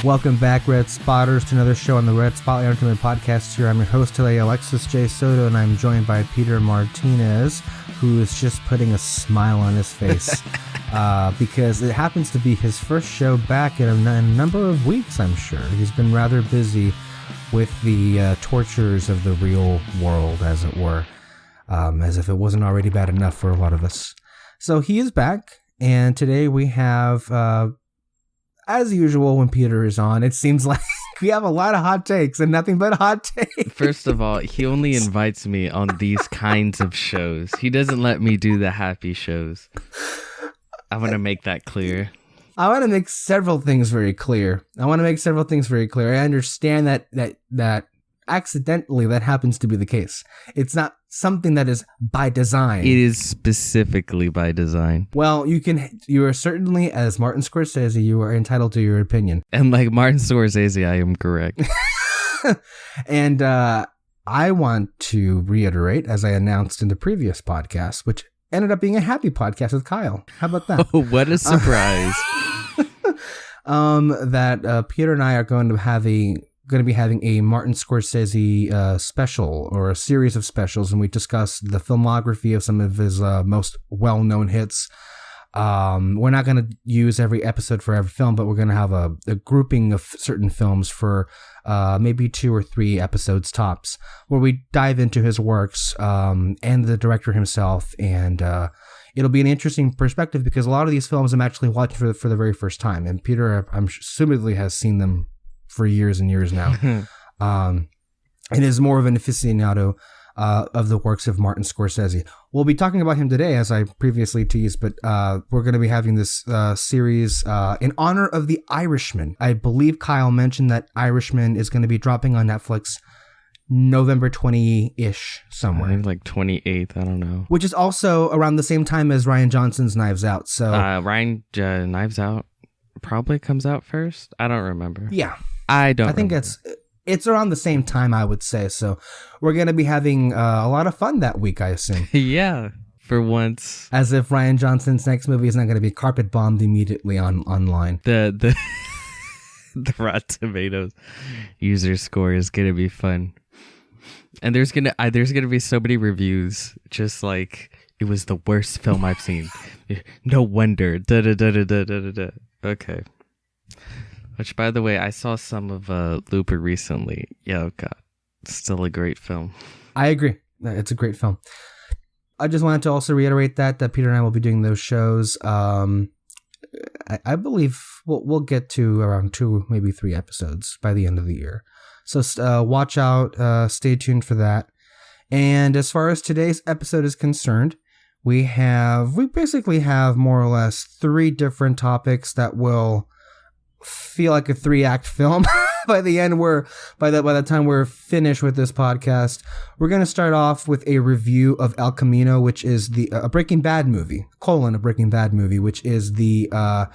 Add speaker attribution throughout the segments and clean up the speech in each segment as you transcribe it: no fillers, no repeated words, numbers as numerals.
Speaker 1: Welcome back, Red Spotters, to another show on the Red Spotlight Entertainment Podcast. Here, I'm your host today, Alexis J. Soto, and I'm joined by Peter Martinez, who is just putting a smile on his face because it happens to be his first show back in a number of weeks, I'm sure. He's been rather busy with the tortures of the real world, as it were, as if it wasn't already bad enough for a lot of us. So he is back, and today we have... as usual, when Peter is on, it seems like we have a lot of hot takes and nothing but hot takes.
Speaker 2: First of all, he only invites me on these kinds of shows. He doesn't let me do the happy shows. I want to make that clear.
Speaker 1: I want to make several things very clear. I understand that accidentally that happens to be the case. It's not something that is by design.
Speaker 2: It is specifically by design.
Speaker 1: Well, you are certainly, as Martin Scorsese, you are entitled to your opinion.
Speaker 2: And like Martin Scorsese, I am correct.
Speaker 1: And I want to reiterate, as I announced in the previous podcast, which ended up being a happy podcast with Kyle. How about that?
Speaker 2: Oh, what a surprise.
Speaker 1: That Peter and I are going to be having a Martin Scorsese special, or a series of specials, and we discuss the filmography of some of his most well-known hits. We're not going to use every episode for every film, but we're going to have a grouping of certain films for maybe 2 or 3 episodes tops, where we dive into his works and the director himself, and it'll be an interesting perspective because a lot of these films I'm actually watching for the very first time, and Peter, I'm assumedly, has seen them for years and years now. And is more of an aficionado of the works of Martin Scorsese. We'll be talking about him today, as I previously teased, but we're going to be having this series in honor of The Irishman. I believe Kyle mentioned that Irishman is going to be dropping on Netflix November 20-ish, somewhere.
Speaker 2: I think like 28th, I don't know.
Speaker 1: Which is also around the same time as Rian Johnson's Knives Out. So
Speaker 2: Knives Out probably comes out first? I don't remember.
Speaker 1: Yeah.
Speaker 2: I think
Speaker 1: it's around the same time, I would say. So we're going to be having a lot of fun that week, I assume.
Speaker 2: Yeah, for once.
Speaker 1: As if Rian Johnson's next movie is not going to be carpet bombed immediately online.
Speaker 2: The Rotten Tomatoes user score is going to be fun. And there's going to be so many reviews, just like, it was the worst film I've seen. No wonder. Okay. Which, by the way, I saw some of Looper recently. Yeah, God, still a great film.
Speaker 1: I agree. It's a great film. I just wanted to also reiterate that Peter and I will be doing those shows. I believe we'll get to around 2, maybe 3 episodes by the end of the year. So watch out. Stay tuned for that. And as far as today's episode is concerned, we basically have more or less 3 different topics that will feel like a 3-act film by the end. By the time we're finished with this podcast, we're going to start off with a review of El Camino, which is a Breaking Bad movie, which is the I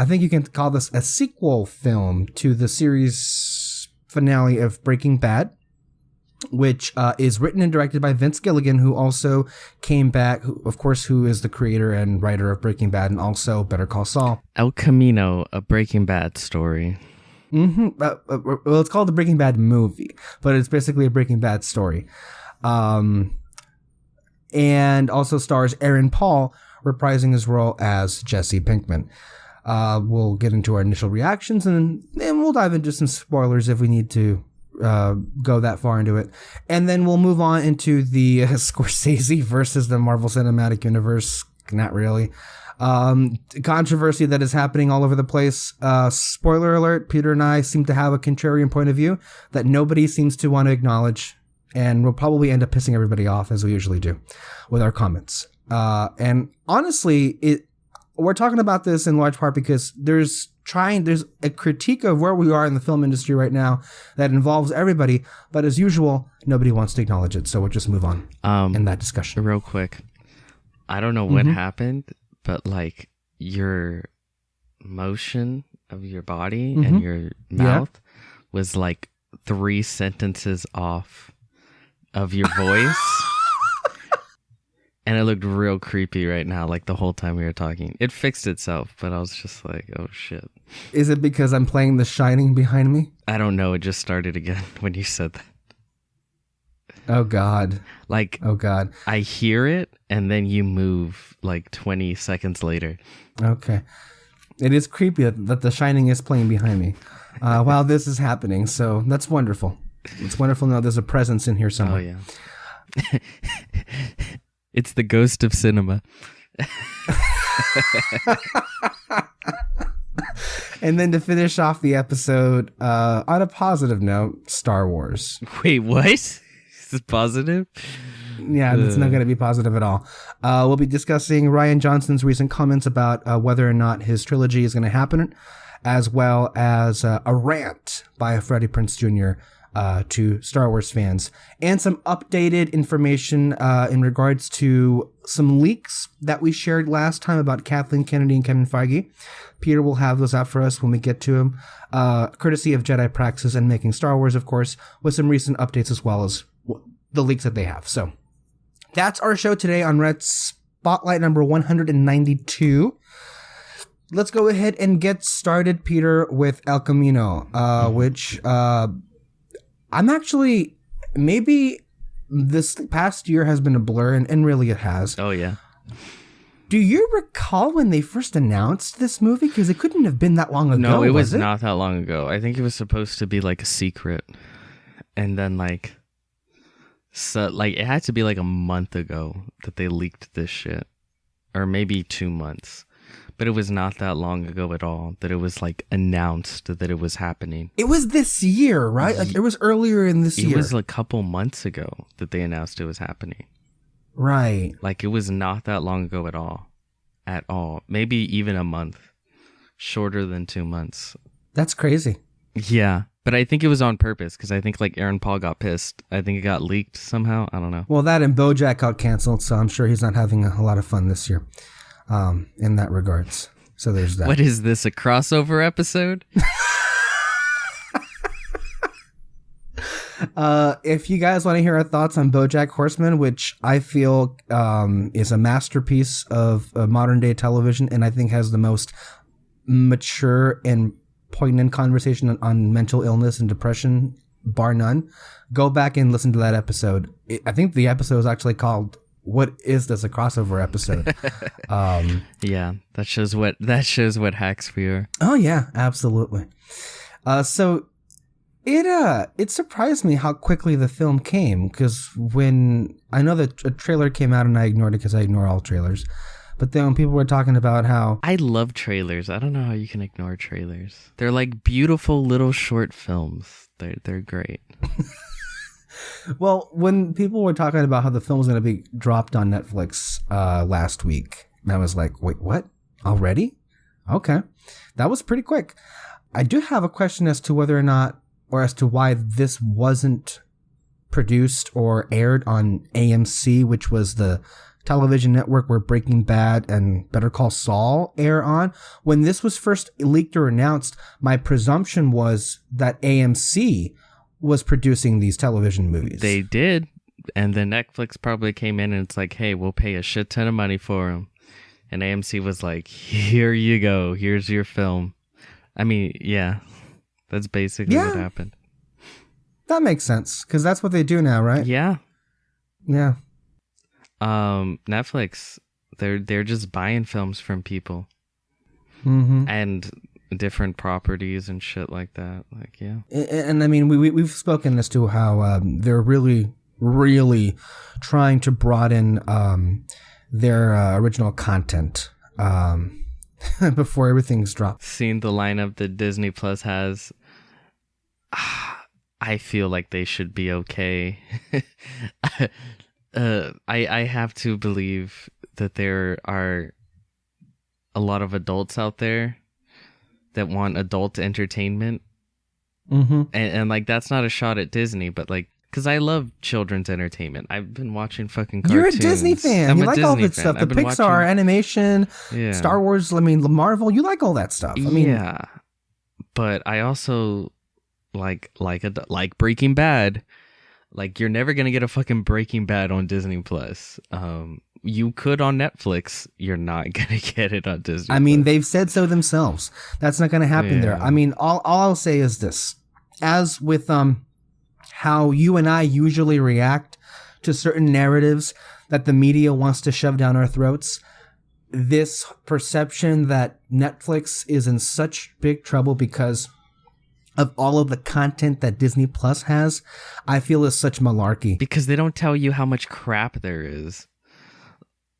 Speaker 1: think you can call this a sequel film to the series finale of Breaking Bad, which is written and directed by Vince Gilligan, who also came back, who is the creator and writer of Breaking Bad and also Better Call Saul.
Speaker 2: El Camino, a Breaking Bad story.
Speaker 1: Mm-hmm. Well, it's called the Breaking Bad movie, but it's basically a Breaking Bad story. And also stars Aaron Paul, reprising his role as Jesse Pinkman. We'll get into our initial reactions, and then we'll dive into some spoilers if we need to go that far into it, and then we'll move on into the Scorsese versus the Marvel Cinematic Universe. Not really. Controversy that is happening all over the place. Spoiler alert: Peter and I seem to have a contrarian point of view that nobody seems to want to acknowledge, and we'll probably end up pissing everybody off, as we usually do with our comments. And honestly, we're talking about this in large part because there's a critique of where we are in the film industry right now that involves everybody, but as usual, nobody wants to acknowledge it, so we'll just move on in that discussion.
Speaker 2: Real quick, I don't know what happened, but like your motion of your body and your mouth was like 3 sentences off of your voice. And it looked real creepy right now, like the whole time we were talking. It fixed itself, but I was just like, oh shit.
Speaker 1: Is it because I'm playing The Shining behind me?
Speaker 2: I don't know. It just started again when you said that.
Speaker 1: Oh God.
Speaker 2: Like,
Speaker 1: oh God.
Speaker 2: I hear it and then you move like 20 seconds later.
Speaker 1: Okay. It is creepy that The Shining is playing behind me while this is happening. So that's wonderful. It's wonderful to know there's a presence in here somewhere.
Speaker 2: Oh, yeah. It's the ghost of cinema.
Speaker 1: And then to finish off the episode on a positive note, Star Wars.
Speaker 2: Wait, what? Is this positive?
Speaker 1: Yeah, it's not going to be positive at all. We'll be discussing Rian Johnson's recent comments about whether or not his trilogy is going to happen, as well as a rant by Freddie Prinze Jr. To Star Wars fans, and some updated information in regards to some leaks that we shared last time about Kathleen Kennedy and Kevin Feige. Peter will have those out for us when we get to them, courtesy of Jedi Praxis and Making Star Wars, of course, with some recent updates as well as the leaks that they have. So that's our show today on Red Spotlight number 192. Let's go ahead and get started, Peter, with El Camino, which I'm actually, maybe this past year has been a blur, and really it has.
Speaker 2: Oh, yeah.
Speaker 1: Do you recall when they first announced this movie? Because it couldn't have been that long ago.
Speaker 2: No, it was
Speaker 1: it?
Speaker 2: not that long ago. I think it was supposed to be like a secret. And then like, so like it had to be like a month ago that they leaked this shit. Or maybe 2 months. But it was not that long ago at all that it was like announced that it was happening.
Speaker 1: It was this year, right? Like it was earlier in this year.
Speaker 2: It was a couple months ago that they announced it was happening.
Speaker 1: Right.
Speaker 2: Like it was not that long ago at all. At all. Maybe even a month. Shorter than 2 months.
Speaker 1: That's crazy.
Speaker 2: Yeah. But I think it was on purpose because I think like Aaron Paul got pissed. I think it got leaked somehow. I don't know.
Speaker 1: Well, that and BoJack got canceled, so I'm sure he's not having a lot of fun this year. In that regards. So there's that.
Speaker 2: What is this, a crossover episode?
Speaker 1: If you guys want to hear our thoughts on BoJack Horseman, which I feel is a masterpiece of modern day television, and I think has the most mature and poignant conversation on mental illness and depression, bar none, go back and listen to that episode. I think the episode is actually called "What Is This, a Crossover Episode?"
Speaker 2: Yeah, that shows what hacks we are.
Speaker 1: Oh yeah, absolutely. So it surprised me how quickly the film came, because when I know that a trailer came out and I ignored it because I ignore all trailers, but then when people were talking about how
Speaker 2: I love trailers, I don't know how you can ignore trailers. They're like beautiful little short films. They're great.
Speaker 1: Well, when people were talking about how the film was going to be dropped on Netflix last week, I was like, wait, what? Already? Okay. That was pretty quick. I do have a question as to whether or not, or as to why this wasn't produced or aired on AMC, which was the television network where Breaking Bad and Better Call Saul air on. When this was first leaked or announced, my presumption was that AMC was producing these television movies.
Speaker 2: They did, and then Netflix probably came in and it's like, hey, we'll pay a shit ton of money for them. And AMC was like, here you go, here's your film. I mean, yeah, that's basically what happened.
Speaker 1: That makes sense, because that's what they do now, right?
Speaker 2: Yeah.
Speaker 1: Yeah.
Speaker 2: Netflix, they're just buying films from people.
Speaker 1: Mm-hmm.
Speaker 2: And different properties and shit like that. Like, yeah.
Speaker 1: And I mean, we've spoken as to how they're really, really trying to broaden their original content before everything's dropped.
Speaker 2: Seeing the lineup that Disney Plus has, I feel like they should be okay. I have to believe that there are a lot of adults out there that want adult entertainment.
Speaker 1: Mm-hmm.
Speaker 2: And like, that's not a shot at Disney, but like, because I love children's entertainment. I've been watching fucking cartoons.
Speaker 1: You're a Disney fan. You like all that stuff. The Pixar animation, Star Wars, I mean, Marvel, you like all that stuff. I mean,
Speaker 2: yeah. But I also like Breaking Bad. Like, you're never going to get a fucking Breaking Bad on Disney Plus. you could on Netflix. You're not gonna get it on Disney.
Speaker 1: I mean, they've said so themselves. That's not going to happen there. I mean, all I'll say is this: as with how you and I usually react to certain narratives that the media wants to shove down our throats, this perception that Netflix is in such big trouble because of all of the content that Disney Plus has, I feel is such malarkey.
Speaker 2: Because they don't tell you how much crap there is.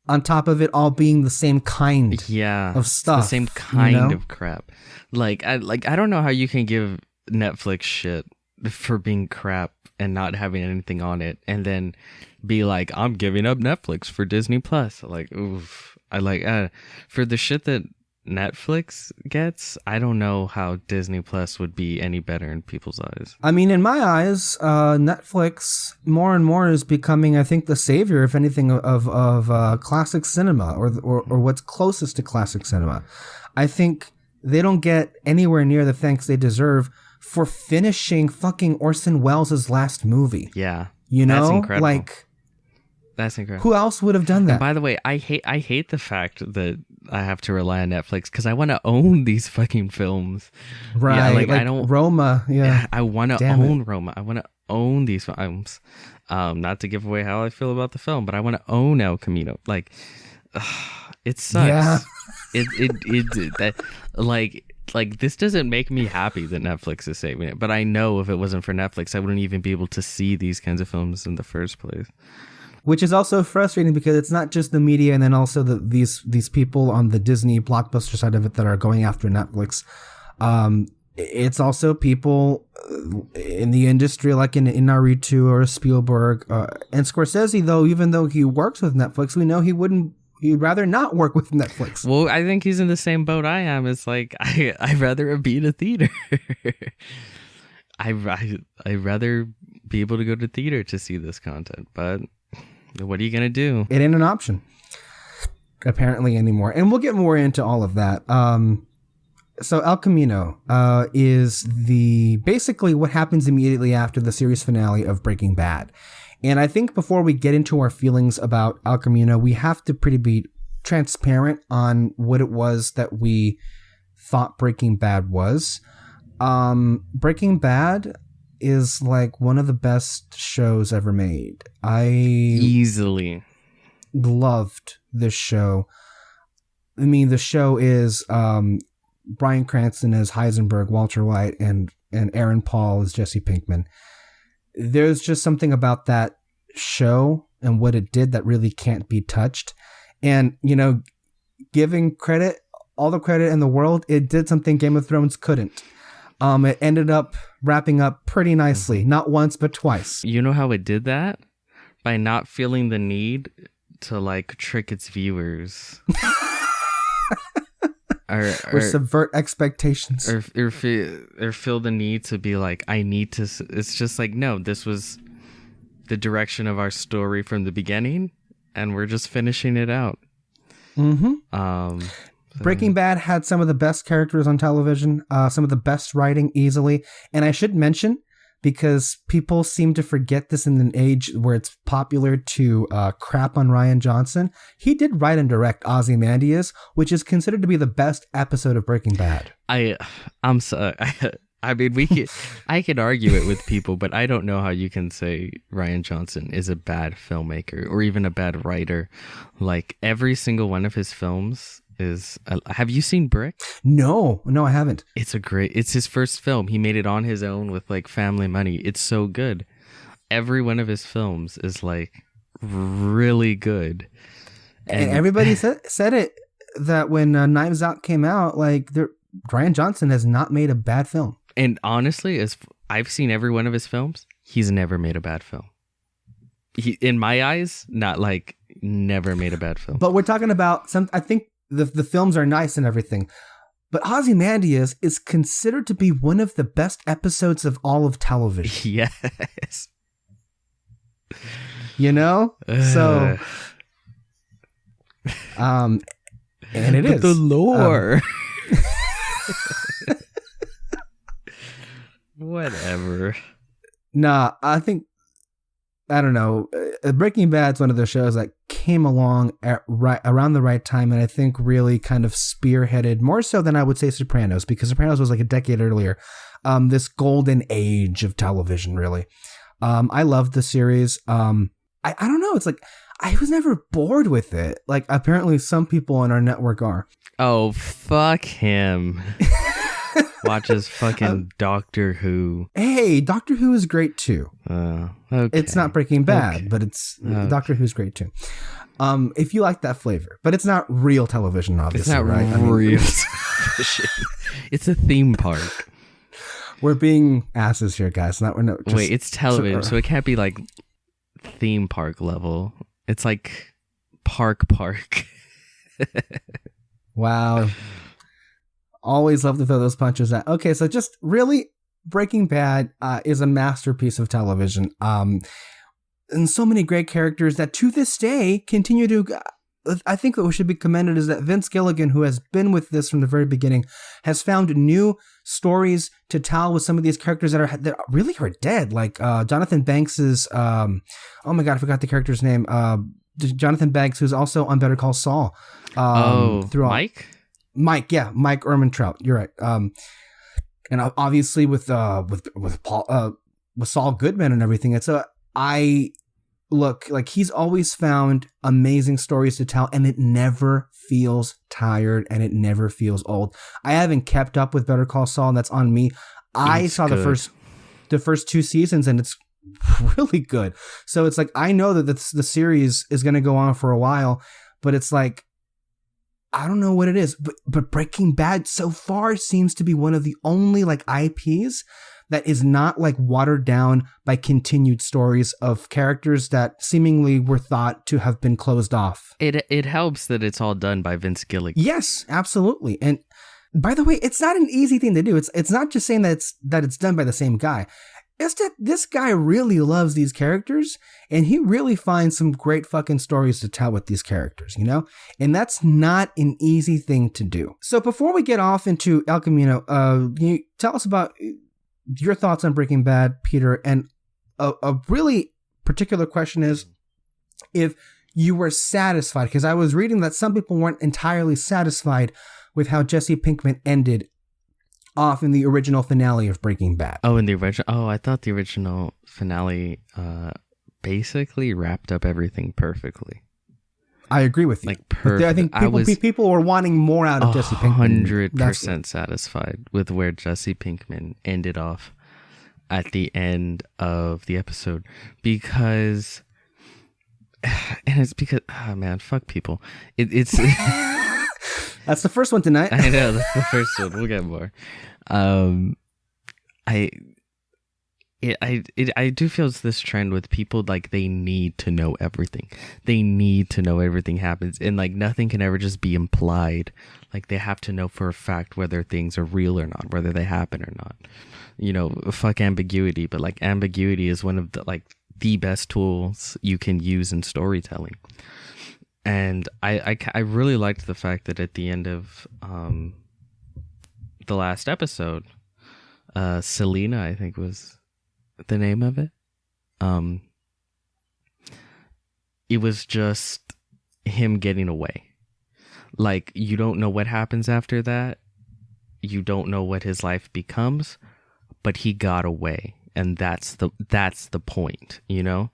Speaker 1: On top of it all being the same kind of stuff.
Speaker 2: The same kind of crap. Like I don't know how you can give Netflix shit for being crap and not having anything on it, and then be like, I'm giving up Netflix for Disney Plus. Like, oof. I like for the shit that Netflix gets, I don't know how Disney Plus would be any better in people's eyes.
Speaker 1: I mean, in my eyes, Netflix more and more is becoming, I think, the savior, if anything, of classic cinema or what's closest to classic cinema. I think they don't get anywhere near the thanks they deserve for finishing fucking Orson Welles' last movie.
Speaker 2: Yeah,
Speaker 1: you know,
Speaker 2: that's incredible.
Speaker 1: Like,
Speaker 2: that's incredible.
Speaker 1: Who else would have done that?
Speaker 2: And by the way, I hate the fact that I have to rely on Netflix because I want to own these fucking films.
Speaker 1: Right.
Speaker 2: Yeah, like
Speaker 1: I don't. Roma. Yeah.
Speaker 2: I want to own Roma. I want to own these films. Not to give away how I feel about the film, but I want to own El Camino. Like, it sucks.
Speaker 1: Yeah.
Speaker 2: Like this doesn't make me happy that Netflix is saving it. But I know if it wasn't for Netflix, I wouldn't even be able to see these kinds of films in the first place.
Speaker 1: Which is also frustrating because it's not just the media and then also these people on the Disney blockbuster side of it that are going after Netflix. It's also people in the industry like in Inarritu or Spielberg and Scorsese, though, even though he works with Netflix, we know he'd rather not work with Netflix.
Speaker 2: Well, I think he's in the same boat I am. It's like, I'd rather be in a theater. I'd rather be able to go to theater to see this content, but what are you going to do?
Speaker 1: It ain't an option, apparently, anymore. And we'll get more into all of that. So El Camino is basically what happens immediately after the series finale of Breaking Bad. And I think before we get into our feelings about El Camino, we have to be transparent on what it was that we thought Breaking Bad was. Breaking Bad is like one of the best shows ever made. I
Speaker 2: easily
Speaker 1: loved this show. I mean, the show is Bryan Cranston as Heisenberg, Walter White, and Aaron Paul as Jesse Pinkman. There's just something about that show and what it did that really can't be touched. And, you know, giving credit, all the credit in the world, it did something Game of Thrones couldn't. It ended up wrapping up pretty nicely, not once, but twice.
Speaker 2: You know how it did that? By not feeling the need to like trick its viewers. or
Speaker 1: subvert expectations.
Speaker 2: Or feel the need to be like, I need to. It's just like, no, this was the direction of our story from the beginning, and we're just finishing it out.
Speaker 1: Mm-hmm. Breaking Bad had some of the best characters on television, some of the best writing easily. And I should mention, because people seem to forget this in an age where it's popular to crap on Rian Johnson, he did write and direct Ozymandias, which is considered to be the best episode of Breaking Bad.
Speaker 2: I'm sorry. I mean, I can argue it with people, but I don't know how you can say Rian Johnson is a bad filmmaker or even a bad writer. Like, every single one of his films is... have you seen Brick?
Speaker 1: No, I haven't.
Speaker 2: It's his first film. He made it on his own with like family money. It's so good. Every one of his films is like really good.
Speaker 1: And everybody said it, that when Knives Out came out, like Rian Johnson has not made a bad film.
Speaker 2: And honestly, as I've seen every one of his films, he's never made a bad film. In my eyes, never made a bad film.
Speaker 1: But we're talking about I think the films are nice and everything. But Ozymandias is considered to be one of the best episodes of all of television.
Speaker 2: Yes.
Speaker 1: You know? So and it is.
Speaker 2: The lore. Whatever. Nah,
Speaker 1: I don't know. Breaking Bad's one of those shows that came along at around the right time, and I think really kind of spearheaded, more so than I would say Sopranos, because Sopranos was like a decade earlier, this golden age of television, really. I loved the series. I don't know. It's like, I was never bored with it. Like, apparently some people on our network are.
Speaker 2: Oh, fuck him. Watches fucking Doctor Who.
Speaker 1: Hey, Doctor Who is great too.
Speaker 2: Okay.
Speaker 1: It's not Breaking Bad, but it's Doctor Who's great too. If you like that flavor, but it's not real television, obviously.
Speaker 2: It's not
Speaker 1: right?
Speaker 2: real television. It's a theme park.
Speaker 1: We're being asses here, guys.
Speaker 2: Wait, it's television, so it can't be like theme park level. It's like park.
Speaker 1: Wow. Always love to throw those punches at. Okay, so just really, Breaking Bad is a masterpiece of television. And so many great characters that to this day continue to. I think what should be commended is that Vince Gilligan, who has been with this from the very beginning, has found new stories to tell with some of these characters that really are dead. Like Jonathan Banks's. Oh my God, I forgot the character's name. Jonathan Banks, who's on Better Call Saul.
Speaker 2: Mike?
Speaker 1: Mike, yeah, Mike Ehrmantraut. You're right. And obviously with Saul Goodman and everything, he's always found amazing stories to tell, and it never feels tired and it never feels old. I haven't kept up with Better Call Saul, and that's on me. I saw the first 2 seasons, and it's really good. So it's like, I know that the series is going to go on for a while, but it's like, I don't know what it is, but Breaking Bad so far seems to be one of the only like IPs that is not like watered down by continued stories of characters that seemingly were thought to have been closed off.
Speaker 2: It helps that it's all done by Vince Gilligan.
Speaker 1: Yes, absolutely. And by the way, it's not an easy thing to do. It's not just saying that it's done by the same guy. It's that this guy really loves these characters, and he really finds some great fucking stories to tell with these characters, you know? And that's not an easy thing to do. So before we get off into El Camino, can you tell us about your thoughts on Breaking Bad, Peter? And a really particular question is if you were satisfied, because I was reading that some people weren't entirely satisfied with how Jesse Pinkman ended off in the original finale of Breaking Bad.
Speaker 2: Oh, in the original. Oh, I thought the original finale basically wrapped up everything perfectly.
Speaker 1: I agree with you.
Speaker 2: Like perfect.
Speaker 1: I think people were wanting more out of Jesse Pinkman.
Speaker 2: 100% satisfied with where Jesse Pinkman ended off at the end of the episode, because, and it's because, oh man, fuck people. It's.
Speaker 1: That's the first one tonight.
Speaker 2: I know, that's the first one. We'll get more. I do feel it's this trend with people, like they need to know everything. They need to know everything happens, and like nothing can ever just be implied. Like they have to know for a fact whether things are real or not, whether they happen or not. You know, fuck ambiguity, but like ambiguity is one of the best tools you can use in storytelling. And I really liked the fact that at the end of the last episode, Selena, I think was the name of it. It was just him getting away. Like, you don't know what happens after that. You don't know what his life becomes, but he got away, and that's the point, you know?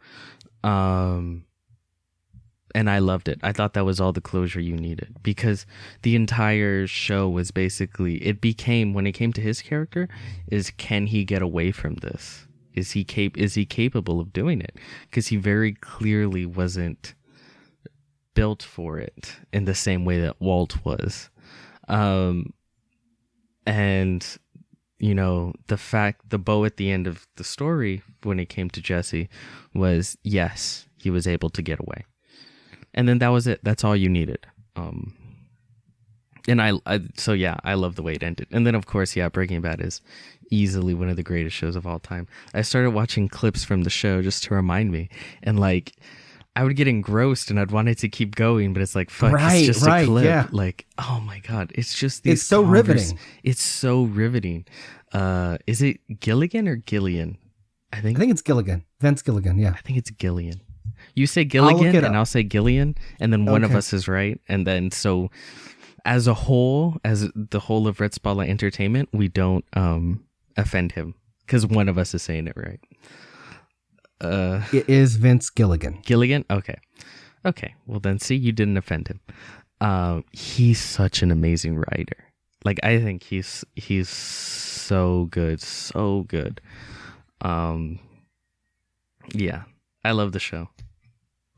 Speaker 2: And I loved it. I thought that was all the closure you needed, because the entire show was basically, it became, when it came to his character, is can he get away from this? Is he capable of doing it? Because he very clearly wasn't built for it in the same way that Walt was. And, you know, the bow at the end of the story when it came to Jesse was, yes, he was able to get away. And then that was it. That's all you needed. And I love the way it ended. And then, of course, yeah, Breaking Bad is easily one of the greatest shows of all time. I started watching clips from the show just to remind me. And, like, I would get engrossed and I'd want it to keep going, but it's like, fuck, it's just a clip. Yeah. Like, oh my God, it's just these.
Speaker 1: It's so riveting.
Speaker 2: It's so riveting. Is it Gilligan or Gillian? I think
Speaker 1: it's Gilligan. Vince Gilligan, yeah.
Speaker 2: I think it's Gillian. You say Gilligan and I'll say Gillian, and then one of us is right. And then so as a whole, as the whole of Red Spotlight Entertainment, we don't offend him because one of us is saying it right.
Speaker 1: It is Vince Gilligan.
Speaker 2: Gilligan? Okay. Well then, see, you didn't offend him. He's such an amazing writer. Like, I think he's so good. Yeah, I love the show.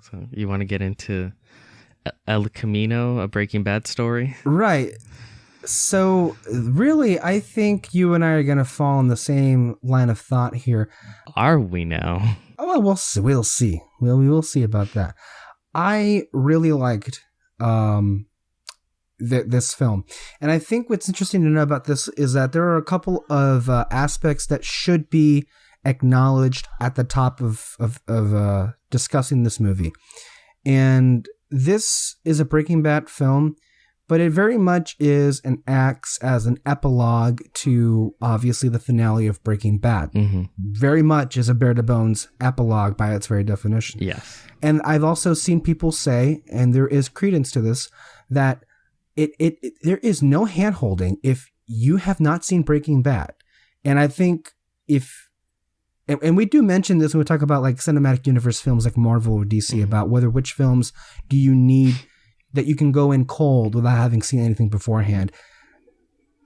Speaker 2: So you want to get into El Camino, a Breaking Bad story?
Speaker 1: Right. So really, I think you and I are going to fall in the same line of thought here.
Speaker 2: Are we now?
Speaker 1: Oh, well, we'll see. We will see about that. I really liked this film. And I think what's interesting to know about this is that there are a couple of aspects that should be acknowledged at the top of discussing this movie. And this is a Breaking Bad film, but it very much is and acts as an epilogue to obviously the finale of Breaking Bad.
Speaker 2: Mm-hmm.
Speaker 1: Very much is a bare to bones epilogue by its very definition.
Speaker 2: Yes.
Speaker 1: And I've also seen people say, and there is credence to this, that there is no hand-holding if you have not seen Breaking Bad. And I think and we do mention this when we talk about like cinematic universe films like Marvel or DC, about which films do you need that you can go in cold without having seen anything beforehand.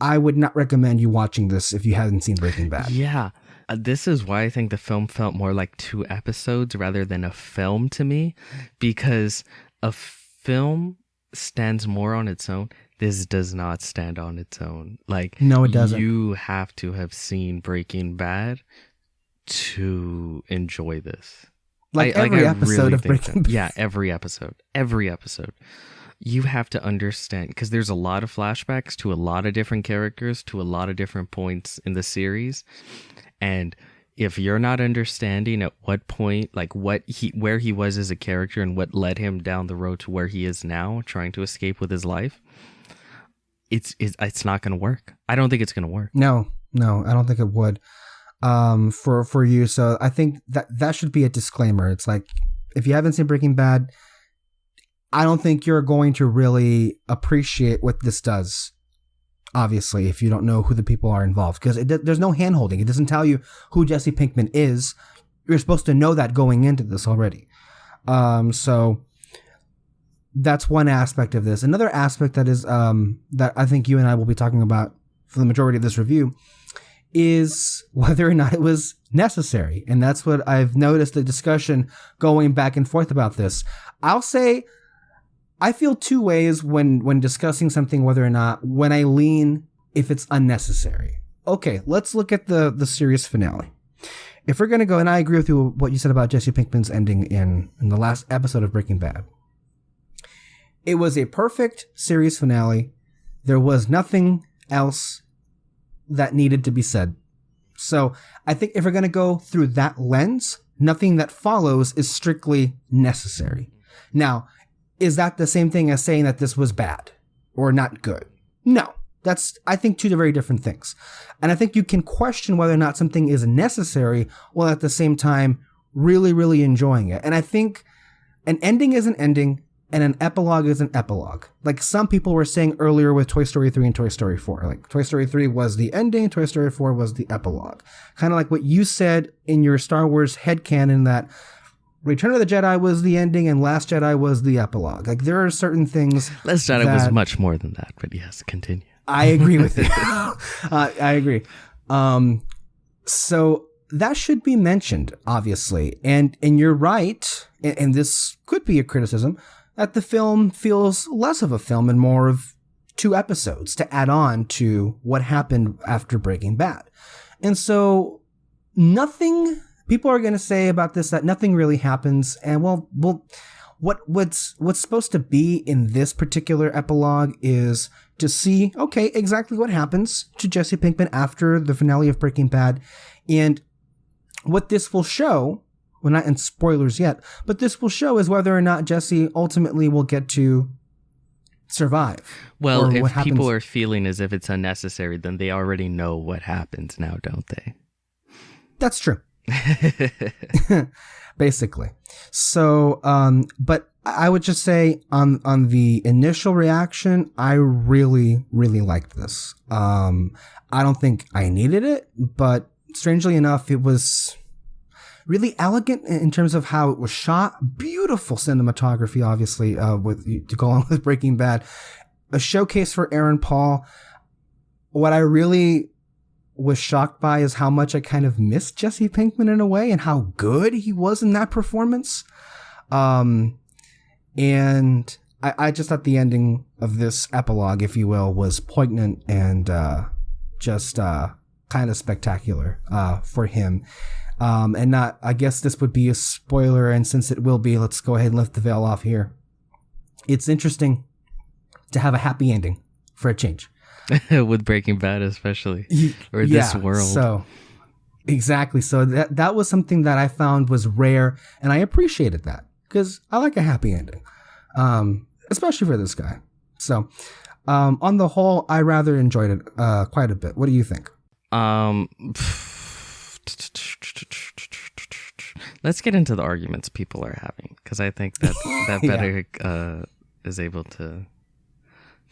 Speaker 1: I would not recommend you watching this if you haven't seen Breaking Bad.
Speaker 2: Yeah. This is why I think the film felt more like 2 episodes rather than a film to me, because a film stands more on its own. This does not stand on its own. Like,
Speaker 1: no, it doesn't.
Speaker 2: You have to have seen Breaking Bad to enjoy this.
Speaker 1: Like every episode of Breaking Bad.
Speaker 2: Yeah, every episode. You have to understand, because there's a lot of flashbacks to a lot of different characters, to a lot of different points in the series. And if you're not understanding at what point, like where he was as a character and what led him down the road to where he is now, trying to escape with his life, it's not going to work. I don't think it's going to work.
Speaker 1: No, I don't think it would. For you. So I think that should be a disclaimer. It's like, if you haven't seen Breaking Bad, I don't think you're going to really appreciate what this does. Obviously, if you don't know who the people are involved, because there's no hand-holding. It doesn't tell you who Jesse Pinkman is. You're supposed to know that going into this already. So that's one aspect of this. Another aspect that is that I think you and I will be talking about for the majority of this review is whether or not it was necessary. And that's what I've noticed the discussion going back and forth about this. I'll say I feel 2 ways when discussing something, whether or not, when I lean if it's unnecessary. Okay, let's look at the series finale. If we're going to go, and I agree with you what you said about Jesse Pinkman's ending in the last episode of Breaking Bad. It was a perfect series finale. There was nothing else that needed to be said. So I think if we're going to go through that lens, nothing that follows is strictly necessary. Now, is that the same thing as saying that this was bad or not good? No, that's, I think, 2 very different things. And I think you can question whether or not something is necessary while at the same time really, really enjoying it. And I think an ending is an ending and an epilogue is an epilogue. Like some people were saying earlier with Toy Story 3 and Toy Story 4. Like Toy Story 3 was the ending, Toy Story 4 was the epilogue. Kind of like what you said in your Star Wars headcanon, that Return of the Jedi was the ending and Last Jedi was the epilogue. Like there are certain things.
Speaker 2: Last Jedi was much more than that, but yes, continue.
Speaker 1: I agree with it. I agree. So that should be mentioned, obviously. And you're right, and this could be a criticism, that the film feels less of a film and more of 2 episodes to add on to what happened after Breaking Bad. And so nothing, people are going to say about this that nothing really happens. And well, what's supposed to be in this particular epilogue is to see, okay, exactly what happens to Jesse Pinkman after the finale of Breaking Bad. And what this will show, well, not in spoilers yet, but this will show is whether or not Jesse ultimately will get to survive.
Speaker 2: Well, if people are feeling as if it's unnecessary, then they already know what happens now, don't they?
Speaker 1: That's true. Basically. So, but I would just say on the initial reaction, I really, really liked this. I don't think I needed it, but strangely enough, it was really elegant in terms of how it was shot. Beautiful cinematography, obviously, to go along with Breaking Bad. A showcase for Aaron Paul. What I really was shocked by is how much I kind of missed Jesse Pinkman in a way, and how good he was in that performance. And I just thought the ending of this epilogue, if you will, was poignant and just kind of spectacular for him. And not, I guess this would be a spoiler, and since it will be, let's go ahead and lift the veil off here. It's interesting to have a happy ending for a change.
Speaker 2: With Breaking Bad, especially, or this world.
Speaker 1: So, exactly. So that was something that I found was rare, and I appreciated that because I like a happy ending, especially for this guy. So, on the whole, I rather enjoyed it quite a bit. What do you think?
Speaker 2: Let's get into the arguments people are having, because I think that better is able to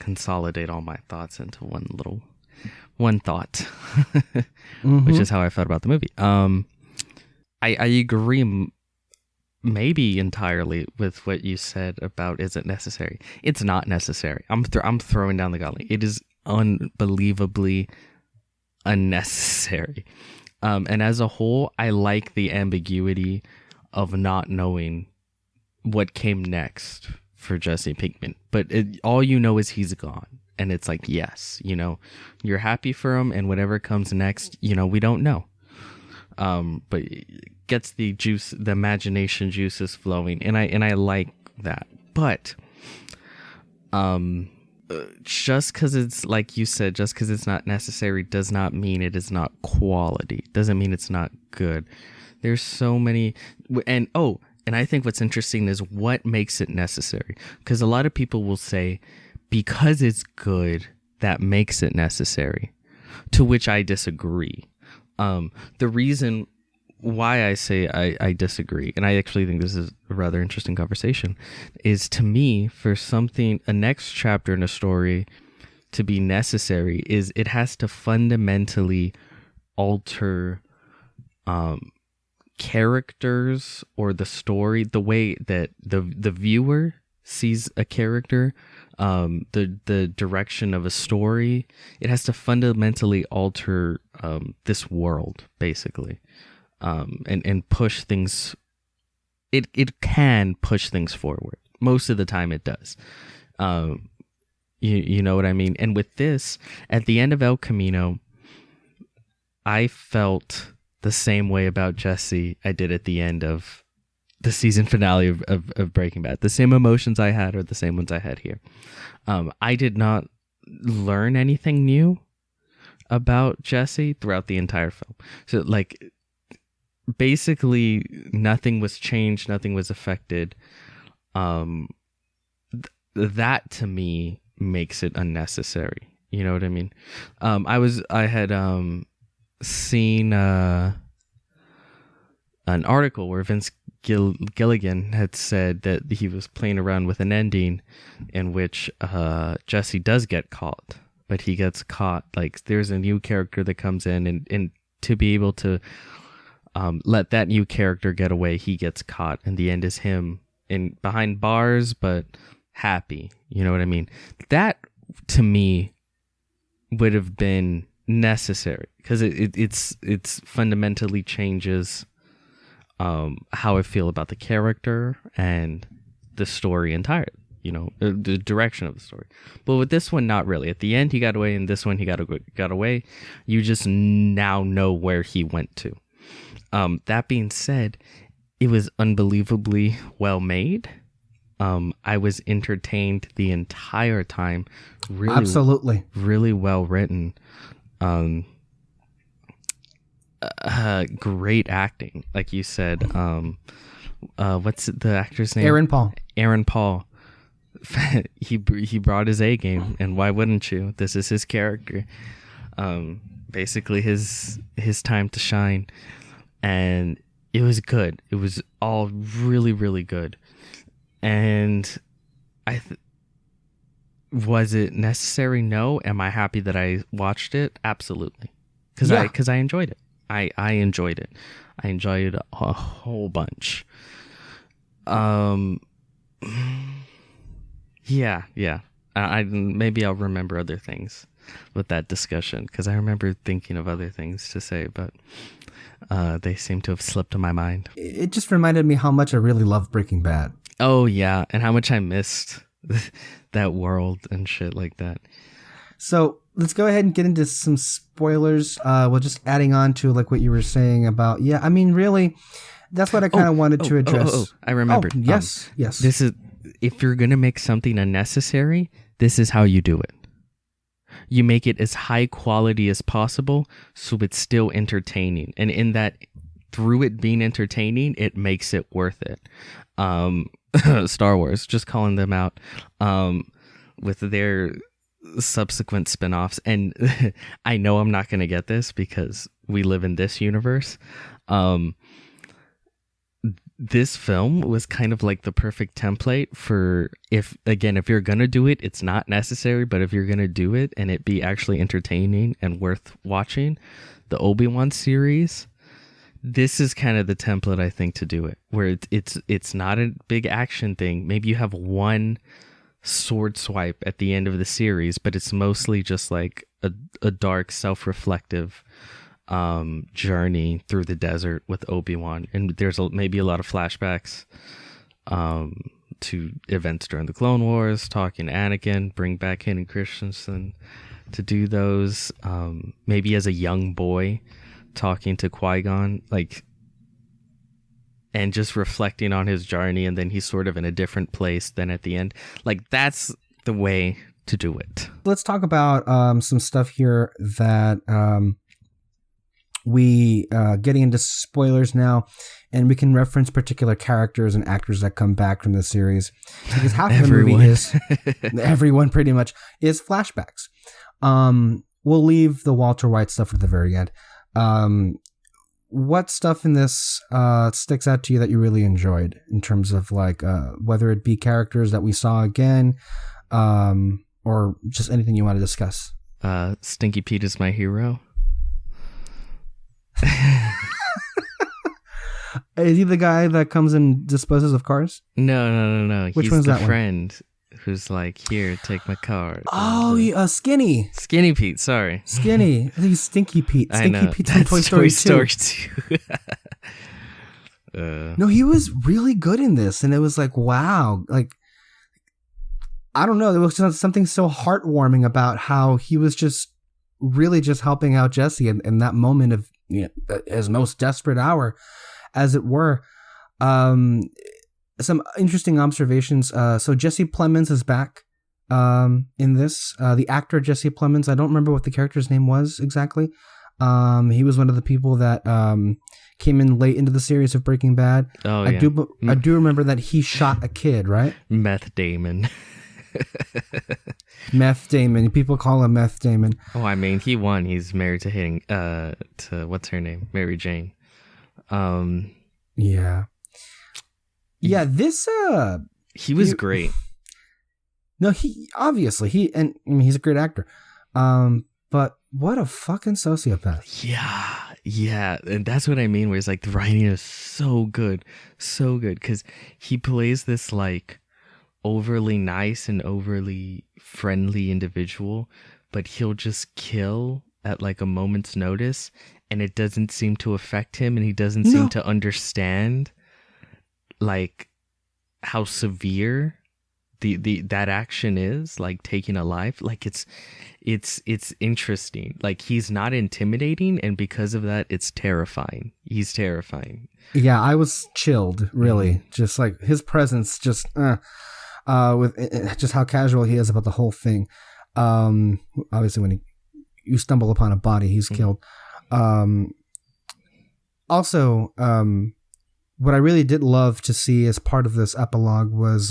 Speaker 2: consolidate all my thoughts into one thought, which is how I felt about the movie. I agree maybe entirely with what you said about, is it necessary? It's not necessary. I'm throwing down the gauntlet. It is unbelievably unnecessary. And as a whole, I like the ambiguity of not knowing what came next for Jesse Pinkman, but all you know is he's gone, and it's like, yes, you're happy for him, and whatever comes next, we don't know. But it gets the imagination juices flowing, and I like that. But just because it's, like you said, just because it's not necessary does not mean it is not quality. Doesn't mean it's not good. There's so many, and I think what's interesting is what makes it necessary. Because a lot of people will say, because it's good, that makes it necessary. To which I disagree. The reason why I say I disagree, and I actually think this is a rather interesting conversation, is, to me, for a next chapter in a story to be necessary, is it has to fundamentally alter characters or the story, the way that the viewer sees a character, the direction of a story. It has to fundamentally alter this world, basically, and push things. It can push things forward. Most of the time it does. You know what I mean? And with this, at the end of El Camino, I felt the same way about Jesse I did at the end of the season finale of Breaking Bad. The same emotions I had are the same ones I had here. I did not learn anything new about Jesse throughout the entire film. So, like, basically nothing was changed, nothing was affected. That to me makes it unnecessary. You know what I mean? I had seen an article where Vince Gilligan had said that he was playing around with an ending in which Jesse does get caught, but he gets caught, like, there's a new character that comes in, and to be able to let that new character get away, he gets caught, and the end is him behind bars but happy. You know what I mean? That to me would have been necessary, because it's fundamentally changes how I feel about the character and the story entirely, the direction of the story. But with this one, not really. At the end, he got away, and this one, he got away. You just now know where he went to. That being said, it was unbelievably well made. I was entertained the entire time. Really,
Speaker 1: absolutely,
Speaker 2: really well written. Great acting, like you said. What's the actor's name? Aaron Paul. he brought his A game, and why wouldn't you? This is his character. Basically his time to shine. and it was good. It was all really, really good. And was it necessary? No. Am I happy that I watched it? Absolutely. Because I enjoyed it. I enjoyed it. I enjoyed it a whole bunch. Yeah. Maybe I'll remember other things with that discussion, because I remember thinking of other things to say, but they seem to have slipped in my mind.
Speaker 1: It just reminded me how much I really love Breaking Bad.
Speaker 2: Oh yeah, and how much I missed that world and shit like that.
Speaker 1: So let's go ahead and get into some spoilers. Well, just adding on to like what you were saying about, I mean, really, that's what I kind of wanted to address.
Speaker 2: I remembered.
Speaker 1: Yes.
Speaker 2: This is, if you're going to make something unnecessary, this is how you do it. You make it as high quality as possible so it's still entertaining. And in that, through it being entertaining, it makes it worth it. Star Wars, just calling them out with their subsequent spin-offs. And I know I'm not going to get this because we live in this universe. This film was kind of like the perfect template for, if you're going to do it, it's not necessary, but if you're going to do it and it be actually entertaining and worth watching, the Obi-Wan series, this is kind of the template, I think, to do it, where it's not a big action thing. Maybe you have one sword swipe at the end of the series, but it's mostly just like a dark, self-reflective journey through the desert with Obi-Wan, and there's maybe a lot of flashbacks to events during the Clone Wars, talking to Anakin, bring back Hayden Christensen to do those, maybe as a young boy talking to Qui-Gon, like, and just reflecting on his journey, and then he's sort of in a different place than at the end. Like, that's the way to do it.
Speaker 1: Let's talk about some stuff here that we getting into spoilers now, and we can reference particular characters and actors that come back from the series, because half of the movie is everyone pretty much is flashbacks. We'll leave the Walter White stuff at the very end. What stuff in this sticks out to you that you really enjoyed, in terms of like whether it be characters that we saw again, or just anything you want to discuss?
Speaker 2: Stinky Pete is my hero.
Speaker 1: Is he the guy that comes and disposes of cars?
Speaker 2: No.
Speaker 1: Which
Speaker 2: He's
Speaker 1: one's
Speaker 2: the
Speaker 1: that
Speaker 2: friend who's like, here, take my card.
Speaker 1: Oh, Skinny.
Speaker 2: Skinny Pete, sorry.
Speaker 1: Skinny. I think he's Stinky Pete.
Speaker 2: Stinky
Speaker 1: Pete's from Toy Story 2. No, he was really good in this, and it was like, wow. Like, I don't know. There was just something so heartwarming about how he was just really just helping out Jesse in that moment of, his most desperate hour, as it were. Some interesting observations. So Jesse Plemons is back in this. The actor Jesse Plemons, I don't remember what the character's name was exactly. He was one of the people that came in late into the series of Breaking Bad.
Speaker 2: Oh,
Speaker 1: I do remember that he shot a kid, right?
Speaker 2: Meth Damon.
Speaker 1: Meth Damon. People call him Meth Damon.
Speaker 2: Oh, I mean, he won. He's married to what's her name? Mary Jane.
Speaker 1: Yeah. Yeah, this
Speaker 2: he was great.
Speaker 1: No, he's a great actor. But what a fucking sociopath.
Speaker 2: Yeah, and that's what I mean, where it's like the writing is so good, because he plays this like overly nice and overly friendly individual, but he'll just kill at like a moment's notice, and it doesn't seem to affect him, and he doesn't seem to understand like how severe that action is, like taking a life. Like it's interesting. Like, he's not intimidating, and because of that, it's terrifying. He's terrifying. Yeah,
Speaker 1: I was chilled, really. Just like his presence, just with just how casual he is about the whole thing. Obviously, when you stumble upon a body, he's killed. Also, what I really did love to see as part of this epilogue was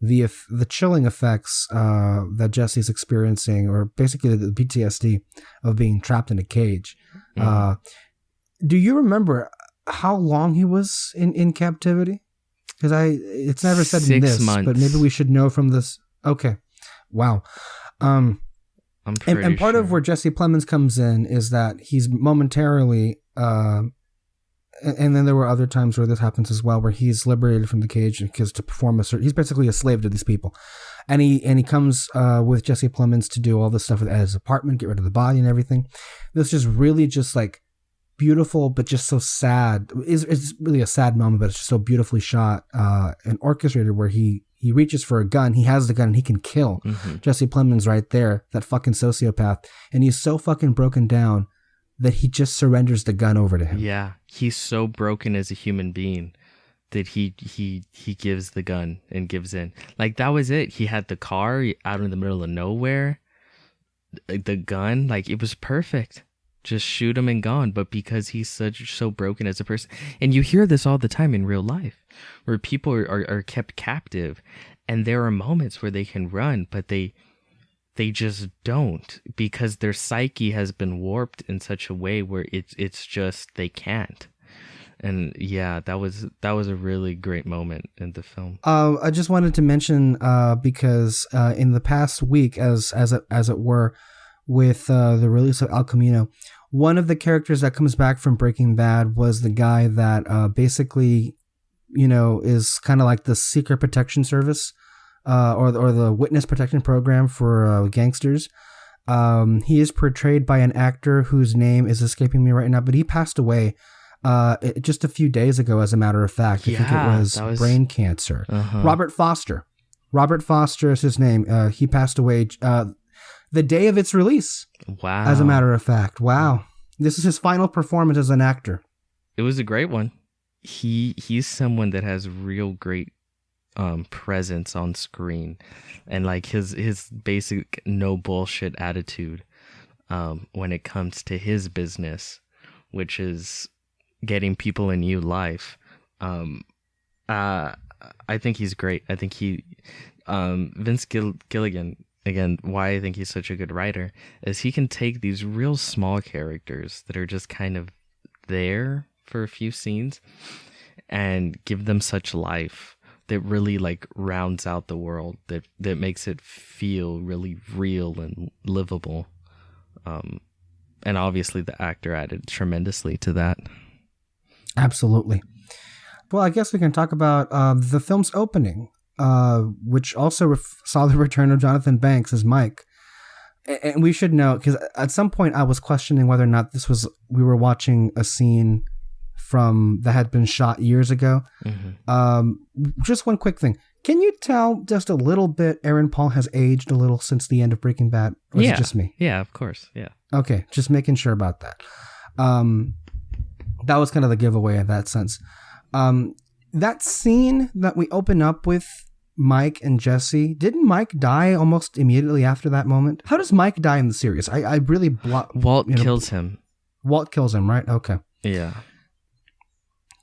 Speaker 1: the chilling effects that Jesse's experiencing, or basically the PTSD of being trapped in a cage. Do you remember how long he was in captivity? Because it's never said in
Speaker 2: 6
Speaker 1: this,
Speaker 2: months.
Speaker 1: but maybe we should know from this. Okay, wow.
Speaker 2: I'm pretty
Speaker 1: And part of
Speaker 2: sure.
Speaker 1: where Jesse Plemons comes in is that he's momentarily, and then there were other times where this happens as well, where he's liberated from the cage because to perform he's basically a slave to these people, and he comes with Jesse Plemons to do all this stuff at his apartment, get rid of the body and everything. This is really just like beautiful, but just so sad. It's really a sad moment, but it's just so beautifully shot and orchestrated where he reaches for a gun. He has the gun and he can kill Jesse Plemons right there, that fucking sociopath. And he's so fucking broken down that he just surrenders the gun over to him.
Speaker 2: Yeah, he's so broken as a human being that he gives the gun and gives in. Like, that was it. He had the car out in the middle of nowhere. The gun, like, it was perfect. Just shoot him and gone. But because he's so broken as a person, and you hear this all the time in real life, where people are kept captive, and there are moments where they can run, but they just don't, because their psyche has been warped in such a way where it's just they can't. And yeah, that was a really great moment in the film.
Speaker 1: I just wanted to mention because in the past week, as it were, with the release of El Camino, one of the characters that comes back from Breaking Bad was the guy that basically, is kind of like the secret protection service or the witness protection program for gangsters. He is portrayed by an actor whose name is escaping me right now, but he passed away just a few days ago, as a matter of fact. I think it was brain cancer. Robert Foster. Robert Foster is his name. He passed away the day of its release.
Speaker 2: Wow.
Speaker 1: As a matter of fact. Wow. This is his final performance as an actor.
Speaker 2: It was a great one. He's someone that has real great presence on screen, and like his basic no bullshit attitude when it comes to his business, which is getting people a new life. I think he's great. I think Vince Gilligan, again, why I think he's such a good writer is he can take these real small characters that are just kind of there for a few scenes and give them such life that really like rounds out the world, that makes it feel really real and livable. And obviously the actor added tremendously to that.
Speaker 1: Absolutely. Well, I guess we can talk about the film's opening, which also saw the return of Jonathan Banks as Mike. And we should know, because at some point I was questioning whether or not we were watching a scene from that had been shot years ago. Just one quick thing. Can you tell just a little bit Aaron Paul has aged a little since the end of Breaking Bad? Or is it just me?
Speaker 2: Yeah, of course. Yeah.
Speaker 1: Okay, just making sure about that. That was kind of the giveaway in that sense. That scene that we open up with Mike and Jesse, didn't Mike die almost immediately after that moment? How does Mike die in the series? I really...
Speaker 2: Walt kills him.
Speaker 1: Walt kills him, right? Okay.
Speaker 2: Yeah.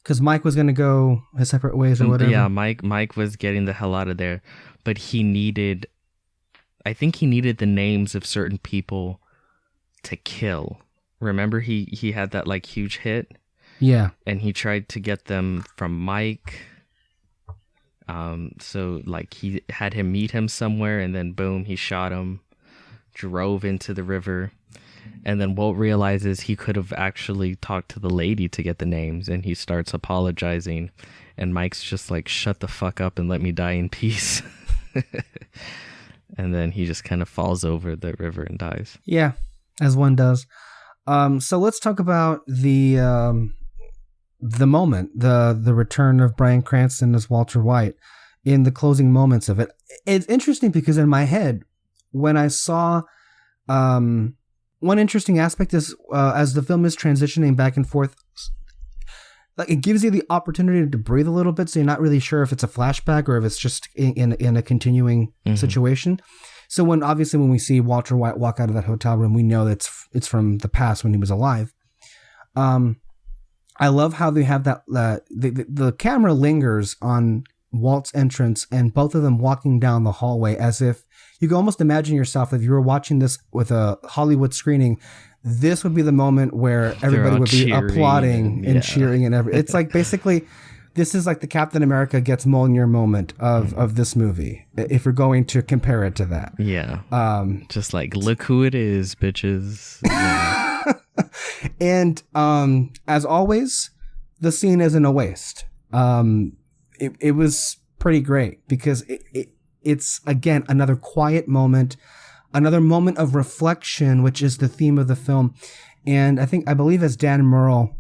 Speaker 1: Because Mike was going to go his separate ways or whatever.
Speaker 2: Yeah, Mike was getting the hell out of there. But I think he needed the names of certain people to kill. Remember he had that like huge hit?
Speaker 1: Yeah.
Speaker 2: And he tried to get them from Mike. So like he had him meet him somewhere, and then boom, he shot him, drove into the river. And then Walt realizes he could have actually talked to the lady to get the names, and he starts apologizing. And Mike's just like, shut the fuck up and let me die in peace. And then he just kind of falls over the river and dies.
Speaker 1: Yeah, as one does. So let's talk about the moment, the return of Bryan Cranston as Walter White in the closing moments of it. It's interesting because in my head, when I saw... one interesting aspect is as the film is transitioning back and forth, like it gives you the opportunity to breathe a little bit, so you're not really sure if it's a flashback or if it's just in a continuing situation. So when we see Walter White walk out of that hotel room, we know that it's from the past when he was alive. I love how they have that the camera lingers on Walt's entrance and both of them walking down the hallway, as if you can almost imagine yourself, if you were watching this with a Hollywood screening, this would be the moment where everybody would be applauding and cheering and everything. It's like basically this is like the Captain America gets Mjolnir moment of this movie, if you're going to compare it to that.
Speaker 2: Yeah. Just like, look who it is, bitches. Yeah.
Speaker 1: And as always, the scene isn't a waste. It was pretty great because it's, again, another quiet moment, another moment of reflection, which is the theme of the film. And I believe as Dan Murrell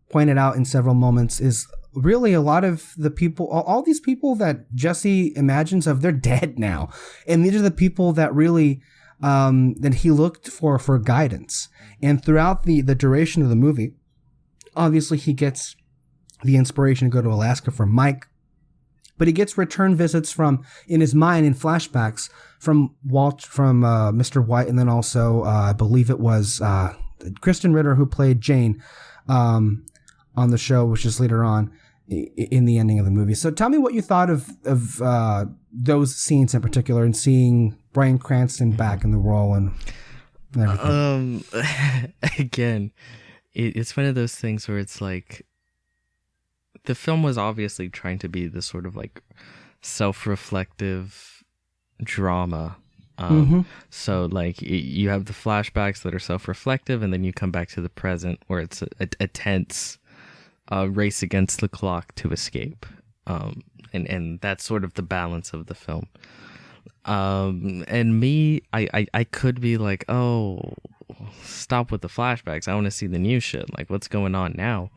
Speaker 1: pointed out in several moments, is really a lot of the people, all these people that Jesse imagines of, they're dead now. And these are the people that really, that he looked for guidance. And throughout the duration of the movie, obviously he gets the inspiration to go to Alaska from Mike, but he gets return visits from, in his mind, in flashbacks from Mr. White, and then also I believe it was Kristen Ritter who played Jane on the show, which is later on in the ending of the movie. So tell me what you thought of those scenes in particular, and seeing Bryan Cranston back in the role and everything.
Speaker 2: Again, it's one of those things where it's like, the film was obviously trying to be this sort of like self-reflective drama. So like you have the flashbacks that are self-reflective, and then you come back to the present where it's a tense race against the clock to escape. And that's sort of the balance of the film. And me, I could be like, oh, stop with the flashbacks. I want to see the new shit. Like, what's going on now?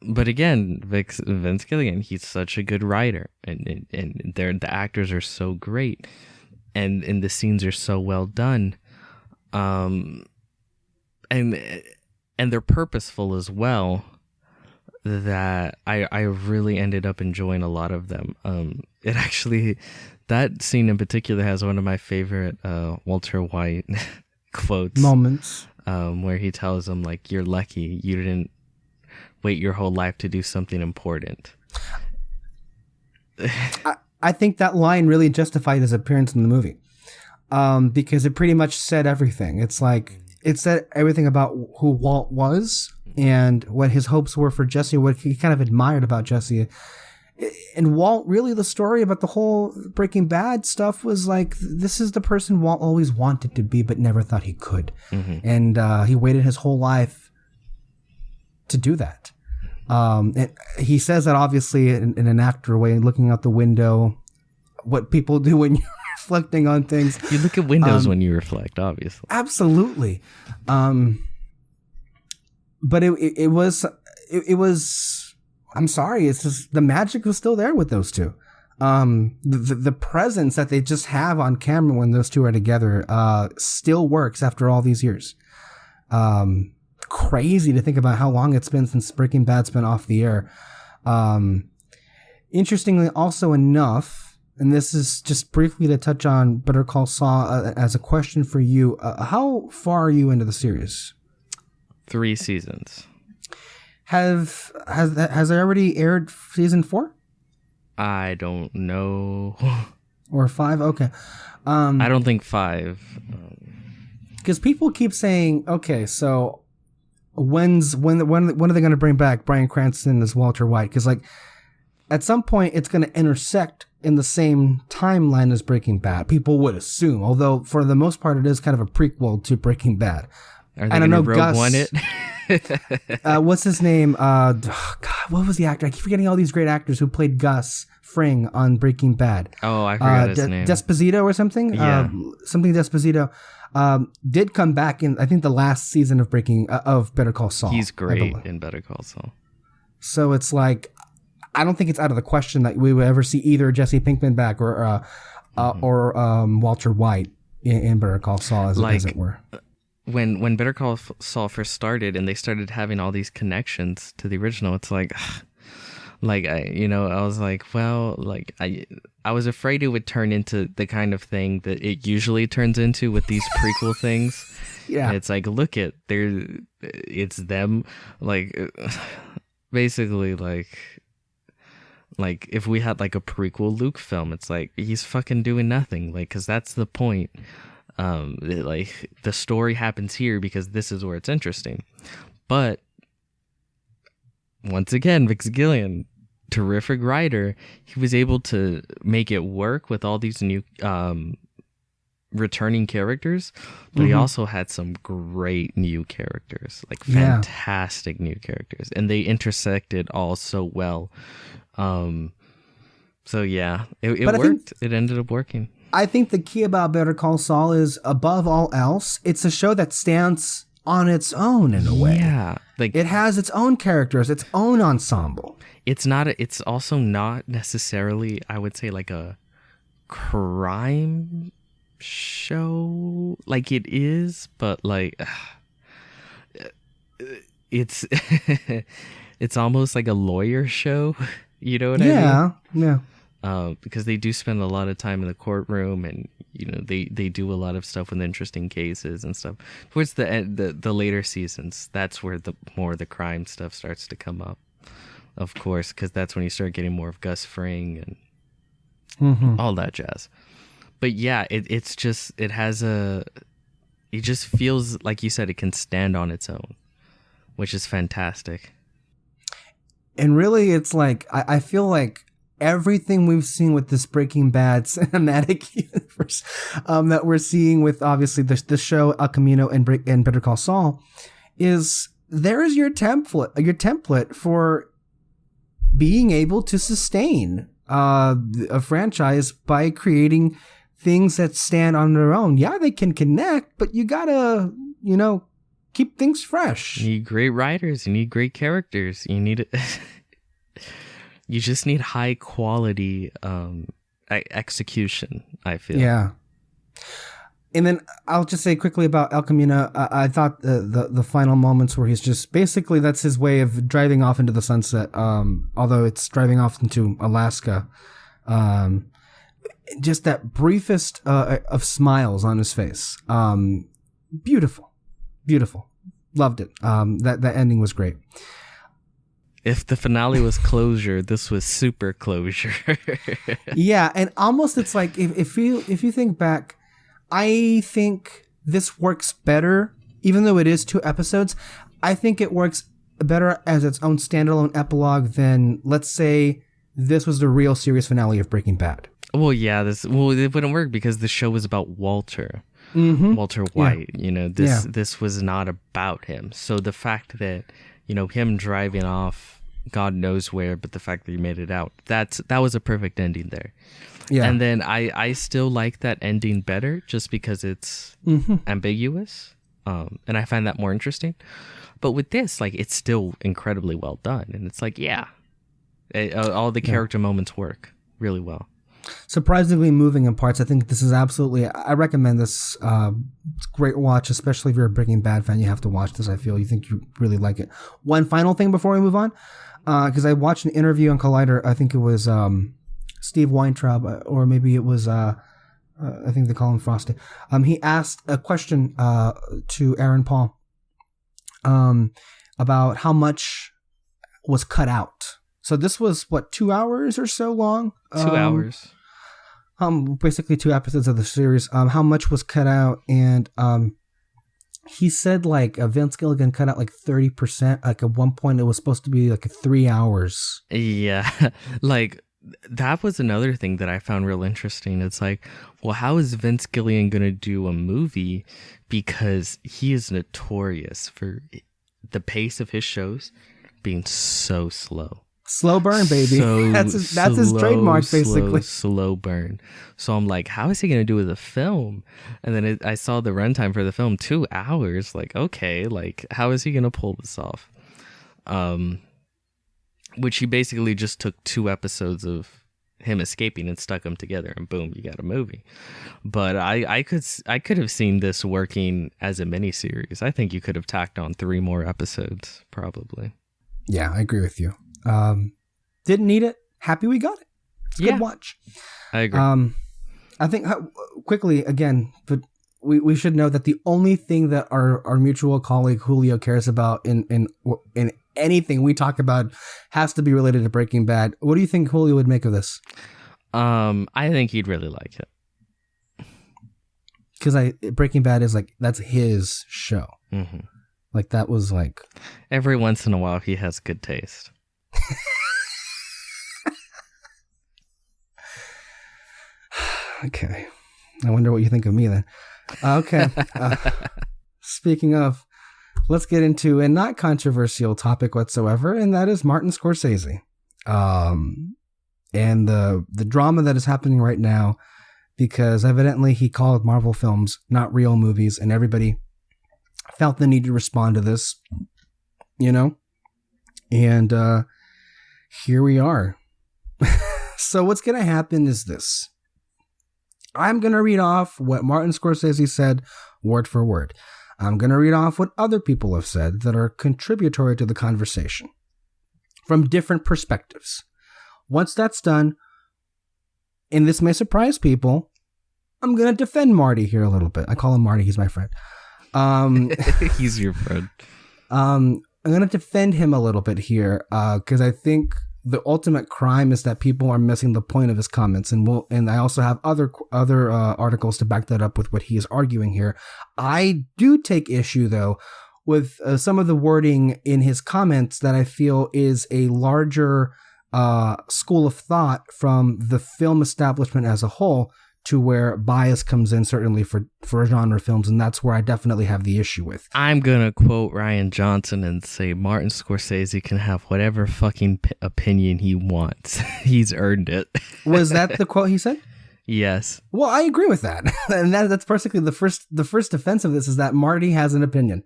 Speaker 2: But again, Vince Gilligan, he's such a good writer, and the actors are so great, and the scenes are so well done, and they're purposeful as well, that I really ended up enjoying a lot of them. It actually, that scene in particular has one of my favorite Walter White quotes moments, where he tells him, like, you're lucky you didn't wait your whole life to do something important.
Speaker 1: I think that line really justified his appearance in the movie, because it pretty much said everything. It's like, it said everything about who Walt was and what his hopes were for Jesse, what he kind of admired about Jesse. And Walt, really, the story about the whole Breaking Bad stuff was like, this is the person Walt always wanted to be but never thought he could. And he waited his whole life to do that. And he says that obviously in an actor way, looking out the window, what people do when you're reflecting on things.
Speaker 2: You look at windows when you reflect, obviously. Absolutely.
Speaker 1: But it was, I'm sorry, it's just, the magic was still there with those two. The presence that they just have on camera when those two are together, still works after all these years. Crazy to think about how long it's been since Breaking Bad's been off the air. Interestingly, also enough, and this is just briefly to touch on Better Call Saul as a question for you. How far are you into the series?
Speaker 2: 3 seasons.
Speaker 1: Has it already aired season 4?
Speaker 2: I don't know.
Speaker 1: Or 5? Okay.
Speaker 2: I don't think 5.
Speaker 1: Because people keep saying, okay, so when are they going to bring back Bryan Cranston as Walter White? Because like at some point it's going to intersect in the same timeline as Breaking Bad. People would assume, although for the most part it is kind of a prequel to Breaking Bad.
Speaker 2: Are they going to Rogue One it?
Speaker 1: What's his name? God, what was the actor? I keep forgetting all these great actors who played Gus Fring on Breaking Bad.
Speaker 2: Oh, I forgot his name.
Speaker 1: Desposito or something?
Speaker 2: Yeah.
Speaker 1: Something Desposito. Did come back in, I think, the last season of Better Call Saul.
Speaker 2: He's great in Better Call Saul.
Speaker 1: So it's like, I don't think it's out of the question that we would ever see either Jesse Pinkman back or Walter White in Better Call Saul, as it were.
Speaker 2: When Better Call Saul first started and they started having all these connections to the original, it's like, I was like, well, like I was afraid it would turn into the kind of thing that it usually turns into with these prequel things. Yeah, and it's like, look at it's them, like basically like Like, if we had like a prequel Luke film, it's like he's fucking doing nothing, like, because that's the point. Like, the story happens here because this is where it's interesting. But once again, Vince Gilligan, terrific writer, he was able to make it work with all these new returning characters, but he also had some great new characters, like fantastic new characters, and they intersected all so well. So yeah, it worked. It ended up working.
Speaker 1: I think the key about Better Call Saul is, above all else, it's a show that stands on its own in a way.
Speaker 2: Yeah, like,
Speaker 1: it has its own characters, its own ensemble.
Speaker 2: It's also not necessarily, I would say, like a crime show. Like, it is, but like it's it's almost like a lawyer show. You know what I mean? Yeah. Because they do spend a lot of time in the courtroom, and they do a lot of stuff with interesting cases and stuff. Towards the end, the later seasons, that's where the crime stuff starts to come up, of course, because that's when you start getting more of Gus Fring and all that jazz. But yeah, it just feels like, you said, it can stand on its own, which is fantastic.
Speaker 1: And really, it's like, I feel like everything we've seen with this Breaking Bad cinematic universe that we're seeing with, obviously, the show El Camino and Better Call Saul, is there is your template for being able to sustain a franchise by creating things that stand on their own. Yeah, they can connect, but you gotta, keep things fresh.
Speaker 2: You need great writers. You need great characters. You just need high quality execution, I feel.
Speaker 1: Yeah. And then I'll just say quickly about El Camino. I thought the final moments where he's just, basically, that's his way of driving off into the sunset. Although it's driving off into Alaska. Just that briefest of smiles on his face. Beautiful. Loved it. That ending was great.
Speaker 2: If the finale was closure, this was super closure.
Speaker 1: Yeah, and almost, it's like, if you think back, I think this works better, even though it is 2 episodes. I think it works better as its own standalone epilogue than, let's say, this was the real series finale of Breaking Bad.
Speaker 2: Well, yeah, it wouldn't work because the show was about Walter. Walter White. Yeah. This was not about him. So the fact that, him driving off God knows where, but the fact that he made it out, that was a perfect ending there. Yeah. And then I still like that ending better, just because it's ambiguous, and I find that more interesting. But with this, like, it's still incredibly well done, and it's like, all the character moments work really well.
Speaker 1: Surprisingly moving in parts. I think this is absolutely, I recommend this. It's a great watch, especially if you're a Breaking Bad fan. You have to watch this. I feel you think you really like it. One final thing before we move on, because I watched an interview on Collider. I think it was Steve Weintraub, or maybe it was I think they call him Frosty. He asked a question to Aaron Paul about how much was cut out. So this was, 2 hours or so long?
Speaker 2: 2 hours.
Speaker 1: Basically 2 episodes of the series. How much was cut out? And he said, like, Vince Gilligan cut out like 30%. Like, at one point it was supposed to be like 3 hours.
Speaker 2: Yeah. Like, that was another thing that I found real interesting. It's like, well, how is Vince Gilligan going to do a movie? Because he is notorious for the pace of his shows being so slow.
Speaker 1: Slow burn, baby. That's his trademark, basically.
Speaker 2: Slow burn. So I'm like, how is he going to do with a film? And then I saw the runtime for the film, 2 hours. Like, okay, like, how is he going to pull this off? Which he basically just took 2 episodes of him escaping and stuck them together, and boom, you got a movie. But I could have seen this working as a miniseries. I think you could have tacked on 3 more episodes, probably.
Speaker 1: Yeah, I agree with you. Didn't need it. Happy we got it. It's a good watch.
Speaker 2: I agree.
Speaker 1: I think quickly again, but we should know that the only thing that our mutual colleague Julio cares about in anything we talk about has to be related to Breaking Bad. What do you think Julio would make of this?
Speaker 2: I think he'd really like it.
Speaker 1: Because Breaking Bad is like, that's his show.
Speaker 2: Mm-hmm.
Speaker 1: Like, that was like...
Speaker 2: Every once in a while, he has good taste.
Speaker 1: Okay. I wonder what you think of me then. Okay. Speaking of, let's get into a not controversial topic whatsoever, and that is Martin Scorsese. And the drama that is happening right now, because evidently he called Marvel films not real movies, and everybody felt the need to respond to this, you know? And here we are. So what's going to happen is this. I'm going to read off what Martin Scorsese said word for word. I'm going to read off what other people have said that are contributory to the conversation from different perspectives. Once that's done, and this may surprise people, I'm going to defend Marty here a little bit. I call him Marty. He's my friend.
Speaker 2: He's your friend.
Speaker 1: I'm going to defend him a little bit here because I think the ultimate crime is that people are missing the point of his comments, and I also have other articles to back that up with what he is arguing here. I do take issue though with some of the wording in his comments that I feel is a larger school of thought from the film establishment as a whole, to where bias comes in, certainly for genre films, and that's where I definitely have the issue with.
Speaker 2: I'm gonna quote Rian Johnson and say Martin Scorsese can have whatever fucking opinion he wants. He's earned it.
Speaker 1: Was that the quote he said?
Speaker 2: Yes.
Speaker 1: Well, I agree with that, and that's basically the first defense of this is that Marty has an opinion.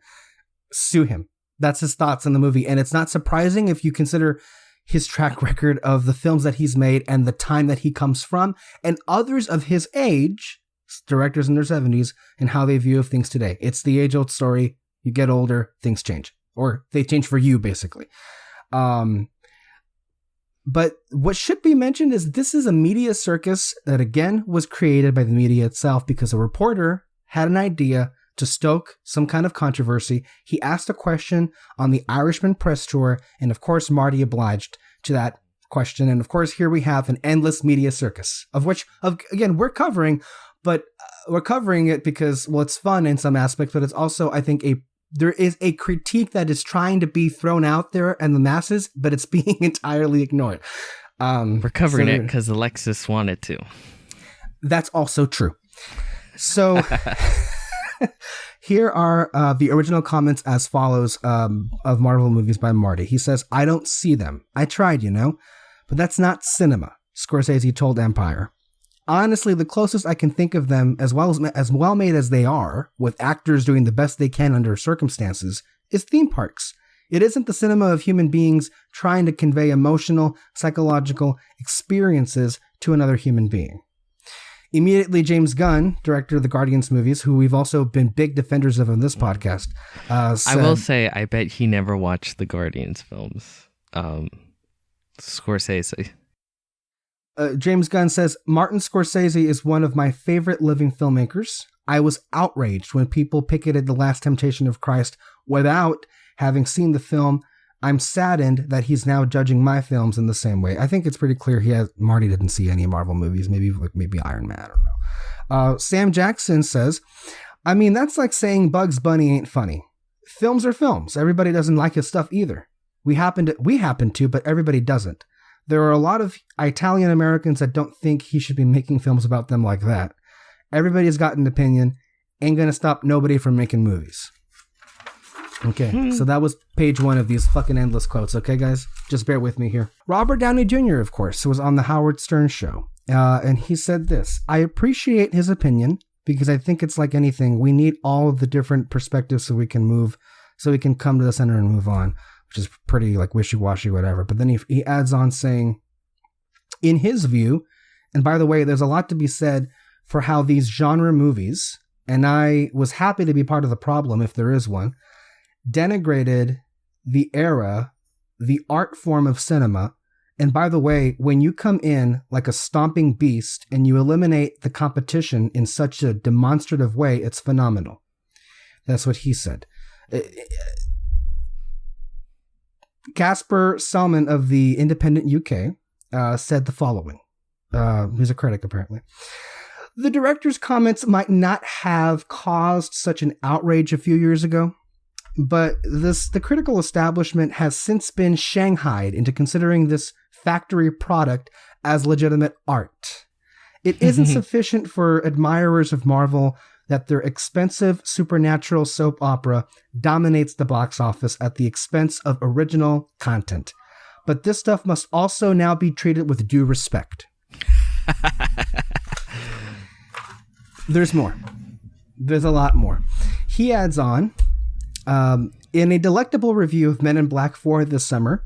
Speaker 1: Sue him. That's his thoughts on the movie, and it's not surprising if you consider his track record of the films that he's made and the time that he comes from, and others of his age, directors in their 70s, and how they view of things today. It's the age-old story. You get older, things change. Or they change for you, basically. But what should be mentioned is this is a media circus that, again, was created by the media itself because a reporter had an idea to stoke some kind of controversy. He asked a question on the Irishman press tour, and of course Marty obliged to that question. And of course here we have an endless media circus, of which, again, we're covering, but we're covering it because, well, it's fun in some aspects, but it's also, I think, there is a critique that is trying to be thrown out there and the masses, but it's being entirely ignored.
Speaker 2: We're covering it because Alexis wanted to.
Speaker 1: That's also true. So... Here are the original comments as follows of Marvel movies by Marty. He says, "I don't see them. I tried, but that's not cinema," Scorsese told Empire. "Honestly, the closest I can think of them, as well made as they are, with actors doing the best they can under circumstances, is theme parks. It isn't the cinema of human beings trying to convey emotional, psychological experiences to another human being." Immediately, James Gunn, director of the Guardians movies, who we've also been big defenders of on this podcast, said,
Speaker 2: I will say, I bet he never watched the Guardians films. Scorsese.
Speaker 1: James Gunn says, "Martin Scorsese is one of my favorite living filmmakers. I was outraged when people picketed The Last Temptation of Christ without having seen the film. I'm saddened that he's now judging my films in the same way." I think it's pretty clear Marty didn't see any Marvel movies, maybe Iron Man, I don't know. Sam Jackson says, "I mean, that's like saying Bugs Bunny ain't funny. Films are films. Everybody doesn't like his stuff either. We happen to, but everybody doesn't. There are a lot of Italian Americans that don't think he should be making films about them like that. Everybody's got an opinion. Ain't gonna stop nobody from making movies." Okay, so that was page one of these fucking endless quotes. Okay, guys, just bear with me here. Robert Downey Jr., of course, was on the Howard Stern show, and he said this: "I appreciate his opinion because I think it's like anything. We need all of the different perspectives so we can come to the center and move on," which is pretty like wishy-washy, whatever. But then he adds on saying, in his view, and by the way, there's a lot to be said for how these genre movies, and I was happy to be part of the problem if there is one, denigrated the era, the art form of cinema, And by the way, when you come in like a stomping beast and you eliminate the competition in such a demonstrative way, it's phenomenal. That's what he said. Casper Selman of the Independent UK said the following. He's a critic, apparently. The director's comments might not have caused such an outrage a few years ago, but the critical establishment has since been shanghaied into considering this factory product as legitimate art. It isn't sufficient for admirers of Marvel that their expensive supernatural soap opera dominates the box office at the expense of original content. But this stuff must also now be treated with due respect. There's more. There's a lot more. He adds on, in a delectable review of Men in Black 4 this summer,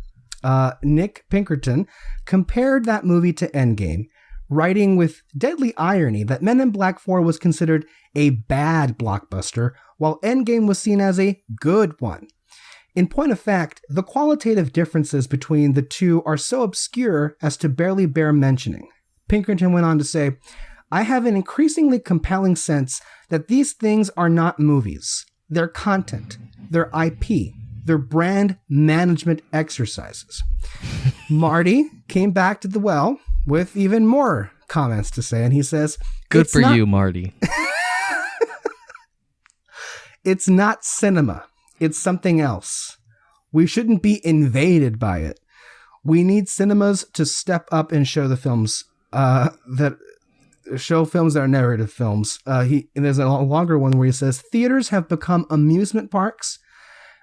Speaker 1: Nick Pinkerton compared that movie to Endgame, writing with deadly irony that Men in Black 4 was considered a bad blockbuster, while Endgame was seen as a good one. In point of fact, the qualitative differences between the two are so obscure as to barely bear mentioning. Pinkerton went on to say, I have an increasingly compelling sense that these things are not movies. They're content. They're IP. They're brand management exercises. Marty came back to the well with even more comments to say, and he says,
Speaker 2: good for you, Marty.
Speaker 1: It's not cinema. It's something else. We shouldn't be invaded by it. We need cinemas to step up and show the films that are narrative films. And there's a longer one where he says, theaters have become amusement parks.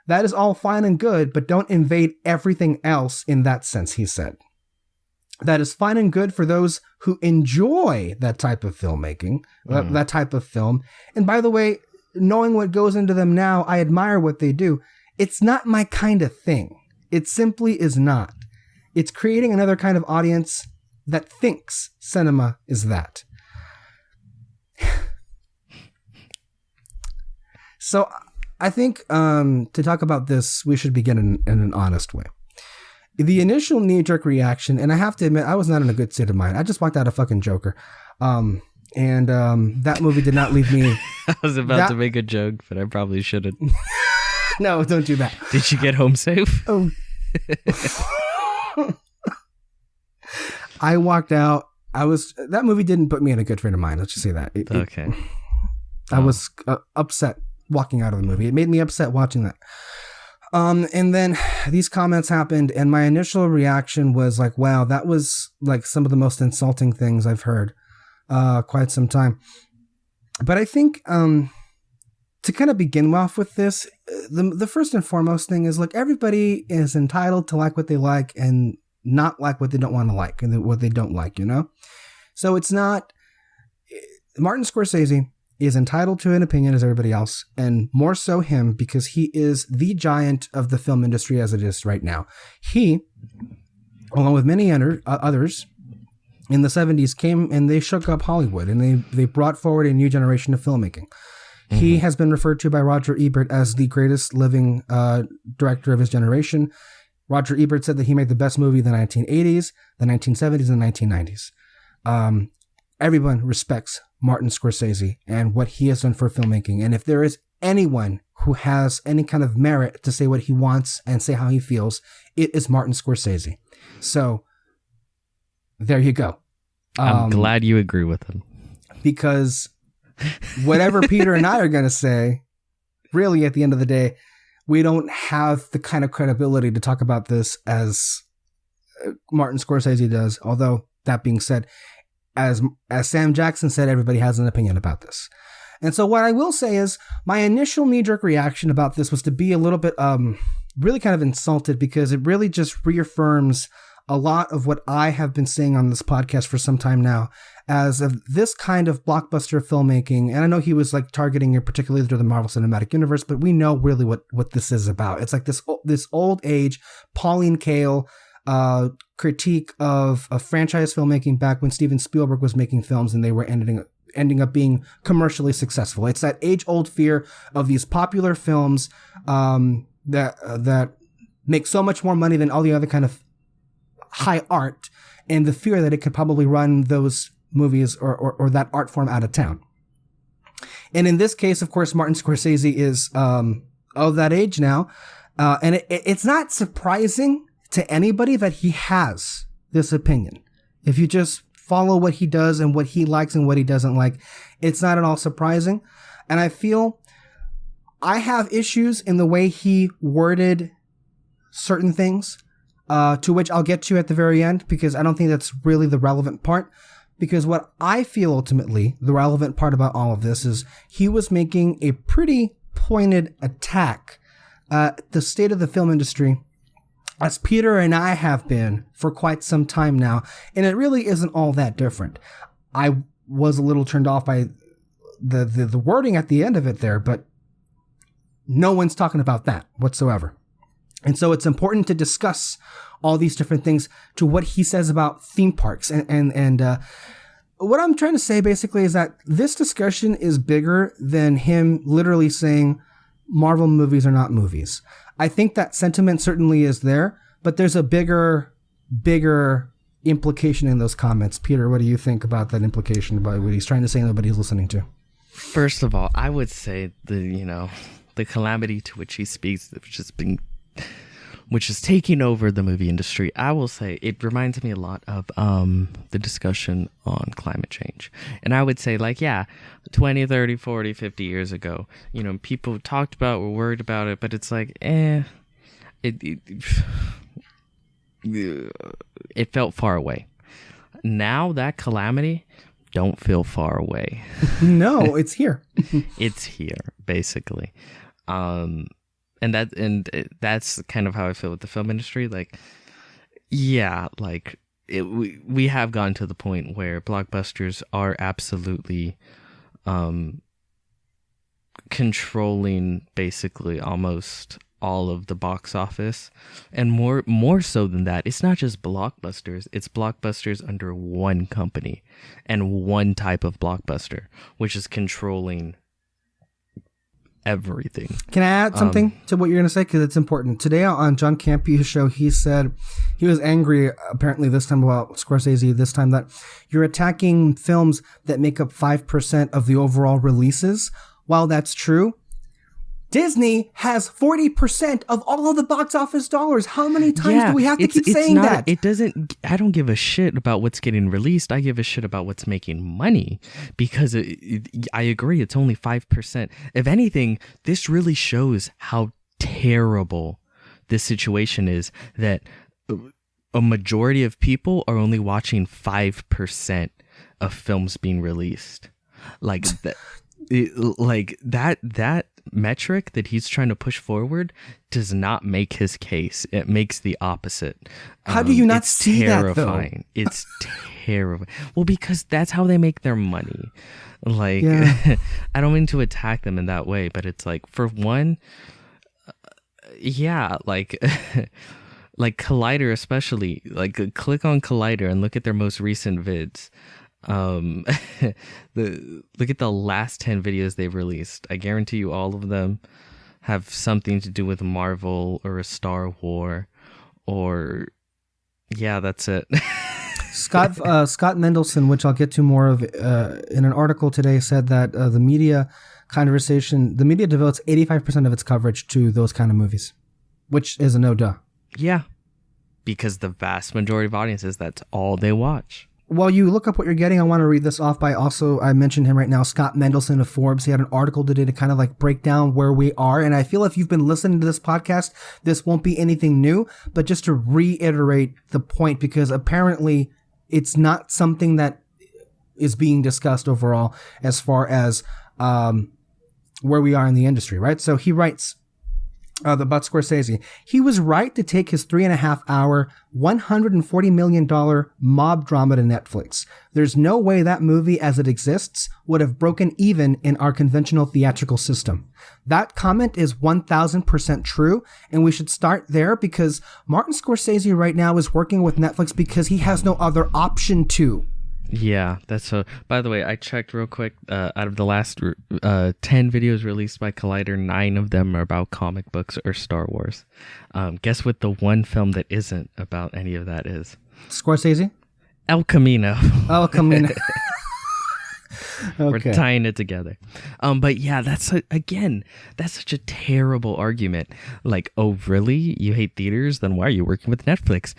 Speaker 1: That is all fine and good, but don't invade everything else in that sense, he said. That is fine and good for those who enjoy that type of filmmaking, that type of film. And by the way, knowing what goes into them now, I admire what they do. It's not my kind of thing. It simply is not. It's creating another kind of audience that thinks cinema is that. So I think to talk about this, we should begin in an honest way. The initial knee-jerk reaction, and I have to admit, I was not in a good state of mind. I just walked out of fucking Joker. And that movie did not leave me...
Speaker 2: I was about to make a joke, but I probably shouldn't.
Speaker 1: No, don't do that.
Speaker 2: Did you get home safe?
Speaker 1: Oh. I walked out. That movie didn't put me in a good frame of mind. Let's just say that.
Speaker 2: Okay.
Speaker 1: I was upset walking out of the movie. It made me upset watching that. And then these comments happened, and my initial reaction was like, wow, that was like some of the most insulting things I've heard quite some time. But I think to kind of begin off with this, the first and foremost thing is, look, everybody is entitled to like what they like and not like what they don't want to like and what they don't like, you know? So it's not... Martin Scorsese is entitled to an opinion as everybody else, and more so him, because he is the giant of the film industry as it is right now. He, along with many others, in the 70s came and they shook up Hollywood, and they brought forward a new generation of filmmaking. Mm-hmm. He has been referred to by Roger Ebert as the greatest living director of his generation. Roger Ebert said that he made the best movie of the 1980s, the 1970s, and the 1990s. Everyone respects Martin Scorsese and what he has done for filmmaking. And if there is anyone who has any kind of merit to say what he wants and say how he feels, it is Martin Scorsese. So there you go.
Speaker 2: I'm glad you agree with him.
Speaker 1: Because whatever Peter and I are going to say, really at the end of the day, we don't have the kind of credibility to talk about this as Martin Scorsese does. Although, that being said, as Sam Jackson said, everybody has an opinion about this. And so what I will say is my initial knee-jerk reaction about this was to be a little bit really kind of insulted, because it really just reaffirms a lot of what I have been saying on this podcast for some time now, as of this kind of blockbuster filmmaking. And I know he was like targeting it particularly to the Marvel Cinematic Universe, but we know really what this is about. It's like this old age Pauline Kael critique of franchise filmmaking back when Steven Spielberg was making films and they were ending up being commercially successful. It's that age-old fear of these popular films that make so much more money than all the other kind of high art and the fear that it could probably run those movies or that art form out of town. And in this case, of course, Martin Scorsese is of that age now. And it's not surprising to anybody that he has this opinion. If you just follow what he does and what he likes and what he doesn't like, it's not at all surprising. And I feel I have issues in the way he worded certain things, to which I'll get to at the very end, because I don't think that's really the relevant part. Because what I feel ultimately, the relevant part about all of this is he was making a pretty pointed attack at the state of the film industry, as Peter and I have been for quite some time now. And it really isn't all that different. I was a little turned off by the wording at the end of it there, but no one's talking about that whatsoever. And so it's important to discuss all these different things to what he says about theme parks. And what I'm trying to say basically is that this discussion is bigger than him literally saying Marvel movies are not movies. I think that sentiment certainly is there, but there's a bigger implication in those comments. Peter, what do you think about that implication, about what he's trying to say and nobody's listening to?
Speaker 2: First of all, I would say the calamity to which he speaks, which is taking over the movie industry, I will say it reminds me a lot of the discussion on climate change. And I would say 20, 30, 40, 50 years ago, people talked about, were worried about it, but it's like, it felt far away. Now that calamity don't feel far away.
Speaker 1: No, it's here.
Speaker 2: It's here, basically. And that's kind of how I feel with the film industry. We have gotten to the point where blockbusters are absolutely controlling basically almost all of the box office. And more so than that, it's not just blockbusters, it's blockbusters under one company and one type of blockbuster, which is controlling everything.
Speaker 1: Can I add something to what you're going to say? Because it's important. Today on John Campea's show, he said he was angry, apparently this time about Scorsese, this time that you're attacking films that make up 5% of the overall releases. While that's true, Disney has 40% of all of the box office dollars. How many times do we have to keep saying that?
Speaker 2: I don't give a shit about what's getting released. I give a shit about what's making money, because I agree, it's only 5%. If anything, this really shows how terrible this situation is, that a majority of people are only watching 5% of films being released. That metric that he's trying to push forward does not make his case. It makes the opposite.
Speaker 1: How do you not see
Speaker 2: terrifying.
Speaker 1: That, though?
Speaker 2: It's terrifying. Well, because that's how they make their money. I don't mean to attack them in that way, but it's for one, Collider especially, click on Collider and look at their most recent vids. Look at the last 10 videos they've released. I guarantee you all of them have something to do with Marvel or a Star War, or that's it.
Speaker 1: Scott Mendelson, which I'll get to more of in an article today, said that the media devotes 85% of its coverage to those kind of movies, which is a no-duh.
Speaker 2: Yeah, because the vast majority of audiences, that's all they watch.
Speaker 1: While you look up what you're getting, I want to read this off by I mentioned him right now, Scott Mendelson of Forbes. He had an article today to kind of break down where we are. And I feel if you've been listening to this podcast, this won't be anything new, but just to reiterate the point, because apparently it's not something that is being discussed overall as far as where we are in the industry, right? So he writes about Scorsese. He was right to take his 3.5-hour, $140 million mob drama to Netflix. There's no way that movie as it exists would have broken even in our conventional theatrical system. That comment is 1000% true, and we should start there, because Martin Scorsese right now is working with Netflix because he has no other option to.
Speaker 2: Yeah, that's so. By the way, I checked real quick. Out of the last 10 videos released by Collider, 9 of them are about comic books or Star Wars. Guess what the one film that isn't about any of that is?
Speaker 1: Scorsese?
Speaker 2: El Camino.
Speaker 1: Oh, Camino.
Speaker 2: We're tying it together. But yeah, that's such a terrible argument. Like, oh, really? You hate theaters? Then why are you working with Netflix?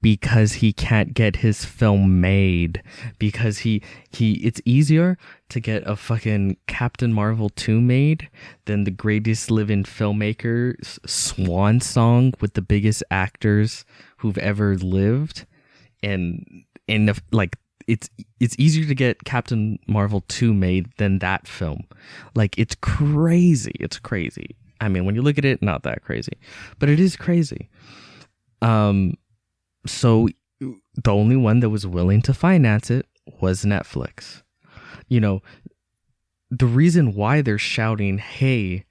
Speaker 2: Because he can't get his film made. Because it's easier to get a fucking Captain Marvel 2 made than the greatest living filmmaker's swan song with the biggest actors who've ever lived. And it's easier to get Captain Marvel 2 made than that film. Like, it's crazy. It's crazy. I mean, when you look at it, not that crazy, but it is crazy. So the only one that was willing to finance it was Netflix. You know, the reason why they're shouting, hey,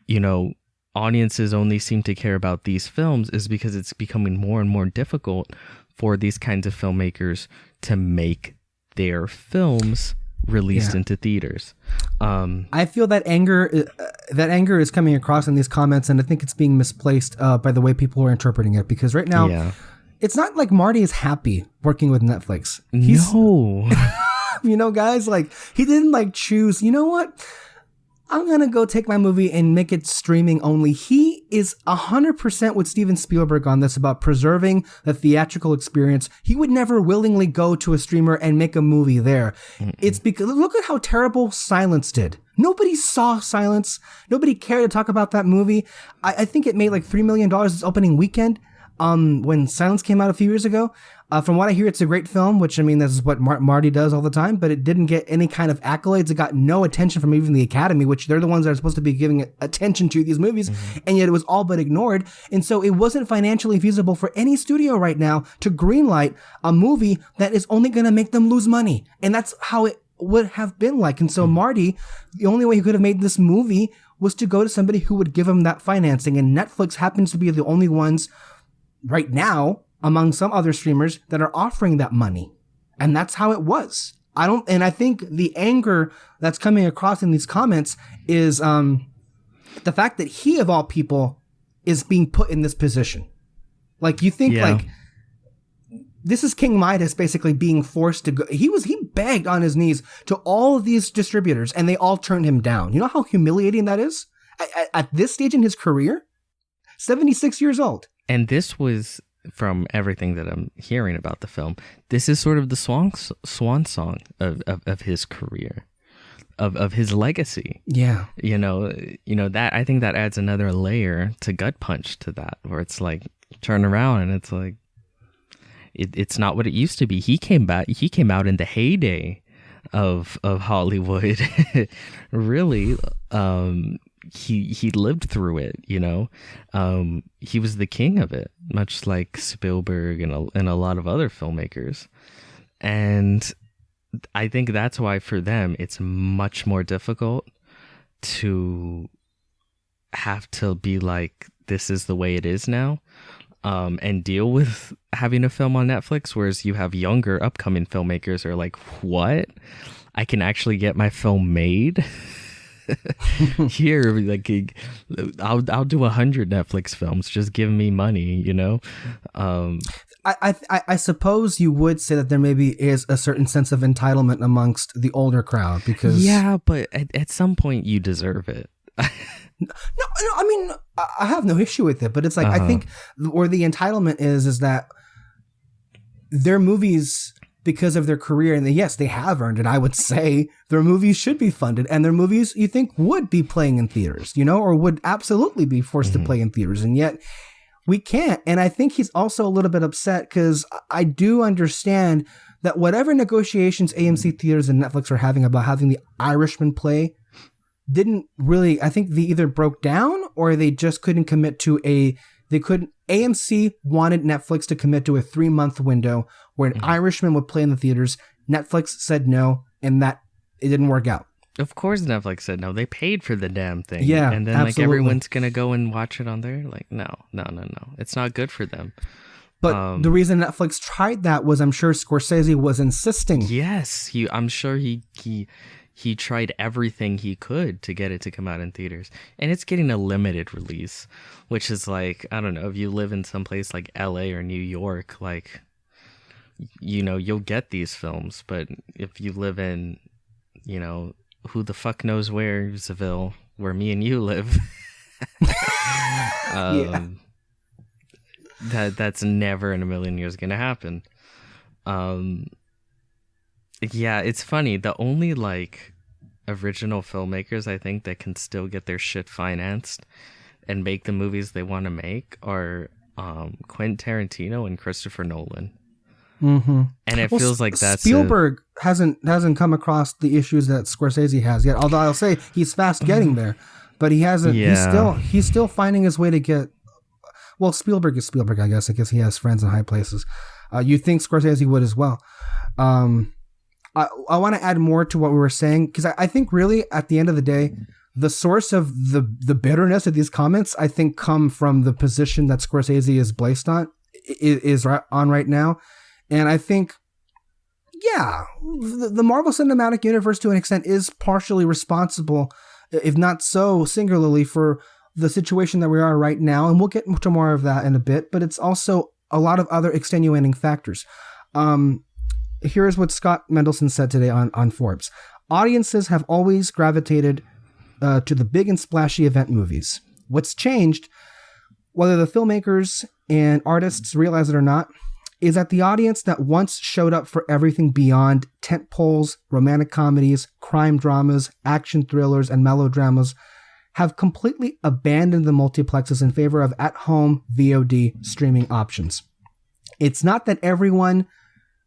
Speaker 2: you know, audiences only seem to care about these films is because it's becoming more and more difficult for these kinds of filmmakers to make their films released into theaters.
Speaker 1: I feel that anger is coming across in these comments, and I think it's being misplaced by the way people are interpreting it. Because right now, it's not like Marty is happy working with Netflix.
Speaker 2: No,
Speaker 1: you know, guys, like he didn't like choose. You know what? I'm going to go take my movie and make it streaming only. He is 100% with Steven Spielberg on this about preserving the theatrical experience. He would never willingly go to a streamer and make a movie there. It's because look at how terrible Silence did. Nobody saw Silence. Nobody cared to talk about that movie. I think it made like $3 million its opening weekend. When Silence came out a few years ago. From what I hear, it's a great film, which, I mean, this is what Marty does all the time, but it didn't get any kind of accolades. It got no attention from even the Academy, which they're the ones that are supposed to be giving attention to these movies, and yet it was all but ignored. And so it wasn't financially feasible for any studio right now to greenlight a movie that is only going to make them lose money. And that's how it would have been like. And so Marty, the only way he could have made this movie was to go to somebody who would give him that financing. And Netflix happens to be the only ones right now, among some other streamers, that are offering that money. And that's how it was. I think the anger that's coming across in these comments is the fact that he, of all people, is being put in this position. Like, you think, like, this is King Midas basically being forced to go. He begged on his knees to all of these distributors, and they all turned him down. You know how humiliating that is? At this stage in his career? 76 years old.
Speaker 2: And this was, from everything that I'm hearing about the film, this is sort of the swan song of his career, of his legacy.
Speaker 1: Yeah.
Speaker 2: You know that, I think that adds another layer to Gut Punch to that, where it's like, turn around and it's like, it's not what it used to be. He came out in the heyday of Hollywood. Really. He lived through it, you know. He was the king of it, much like Spielberg and a lot of other filmmakers. And I think that's why for them it's much more difficult to have to be like, this is the way it is now, and deal with having a film on Netflix, whereas you have younger upcoming filmmakers who are like, what? I can actually get my film made? Here, like, I'll do 100 Netflix films. Just give me money, you know.
Speaker 1: I suppose you would say that there maybe is a certain sense of entitlement amongst the older crowd, because
Speaker 2: but at some point you deserve it.
Speaker 1: No, I mean, I have no issue with it, but it's like, I think where the entitlement is that their movies, because of their career, and yes, they have earned it, I would say their movies should be funded, and their movies, you think, would be playing in theaters, you know, or would absolutely be forced to play in theaters, and yet we can't. And I think he's also a little bit upset, because I do understand that whatever negotiations AMC Theaters and Netflix are having about having The Irishman play didn't really, I think they either broke down or they just couldn't commit to AMC wanted Netflix to commit to a 3-month window where an Irishman would play in the theaters. Netflix said no, and that it didn't work out.
Speaker 2: Of course Netflix said no. They paid for the damn thing.
Speaker 1: Yeah,
Speaker 2: and then
Speaker 1: absolutely.
Speaker 2: Like everyone's going to go and watch it on there? Like, no. It's not good for them.
Speaker 1: But the reason Netflix tried that was, I'm sure Scorsese was insisting.
Speaker 2: Yes, I'm sure he tried everything he could to get it to come out in theaters. And it's getting a limited release, which is like, I don't know, if you live in some place like LA or New York, like, you'll get these films, but if you live in, who the fuck knows where, Seville, where me and you live, that's never in a million years gonna happen. It's funny. The only like original filmmakers I think that can still get their shit financed and make the movies they want to make are Quentin Tarantino and Christopher Nolan.
Speaker 1: Mm-hmm.
Speaker 2: And it feels like that's
Speaker 1: Spielberg hasn't come across the issues that Scorsese has yet. Although I'll say he's fast getting there, but he hasn't. Yeah. He's still finding his way to get. Well, Spielberg is Spielberg, I guess. I guess he has friends in high places. You think Scorsese would as well. I want to add more to what we were saying, because I think really at the end of the day, the source of the bitterness of these comments, I think, come from the position that Scorsese is placed on, is on right now. And I think, the Marvel Cinematic Universe to an extent is partially responsible, if not so singularly, for the situation that we are right now. And we'll get to more of that in a bit, but it's also a lot of other extenuating factors. Here's what Scott Mendelson said today on Forbes. Audiences have always gravitated to the big and splashy event movies. What's changed, whether the filmmakers and artists realize it or not, is that the audience that once showed up for everything beyond tentpoles, romantic comedies, crime dramas, action thrillers, and melodramas have completely abandoned the multiplexes in favor of at-home VOD streaming options. It's not that everyone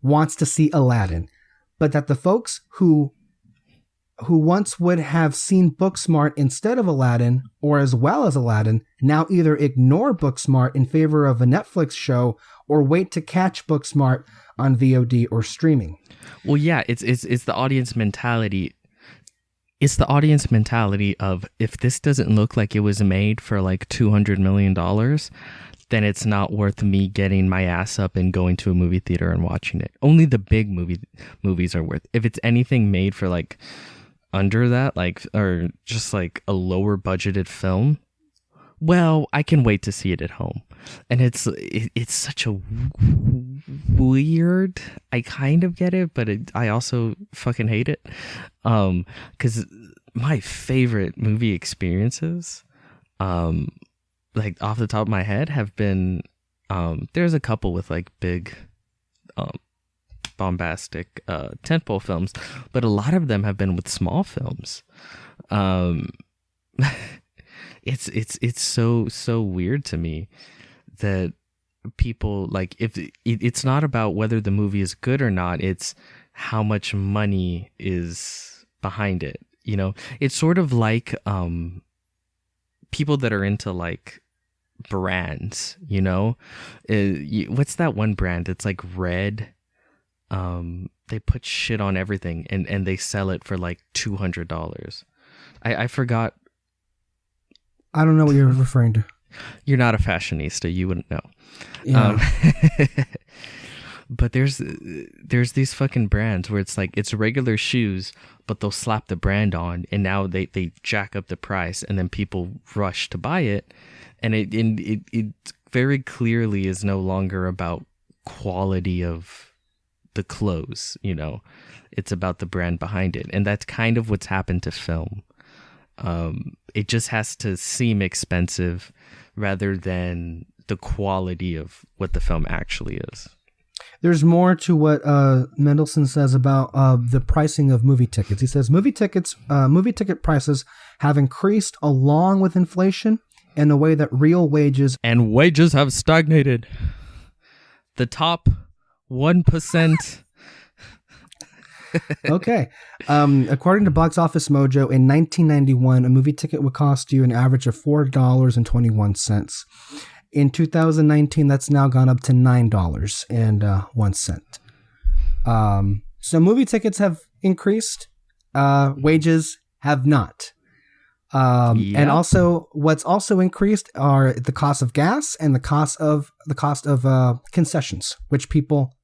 Speaker 1: wants to see Aladdin, but that the folks who once would have seen Booksmart instead of Aladdin, or as well as Aladdin, now either ignore Booksmart in favor of a Netflix show or wait to catch Booksmart on VOD or streaming.
Speaker 2: Well, yeah, it's the audience mentality. It's the audience mentality of, if this doesn't look like it was made for like $200 million, then it's not worth me getting my ass up and going to a movie theater and watching it. Only the big movies are worth. If it's anything made for like under that, like, or just like a lower budgeted film, well, I can wait to see it at home. And it's such a weird, I kind of get it, but I also fucking hate it. 'Cause my favorite movie experiences, like off the top of my head, have been, there's a couple with like big, bombastic, tentpole films, but a lot of them have been with small films. It's so weird to me that people, like, if it's not about whether the movie is good or not, it's how much money is behind it. It's sort of like people that are into like brands, what's that one brand? It's like Red. They put shit on everything and they sell it for like $200. I forgot.
Speaker 1: I don't know what you're referring to.
Speaker 2: You're not a fashionista. You wouldn't know.
Speaker 1: Yeah.
Speaker 2: But there's these fucking brands where it's like, it's regular shoes, but they'll slap the brand on, and now they jack up the price, and then people rush to buy it. And it very clearly is no longer about quality of the clothes, it's about the brand behind it. And that's kind of what's happened to film. It just has to seem expensive rather than the quality of what the film actually is.
Speaker 1: There's more to what Mendelson says about the pricing of movie tickets. He says movie ticket prices have increased along with inflation in a way that real wages
Speaker 2: have stagnated. The top 1%.
Speaker 1: Okay. According to Box Office Mojo, in 1991, a movie ticket would cost you an average of $4.21. In 2019, that's now gone up to $9.01. So movie tickets have increased. Wages have not. Yep. And also, what's also increased are the cost of gas and the cost of concessions, which people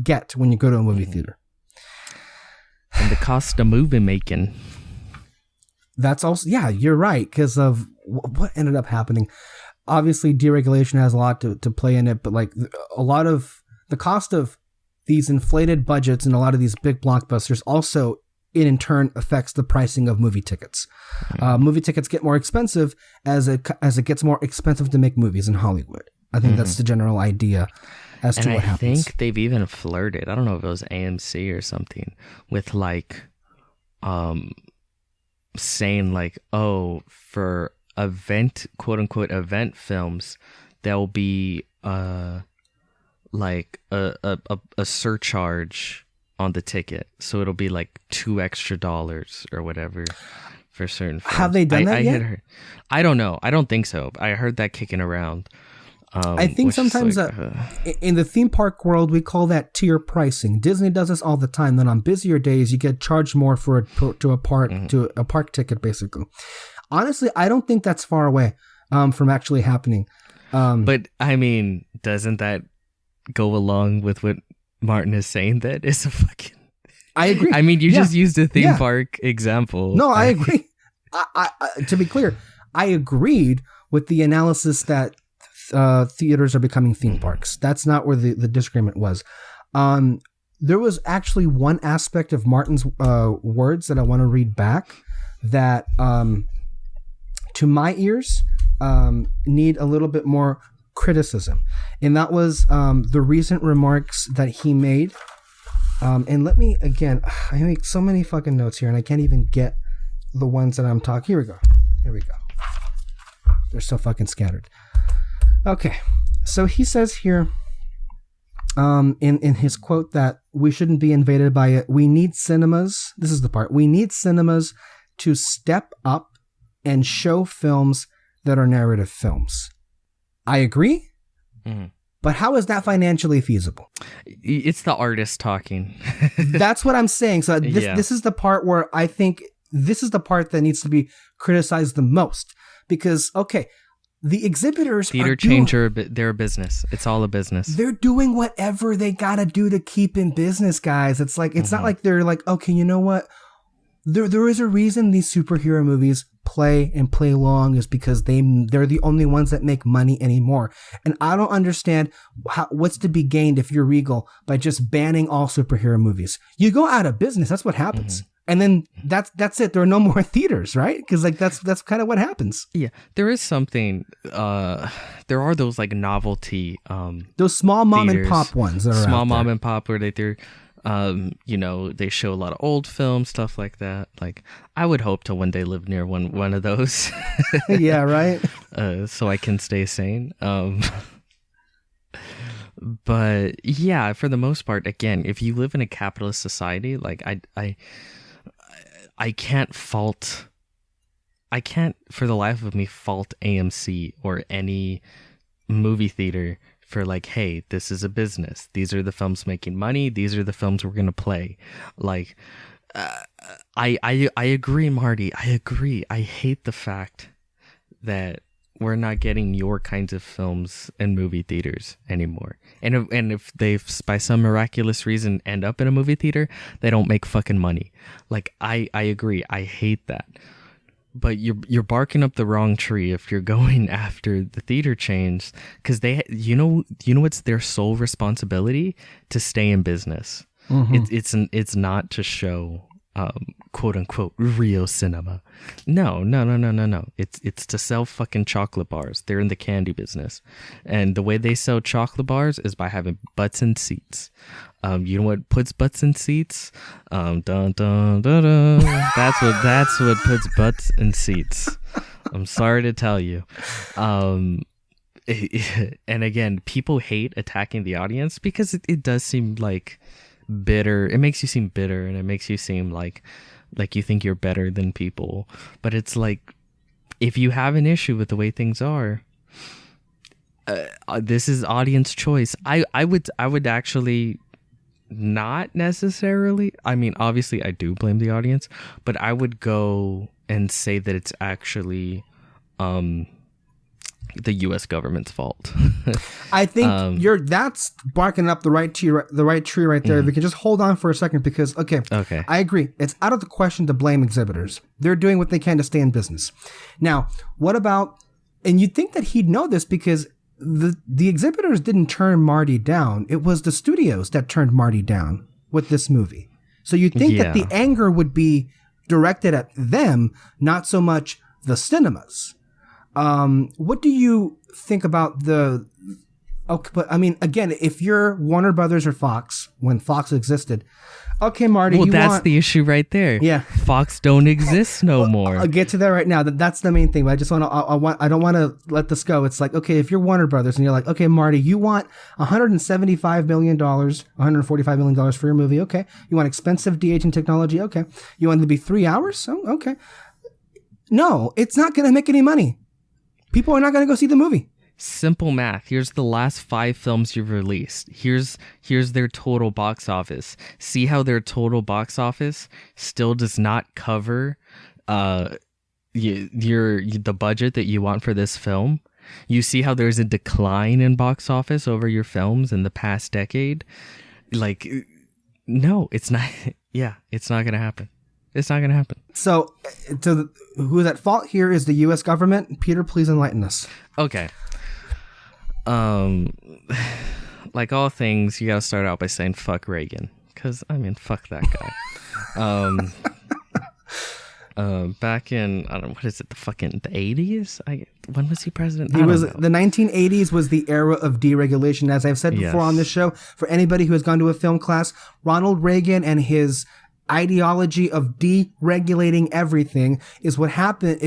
Speaker 1: get when you go to a movie theater.
Speaker 2: And the cost of movie making.
Speaker 1: That's also, yeah, you're right, because of what ended up happening. Obviously, deregulation has a lot to play in it, but like a lot of the cost of these inflated budgets and a lot of these big blockbusters also in turn affects the pricing of movie tickets. Movie tickets get more expensive as it gets more expensive to make movies in Hollywood. I think that's the general idea as to what happens.
Speaker 2: I think they've even flirted, I don't know if it was AMC or something, with like saying like, oh, for event, quote unquote event films, there'll be like a surcharge on the ticket, so it'll be like $2 extra or whatever for certain films.
Speaker 1: Have they done that yet?
Speaker 2: I don't know. I don't think so. I heard that kicking around.
Speaker 1: I think sometimes
Speaker 2: like,
Speaker 1: in the theme park world, we call that tier pricing. Disney does this all the time. Then on busier days, you get charged more for a park ticket, basically. Honestly, I don't think that's far away from actually happening.
Speaker 2: But I mean, doesn't that go along with what Martin is saying? That is a fucking.
Speaker 1: I agree.
Speaker 2: I mean, you just used a theme park example.
Speaker 1: No, I agree. I to be clear, I agreed with the analysis that theaters are becoming theme parks. That's not where the disagreement was. There was actually one aspect of Martin's words that I want to read back that, to my ears, need a little bit more criticism. And that was the recent remarks that he made. And let me, again, I make so many fucking notes here and I can't even get the ones that I'm talking. Here we go. They're so fucking scattered. Okay, so he says here in his quote that we shouldn't be invaded by it. We need cinemas. This is the part. We need cinemas to step up and show films that are narrative films. I agree, but how is that financially feasible?
Speaker 2: It's the artist talking.
Speaker 1: That's what I'm saying. So this is the part where I think this is the part that needs to be criticized the most because, okay, the exhibitors
Speaker 2: theater changer, they're a business. It's all a business.
Speaker 1: They're doing whatever they gotta do to keep in business, guys. It's like it's not like they're like, okay, you know what? There is a reason these superhero movies play long is because they're the only ones that make money anymore. And I don't understand what's to be gained if you're Regal by just banning all superhero movies. You go out of business. That's what happens. And then that's it. There are no more theaters, right? Because like that's kind of what happens.
Speaker 2: Yeah, there is something. There are those like novelty,
Speaker 1: those small mom and pop ones. That are
Speaker 2: small
Speaker 1: out
Speaker 2: mom
Speaker 1: there.
Speaker 2: and pop where they're, they show a lot of old films, stuff like that. Like I would hope to one day live near one of those.
Speaker 1: Yeah, right.
Speaker 2: So I can stay sane. But yeah, for the most part, again, if you live in a capitalist society, like I can't for the life of me fault AMC or any movie theater for like, hey, this is a business. These are the films making money. These are the films we're going to play. Like, I agree, Marty. I agree. I hate the fact that we're not getting your kinds of films in movie theaters anymore. And if they, by some miraculous reason, end up in a movie theater, they don't make fucking money. Like, I agree. I hate that. But you're barking up the wrong tree if you're going after the theater chains, because they, you know it's their sole responsibility to stay in business. It's not to show quote unquote real cinema. No. It's to sell fucking chocolate bars. They're in the candy business, and the way they sell chocolate bars is by having butts in seats. You know what puts butts in seats? Dun dun dun dun. That's what puts butts in seats. I'm sorry to tell you. And again, people hate attacking the audience because it does seem like bitter. It makes you seem bitter, and it makes you seem like you think you're better than people. But it's like, if you have an issue with the way things are, this is audience choice. I would actually not necessarily. I mean, obviously I do blame the audience, but I would go and say that it's actually the U.S. government's fault.
Speaker 1: I think that's barking up the right tree right there. If we can just hold on for a second, because okay, I agree. It's out of the question to blame exhibitors. They're doing what they can to stay in business. Now, what about? And you'd think that he'd know this because the exhibitors didn't turn Marty down. It was the studios that turned Marty down with this movie. So you'd think that the anger would be directed at them, not so much the cinemas. What do you think about the... Okay, but I mean, again, if you're Warner Brothers or Fox, when Fox existed, okay, Marty,
Speaker 2: well, that's the issue right there.
Speaker 1: Yeah,
Speaker 2: Fox don't exist no more.
Speaker 1: I'll get to that right now. That's the main thing. But I just want to. I don't want to let this go. It's like, okay, if you're Warner Brothers and you're like, okay, Marty, you want $175 million, $145 million for your movie. Okay, you want expensive de-aging technology. Okay, you want it to be 3 hours. Oh, okay. No, it's not going to make any money. People are not going to go see the movie.
Speaker 2: Simple math. Here's the last 5 films you've released. Here's their total box office. See how their total box office still does not cover the budget that you want for this film. You see how there's a decline in box office over your films in the past decade. Like, no, it's not. Yeah, it's not gonna happen. It's not gonna happen.
Speaker 1: So who's at fault here is the U.S. government. Peter, please enlighten us.
Speaker 2: Okay. Like all things, you gotta start out by saying fuck Reagan, because I mean, fuck that guy. Back in, I don't know, what is it, the 80s? When was he president?
Speaker 1: The 1980s was the era of deregulation. As I've said before on this show, for anybody who has gone to a film class, Ronald Reagan and his ideology of deregulating everything is what happened,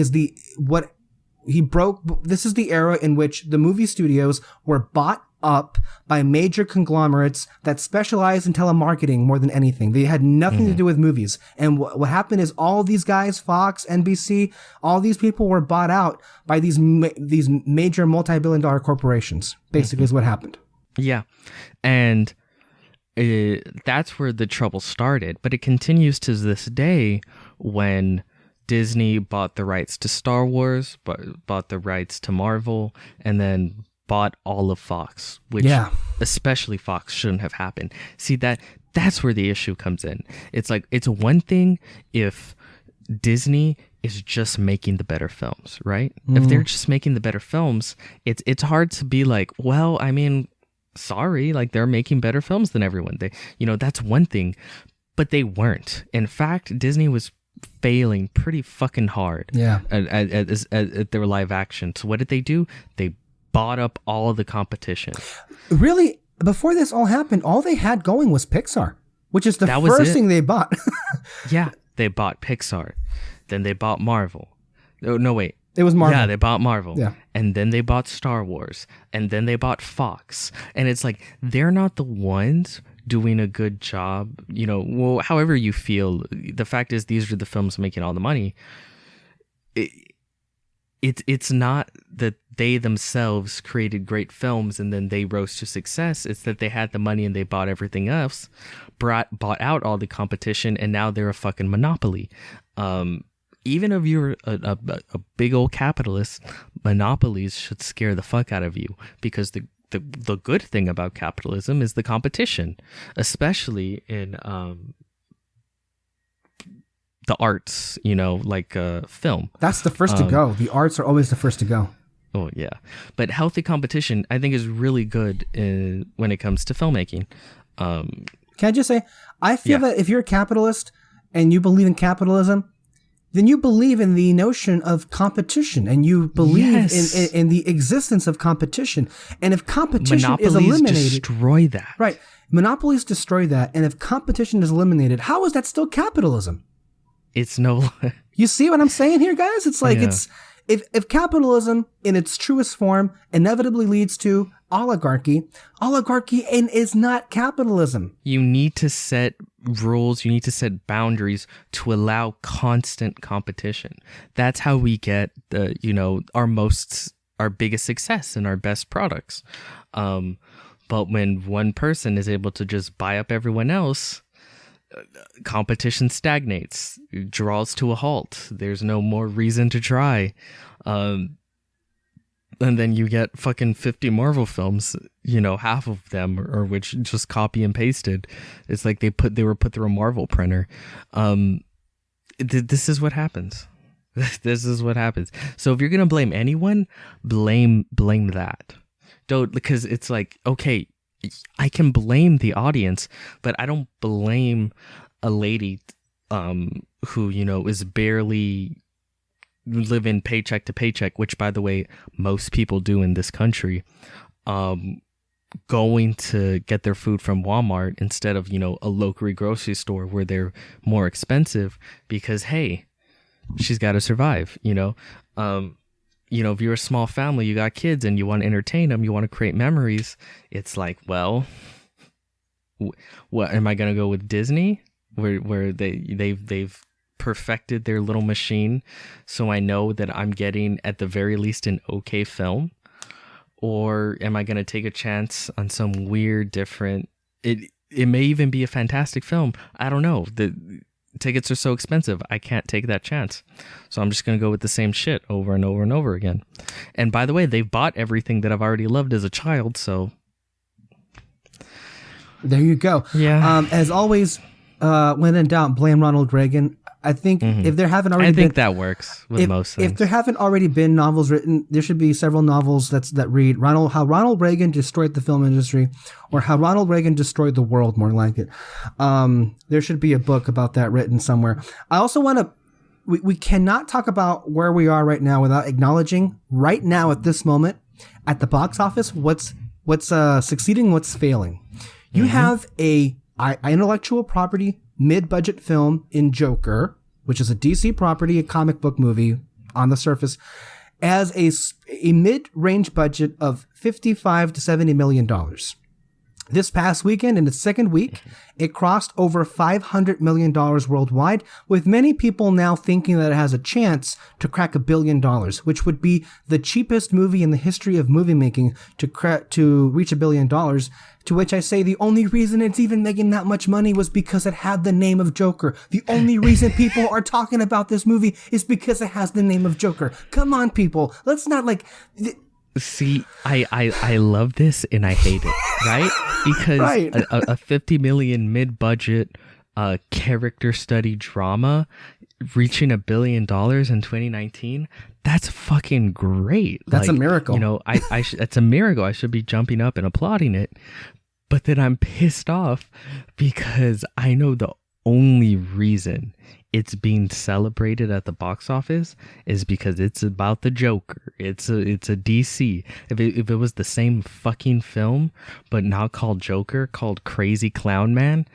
Speaker 1: he broke. This is the era in which the movie studios were bought up by major conglomerates that specialized in telemarketing more than anything. They had nothing to do with movies. And what happened is all these guys, Fox, NBC, all these people were bought out by these major multi-billion-dollar corporations. Basically, is what happened.
Speaker 2: Yeah, and that's where the trouble started. But it continues to this day when Disney bought the rights to Star Wars, bought the rights to Marvel, and then bought all of Fox, which especially Fox shouldn't have happened. See, that's where the issue comes in. It's like, it's one thing if Disney is just making the better films, right? If they're just making the better films, it's hard to be like, well, I mean, sorry, like they're making better films than everyone. That's one thing, but they weren't. In fact, Disney was failing pretty fucking hard at their live action. So what did they do? They bought up all of the competition. Really,
Speaker 1: before this all happened, all they had going was Pixar, which is the first thing they bought.
Speaker 2: Yeah, they bought Pixar. Then they bought Marvel. Oh, no, wait.
Speaker 1: It was Marvel.
Speaker 2: Yeah, they bought Marvel.
Speaker 1: Yeah.
Speaker 2: And then they bought Star Wars. And then they bought Fox. And it's like, they're not the ones doing a good job, however you feel. The fact is, these are the films making all the money. It's not that they themselves created great films and then they rose to success. It's that they had the money and they bought everything else, bought out all the competition, and now they're a fucking monopoly. Even if you're a big old capitalist, monopolies should scare the fuck out of you, because the good thing about capitalism is the competition, especially in the arts, like film.
Speaker 1: That's the first to go. The arts are always the first to go.
Speaker 2: Oh, yeah. But healthy competition, I think, is really good when it comes to filmmaking.
Speaker 1: Can I just say, I feel that if you're a capitalist and you believe in capitalism, then you believe in the notion of competition, and you believe in the existence of competition. And if competition is eliminated...
Speaker 2: Monopolies destroy that.
Speaker 1: Right. Monopolies destroy that. And if competition is eliminated, how is that still capitalism?
Speaker 2: It's no...
Speaker 1: You see what I'm saying here, guys? It's like, if capitalism in its truest form inevitably leads to oligarchy is not capitalism.
Speaker 2: You need to set rules, you need to set boundaries to allow constant competition. That's how we get our biggest success and our best products. But when one person is able to just buy up everyone else, competition stagnates, draws to a halt. There's no more reason to try. And then you get fucking 50 Marvel films, half of them or which just copy and pasted. It's like they were put through a Marvel printer. This is what happens. This is what happens. So if you're going to blame anyone, blame that. Don't, because it's like, okay, I can blame the audience, but I don't blame a lady who, you know, is barely living paycheck to paycheck, which, by the way, most people do in this country, going to get their food from Walmart instead of, you know, a local grocery store where they're more expensive because, hey, she's got to survive, you know? You know, if you're a small family, you got kids and you want to entertain them, you want to create memories, it's like, well, what am I going to go with Disney where they've perfected their little machine, so I know that I'm getting at the very least an okay film? Or am I going to take a chance on some weird different, it may even be a fantastic film, I don't know, the tickets are so expensive, I can't take that chance, so I'm just going to go with the same shit over and over and over again. And by the way, they've bought everything that I've already loved as a child, so
Speaker 1: there you go.
Speaker 2: Yeah.
Speaker 1: As always, when in doubt, blame Ronald Reagan. I think if there haven't already been,
Speaker 2: that works with most things.
Speaker 1: If there haven't already been novels written, there should be several novels that read how Ronald Reagan destroyed the film industry, or how Ronald Reagan destroyed the world, more like it. There should be a book about that written somewhere. I also want to, we cannot talk about where we are right now without acknowledging right now at this moment at the box office what's succeeding, what's failing. You have a intellectual property mid-budget film in Joker, which is a DC property, a comic book movie on the surface, as a mid-range budget of $55 to $70 million. This past weekend, in its second week, it crossed over $500 million worldwide, with many people now thinking that it has a chance to crack $1 billion, which would be the cheapest movie in the history of movie making to reach $1 billion. To which I say the only reason it's even making that much money was because it had the name of Joker. The only reason people are talking about this movie is because it has the name of Joker. Come on, people. Let's not
Speaker 2: See, I love this and I hate it, right? Because
Speaker 1: right.
Speaker 2: a 50 million mid-budget character study drama reaching $1 billion in 2019, that's fucking great.
Speaker 1: That's a miracle.
Speaker 2: You know, it's a miracle. I should be jumping up and applauding it. But then I'm pissed off because I know the only reason it's being celebrated at the box office is because it's about the Joker. It's a DC. If it was the same fucking film, but not called Joker, called Crazy Clown Man,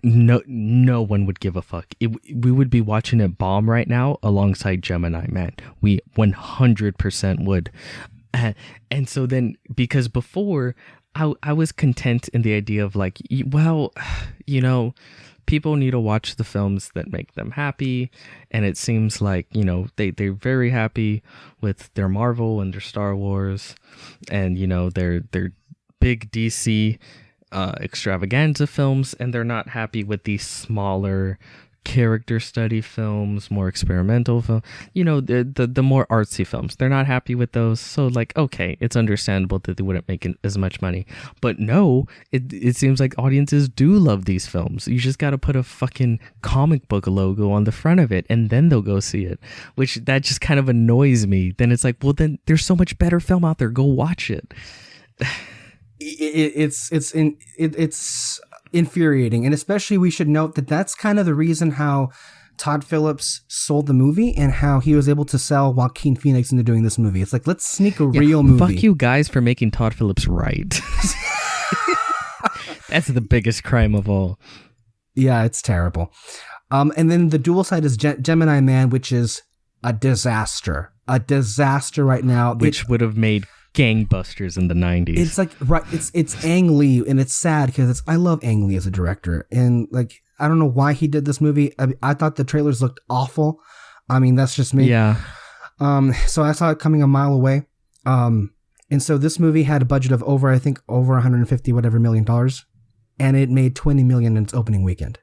Speaker 2: no one would give a fuck. We would be watching it bomb right now alongside Gemini Man. We 100% would. And so then, because before I was content in the idea of like, well, you know, people need to watch the films that make them happy, and it seems like, you know, they're very happy with their Marvel and their Star Wars, and, you know, their big DC extravaganza films, and they're not happy with these smaller character study films, more experimental film, you know, the more artsy films. They're not happy with those, so like, okay, it's understandable that they wouldn't make as much money. But no, it seems like audiences do love these films. You just got to put a fucking comic book logo on the front of it, and then they'll go see it, which that just kind of annoys me. Then it's like, well, then there's so much better film out there, go watch it.
Speaker 1: It's infuriating, and especially we should note that that's kind of the reason how Todd Phillips sold the movie and how he was able to sell Joaquin Phoenix into doing this movie. It's like, let's sneak a real movie.
Speaker 2: Fuck you guys for making Todd Phillips right. That's the biggest crime of all.
Speaker 1: Yeah, it's terrible. And then the dual side is Gemini Man, which is a disaster right now,
Speaker 2: which would have made gangbusters in the 90s.
Speaker 1: It's like, right, it's Ang Lee, and it's sad because I love Ang Lee as a director, and like, I don't know why he did this movie. I thought the trailers looked awful. I mean, that's just me.
Speaker 2: Yeah.
Speaker 1: So I saw it coming a mile away. And so this movie had a budget of over 150 whatever million dollars, and it made 20 million in its opening weekend.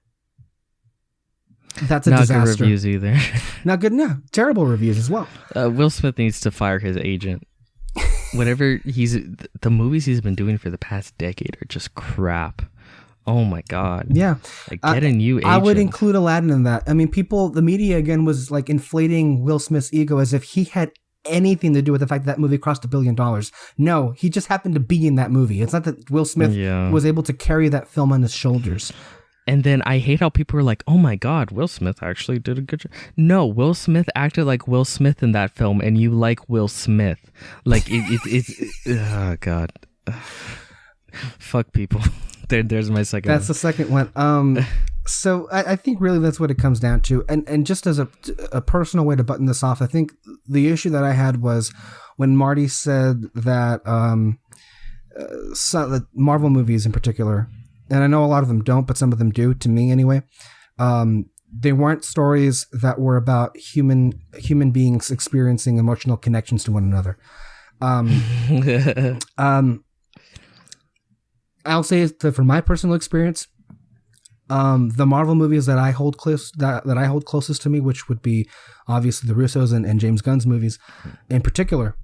Speaker 1: That's a disaster.
Speaker 2: Not good reviews either.
Speaker 1: Not good. No, terrible reviews as well.
Speaker 2: Will Smith needs to fire his agent. Whatever the movies he's been doing for the past decade are just crap. Oh my god.
Speaker 1: Yeah.
Speaker 2: Like, get a new agent.
Speaker 1: I would include Aladdin in that. I mean, the media again was like inflating Will Smith's ego as if he had anything to do with the fact that movie crossed $1 billion. No, he just happened to be in that movie. It's not that Will Smith was able to carry that film on his shoulders.
Speaker 2: And then I hate how people are like, oh my God, Will Smith actually did a good job. No, Will Smith acted like Will Smith in that film, and you like Will Smith. Like, it's oh God. Fuck people. There's my second
Speaker 1: That's the second one. So I think really that's what it comes down to. And just as a personal way to button this off, I think the issue that I had was when Marty said that some the Marvel movies in particular, and I know a lot of them don't, but some of them do, to me anyway, they weren't stories that were about human beings experiencing emotional connections to one another. I'll say that from my personal experience, the Marvel movies that I hold close that I hold closest to me, which would be obviously the Russos and James Gunn's movies in particular,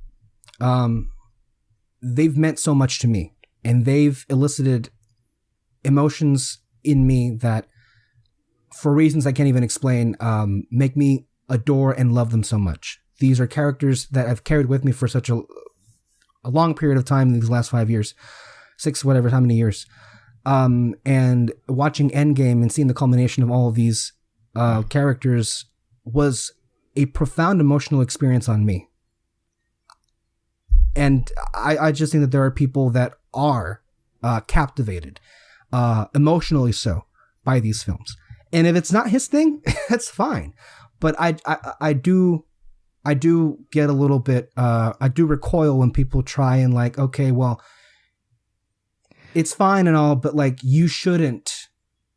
Speaker 1: they've meant so much to me, and they've elicited emotions in me that, for reasons I can't even explain, make me adore and love them so much. These are characters that I've carried with me for such a long period of time in these last 5 years, 6, whatever, how many years. And watching Endgame and seeing the culmination of all of these characters was a profound emotional experience on me. And I just think that there are people that are captivated, emotionally so, by these films. And if it's not his thing, that's fine. But I do get a little bit, I do recoil when people try and like, okay, well, it's fine and all, but like you shouldn't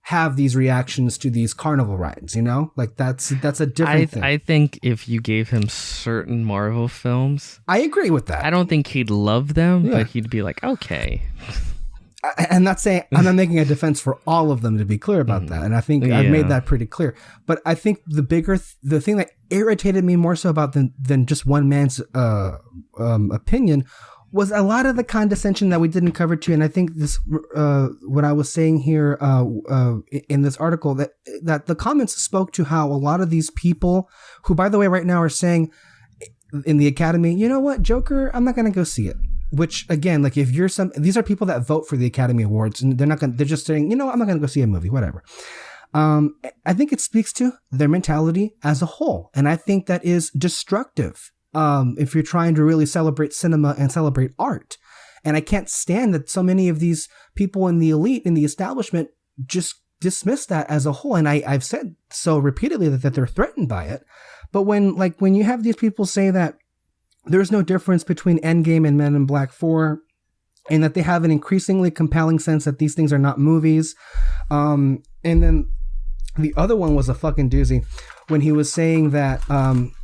Speaker 1: have these reactions to these carnival rides, you know? Like that's a different thing.
Speaker 2: I think if you gave him certain Marvel films,
Speaker 1: I agree with that.
Speaker 2: I don't think he'd love them, but he'd be like, okay.
Speaker 1: I'm not saying, I'm not making a defense for all of them, to be clear about that. And I think I've made that pretty clear. But I think the thing that irritated me more so about than just one man's opinion was a lot of the condescension that we didn't cover too. And I think this, what I was saying here in this article, that the comments spoke to how a lot of these people, who by the way right now are saying in the Academy, you know what, Joker, I'm not going to go see it. Which again, like if you're these are people that vote for the Academy Awards, and they're just saying, you know, I'm not going to go see a movie, whatever. I think it speaks to their mentality as a whole. And I think that is destructive. If you're trying to really celebrate cinema and celebrate art. And I can't stand that so many of these people in the elite, in the establishment, just dismiss that as a whole. And I've said so repeatedly that they're threatened by it. But when you have these people say that there's no difference between Endgame and Men in Black 4, and that they have an increasingly compelling sense that these things are not movies. And then the other one was a fucking doozy when he was saying that,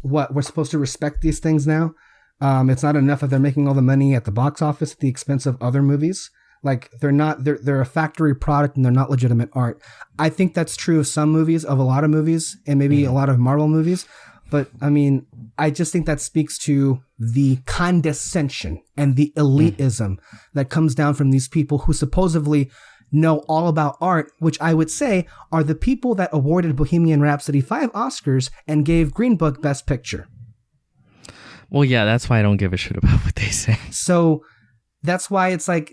Speaker 1: we're supposed to respect these things now. It's not enough that they're making all the money at the box office at the expense of other movies. Like they're a factory product and they're not legitimate art. I think that's true of some movies, of a lot of movies, and maybe a lot of Marvel movies. But I mean, I just think that speaks to the condescension and the elitism that comes down from these people who supposedly know all about art, which I would say are the people that awarded Bohemian Rhapsody 5 Oscars and gave Green Book Best Picture.
Speaker 2: Well, yeah, that's why I don't give a shit about what they say.
Speaker 1: So that's why it's like,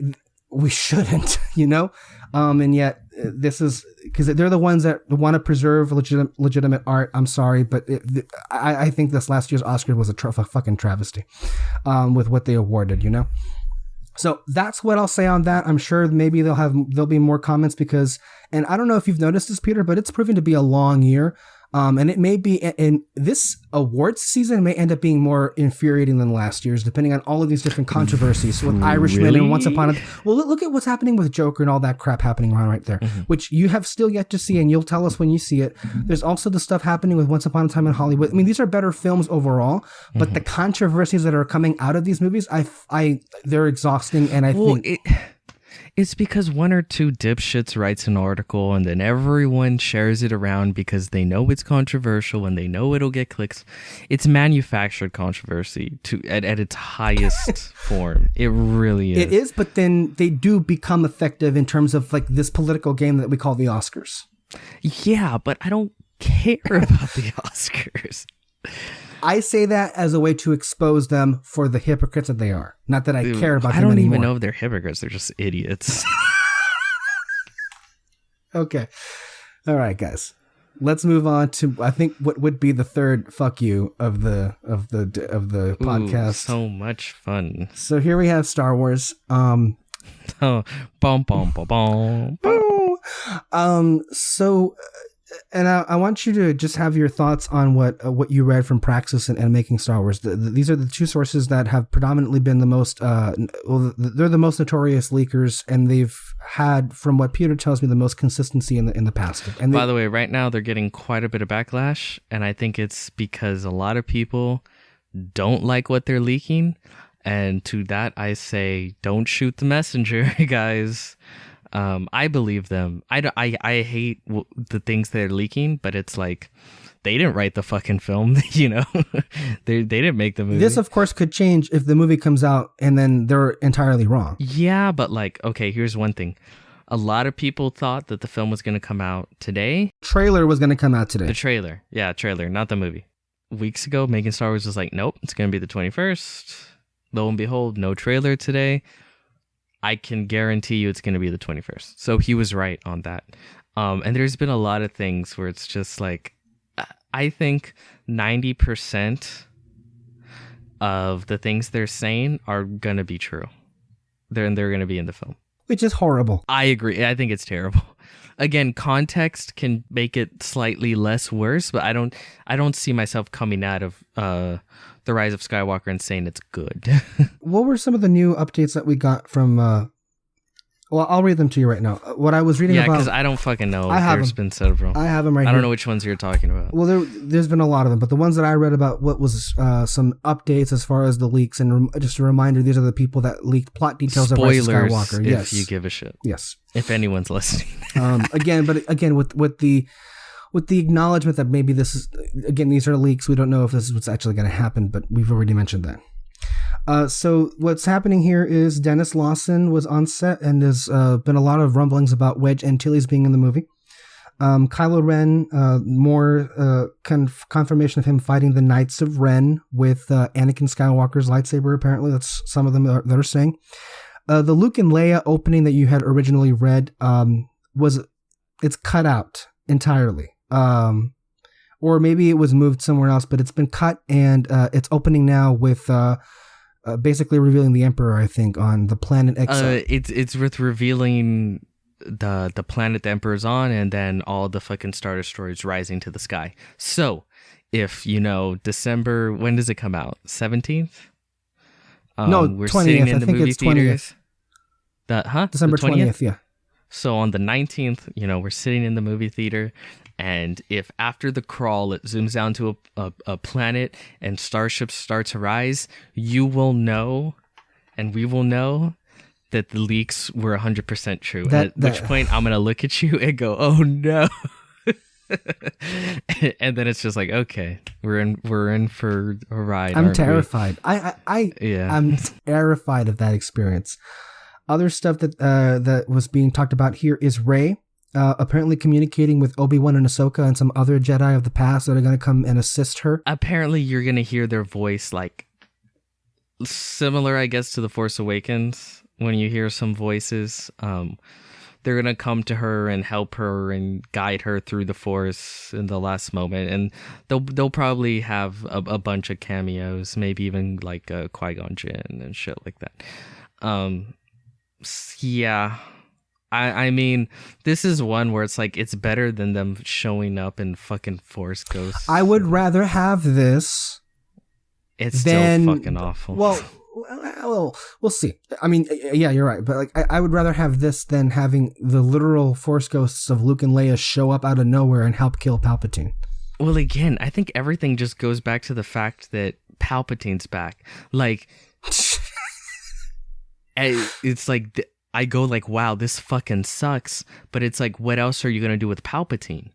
Speaker 1: we shouldn't, you know? And yet this is because they're the ones that want to preserve legitimate art. I'm sorry, but I think this last year's Oscar was a fucking travesty with what they awarded, you know? So that's what I'll say on that. I'm sure maybe there'll be more comments because, and I don't know if you've noticed this, Peter, but it's proven to be a long year. And it may be in this awards season may end up being more infuriating than last year's, depending on all of these different controversies with Irishman and Once Upon a. Well, look at what's happening with Joker and all that crap happening around right there, which you have still yet to see, and you'll tell us when you see it. There's also the stuff happening with Once Upon a Time in Hollywood. I mean, these are better films overall, but the controversies that are coming out of these movies, they're exhausting, and I think.
Speaker 2: It's because one or two dipshits writes an article and then everyone shares it around because they know it's controversial and they know it'll get clicks. It's manufactured controversy at its highest form. It really is.
Speaker 1: It is, but then they do become effective in terms of like this political game that we call the Oscars.
Speaker 2: Yeah, but I don't care about the Oscars.
Speaker 1: I say that as a way to expose them for the hypocrites that they are. Not that I care about them
Speaker 2: anymore. I don't
Speaker 1: anymore.
Speaker 2: even know if they're hypocrites. They're just idiots.
Speaker 1: Okay. All right, guys. Let's move on to, I think, what would be the third fuck you of the podcast.
Speaker 2: So much fun.
Speaker 1: So here we have Star Wars.
Speaker 2: Oh, bom, bom, bom, bom, bom.
Speaker 1: So, and I want you to just have your thoughts on what you read from Praxis and Making Star Wars. These are the two sources that have predominantly been the most, they're the most notorious leakers, and they've had, from what Peter tells me, the most consistency in the past. And
Speaker 2: by the way, right now they're getting quite a bit of backlash, and I think it's because a lot of people don't like what they're leaking, and to that I say, don't shoot the messenger, guys. I believe them. I hate the things they're leaking, but it's like they didn't write the fucking film, you know. they didn't make the movie.
Speaker 1: This, of course, could change if the movie comes out and then they're entirely wrong.
Speaker 2: Yeah, but like, okay, here's one thing. A lot of people thought that the film was going to come out today.
Speaker 1: Trailer was going to come out today.
Speaker 2: The trailer. Yeah, trailer, not the movie. Weeks ago, Making Star Wars was like, nope, it's going to be the 21st. Lo and behold, no trailer today. I can guarantee you it's going to be the 21st. So he was right on that. And there's been a lot of things where it's just like, I think 90% of the things they're saying are going to be true. They're going to be in the film.
Speaker 1: Which is horrible.
Speaker 2: I agree. I think it's terrible. Again, context can make it slightly less worse, but I don't see myself coming out of The Rise of Skywalker and saying it's good.
Speaker 1: What were some of the new updates that we got from well, I'll read them to you right now. What I was reading about...
Speaker 2: Yeah, because I don't fucking know.
Speaker 1: There's
Speaker 2: been several.
Speaker 1: I have them right here.
Speaker 2: I don't know which ones you're talking about.
Speaker 1: Well, there's been a lot of them, but the ones that I read about what was some updates as far as the leaks, and just a reminder, these are the people that leaked plot details
Speaker 2: Spoilers,
Speaker 1: of Rise of Skywalker.
Speaker 2: If you give a shit.
Speaker 1: Yes.
Speaker 2: If anyone's listening.
Speaker 1: Again, with the acknowledgement that maybe this is, again, these are leaks. We don't know if this is what's actually going to happen, but we've already mentioned that. So what's happening here is Dennis Lawson was on set, and there's been a lot of rumblings about Wedge Antilles being in the movie. Kylo Ren, more confirmation of him fighting the Knights of Ren with Anakin Skywalker's lightsaber, apparently. That's some of them that are saying. The Luke and Leia opening that you had originally read it's cut out entirely. Or maybe it was moved somewhere else, but it's been cut, and it's opening now with basically revealing the Emperor, I think, on the planet Exile.
Speaker 2: It's with revealing the planet the Emperor's on, and then all the fucking Star Destroyers rising to the sky. So, if December, when does it come out? 17th?
Speaker 1: No,
Speaker 2: we're
Speaker 1: 20th.
Speaker 2: sitting in
Speaker 1: I
Speaker 2: the
Speaker 1: think
Speaker 2: movie
Speaker 1: it's
Speaker 2: theaters.
Speaker 1: 20th. December 20th, yeah.
Speaker 2: So on the 19th, we're sitting in the movie theater, and if after the crawl it zooms down to a planet and starships start to rise, you will know, and we will know, that the leaks were 100% true. At which point I'm going to look at you and go, oh no. And then it's just like, okay, we're in for a ride.
Speaker 1: I'm terrified. I'm terrified of that experience. Other stuff that was being talked about here is Rey apparently communicating with Obi-Wan and Ahsoka and some other Jedi of the past that are going to come and assist her.
Speaker 2: Apparently you're going to hear their voice like similar, I guess, to The Force Awakens. When you hear some voices, they're going to come to her and help her and guide her through the Force in the last moment. And they'll probably have a bunch of cameos, maybe even like Qui-Gon Jinn and shit like that. Yeah, I mean, this is one where it's like, it's better than them showing up in fucking Force Ghosts.
Speaker 1: I would rather have this.
Speaker 2: It's still fucking awful.
Speaker 1: Well, we'll see. I mean, yeah, you're right. But like, I would rather have this than having the literal Force Ghosts of Luke and Leia show up out of nowhere and help kill Palpatine.
Speaker 2: Well, again, I think everything just goes back to the fact that Palpatine's back. Like, it's like, I go like, wow, this fucking sucks. But it's like, what else are you going to do with Palpatine?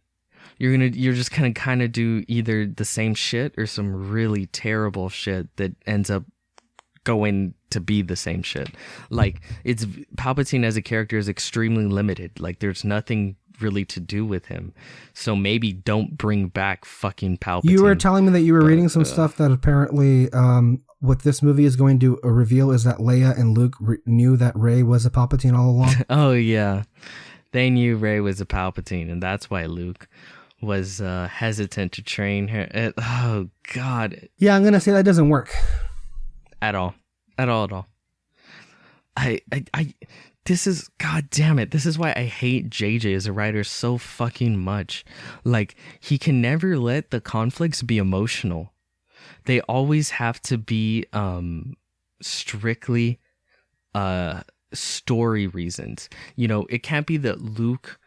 Speaker 2: You're just going to kind of do either the same shit or some really terrible shit that ends up going to be the same shit. Like, it's Palpatine as a character is extremely limited. Like, there's nothing really to do with him. So maybe don't bring back fucking Palpatine.
Speaker 1: You were telling me that you were reading some stuff that apparently what this movie is going to reveal is that Leia and Luke knew that Rey was a Palpatine all along.
Speaker 2: Oh, yeah. They knew Rey was a Palpatine, and that's why Luke was hesitant to train her. Oh, God.
Speaker 1: Yeah, I'm going to say that doesn't work.
Speaker 2: At all. At all. This is, God damn it, this is why I hate JJ as a writer so fucking much. Like, he can never let the conflicts be emotional. They always have to be strictly story reasons. You know, it can't be that Luke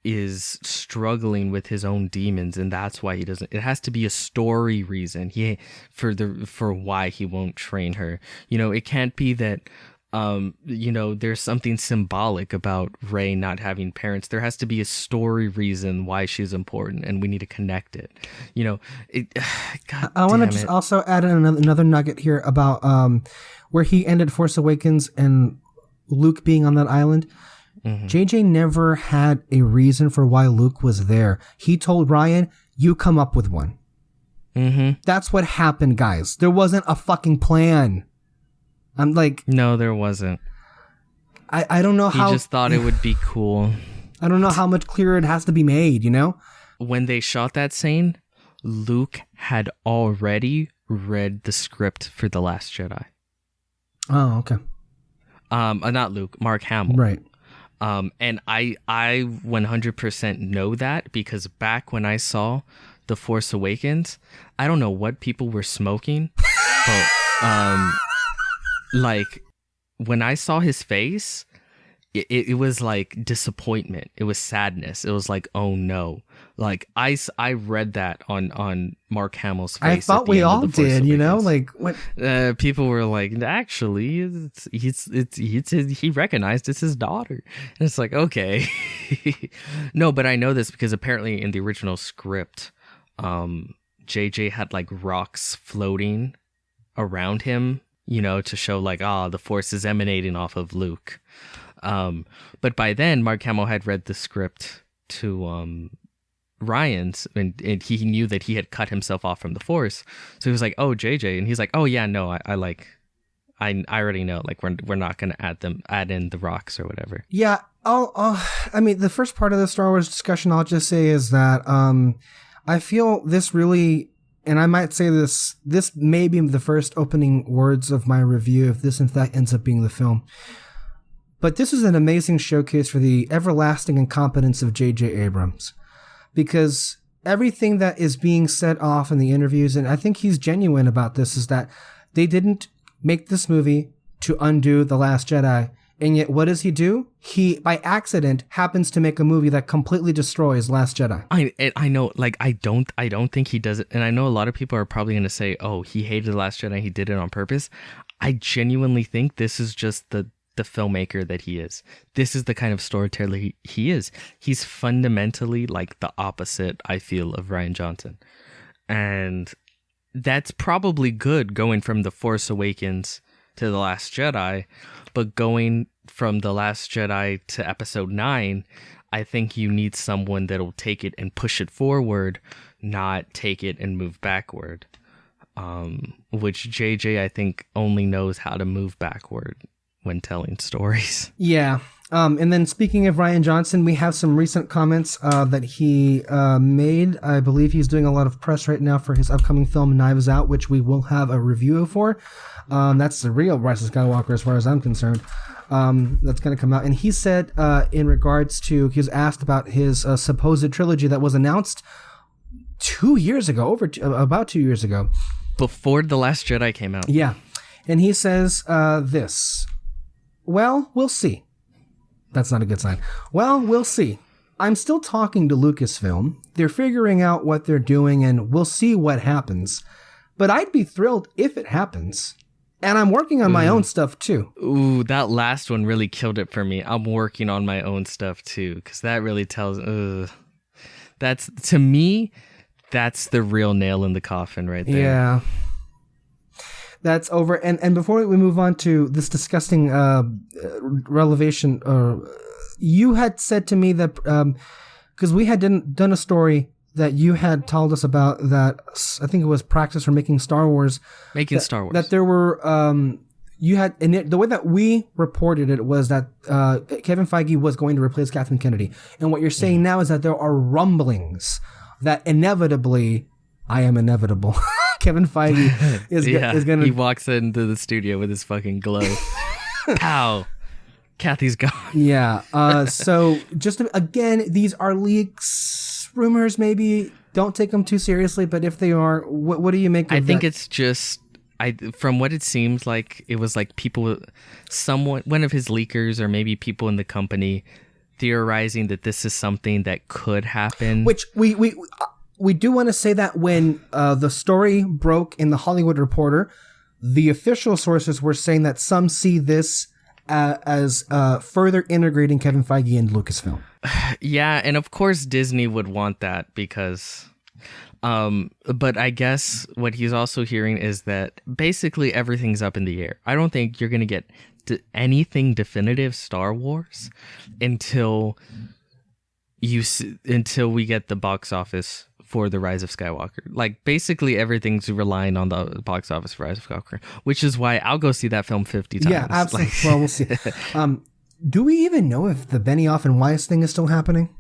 Speaker 2: is struggling with his own demons and that's why he doesn't. It has to be a story reason for why he won't train her. You know, it can't be that you know, there's something symbolic about Rey not having parents. There has to be a story reason why she's important, and we need to connect it. You know, God
Speaker 1: I want to just also add in another nugget here about where he ended Force Awakens and Luke being on that island. Mm-hmm. JJ never had a reason for why Luke was there. He told Rian, "You come up with one."
Speaker 2: Mm-hmm.
Speaker 1: That's what happened, guys. There wasn't a fucking plan. I'm like...
Speaker 2: No, there wasn't.
Speaker 1: I don't know how...
Speaker 2: He just thought it would be cool.
Speaker 1: I don't know how much clearer it has to be made, you know?
Speaker 2: When they shot that scene, Luke had already read the script for The Last Jedi.
Speaker 1: Oh, okay.
Speaker 2: Not Luke, Mark Hamill.
Speaker 1: Right.
Speaker 2: And I 100% know that because back when I saw The Force Awakens, I don't know what people were smoking, but... like, when I saw his face, it was like disappointment. It was sadness. It was like, oh no. Like, I read that on Mark Hamill's face.
Speaker 1: I thought we all did, you know? Like, what?
Speaker 2: People were like, actually, he recognized it's his daughter. And it's like, okay. No, but I know this because apparently in the original script, JJ had like rocks floating around him, you know, to show like, the Force is emanating off of Luke. But by then, Mark Hamill had read the script to Rian's, and he knew that he had cut himself off from the Force. So he was like, "Oh, JJ," and he's like, "Oh yeah, no, I already know. Like, we're not gonna add in the rocks or whatever."
Speaker 1: Yeah. I mean, the first part of the Star Wars discussion, I'll just say is that I feel this really. And I might say this may be the first opening words of my review if this in fact ends up being the film. But this is an amazing showcase for the everlasting incompetence of J.J. Abrams. Because everything that is being said off in the interviews, and I think he's genuine about this, is that they didn't make this movie to undo The Last Jedi. And yet, what does he do? He, by accident, happens to make a movie that completely destroys Last Jedi.
Speaker 2: I know, like, I don't think he does it. And I know a lot of people are probably going to say, oh, he hated The Last Jedi, he did it on purpose. I genuinely think this is just the filmmaker that he is. This is the kind of storyteller he is. He's fundamentally like the opposite, I feel, of Rian Johnson. And that's probably good going from The Force Awakens to The Last Jedi, but going from The Last Jedi to Episode 9, I think you need someone that'll take it and push it forward, not take it and move backward. Which JJ, I think, only knows how to move backward when telling stories.
Speaker 1: Yeah. And then speaking of Rian Johnson, we have some recent comments that he made. I believe he's doing a lot of press right now for his upcoming film Knives Out, which we will have a review for. That's the real Rise of Skywalker as far as I'm concerned. That's going to come out. And he said in regards to, he was asked about his supposed trilogy that was announced 2 years ago, about 2 years ago.
Speaker 2: Before The Last Jedi came out.
Speaker 1: Yeah. And he says this. Well, we'll see. That's not a good sign. Well, we'll see. I'm still talking to Lucasfilm. They're figuring out what they're doing, and we'll see what happens. But I'd be thrilled if it happens. And I'm working on my own stuff, too.
Speaker 2: Ooh, that last one really killed it for me. I'm working on my own stuff, too, because that really tells... That's, to me, that's the real nail in the coffin right there.
Speaker 1: Yeah. That's over. And before we move on to this disgusting revelation, you had said to me that because we had done a story that you had told us about that I think it was practice for making Star Wars. That there were you had the way that we reported it was that Kevin Feige was going to replace Kathleen Kennedy, and what you're saying now is that there are rumblings that inevitably, I am inevitable. Kevin Feige is going to.
Speaker 2: He walks into the studio with his fucking glove. Pow. Kathy's gone.
Speaker 1: Yeah. So just again, these are leaks, rumors. Maybe don't take them too seriously. But if they are, what do you make of
Speaker 2: I think
Speaker 1: that?
Speaker 2: it's just from what it seems like, it was like people, one of his leakers, or maybe people in the company theorizing that this is something that could happen.
Speaker 1: Which we do want to say that when the story broke in the Hollywood Reporter, the official sources were saying that some see this as further integrating Kevin Feige into Lucasfilm.
Speaker 2: Yeah, and of course Disney would want that because... but I guess what he's also hearing is that basically everything's up in the air. I don't think you're going to get anything definitive Star Wars until we get the box office for the Rise of Skywalker. Like basically everything's relying on the box office for Rise of Skywalker, which is why I'll go see that film 50 times.
Speaker 1: Yeah, absolutely. Well, we'll see. Do we even know if the Benioff and Weiss thing is still happening?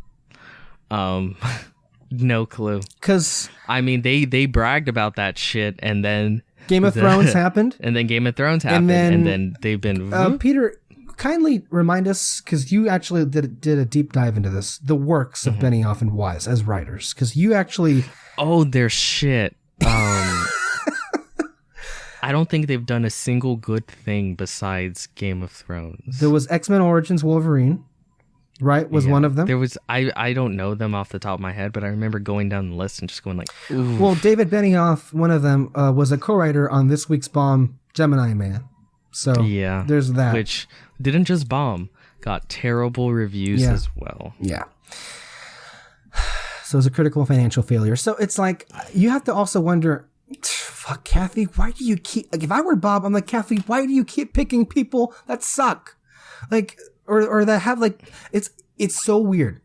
Speaker 2: No clue.
Speaker 1: Because
Speaker 2: I mean, they bragged about that shit, and then
Speaker 1: Game of Thrones happened,
Speaker 2: and then Game of Thrones happened, and then they've been.
Speaker 1: Peter, kindly remind us, because you actually did a deep dive into this, the works of Benioff and Weiss as writers, because you actually.
Speaker 2: Oh, their shit. I don't think they've done a single good thing besides Game of Thrones.
Speaker 1: There was X-Men Origins Wolverine. Right, was one of them.
Speaker 2: There was I don't know them off the top of my head, but I remember going down the list and just going like, ooh.
Speaker 1: Well, David Benioff, one of them, was a co-writer on this week's bomb, Gemini Man. So
Speaker 2: yeah,
Speaker 1: there's that.
Speaker 2: Which didn't just bomb, got terrible reviews as well.
Speaker 1: Yeah. So it was a critical financial failure. So it's like, you have to also wonder, fuck, Kathy, why do you keep, like, if I were Bob, I'm like, Kathy, why do you keep picking people that suck? Like, or that have like, it's so weird,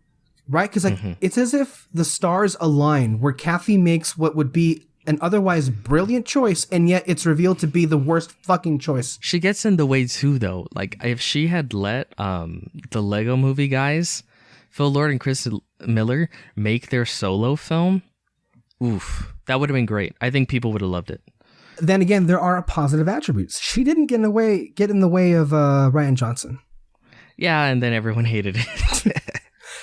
Speaker 1: right? Because like it's as if the stars align where Kathy makes what would be an otherwise brilliant choice, and yet it's revealed to be the worst fucking choice.
Speaker 2: She gets in the way too, though. Like if she had let the Lego Movie guys, Phil Lord and Chris Miller, make their solo film, oof, that would have been great. I think people would have loved it.
Speaker 1: Then again, there are positive attributes. She didn't get in the way of Rian Johnson.
Speaker 2: Yeah, and then everyone hated it.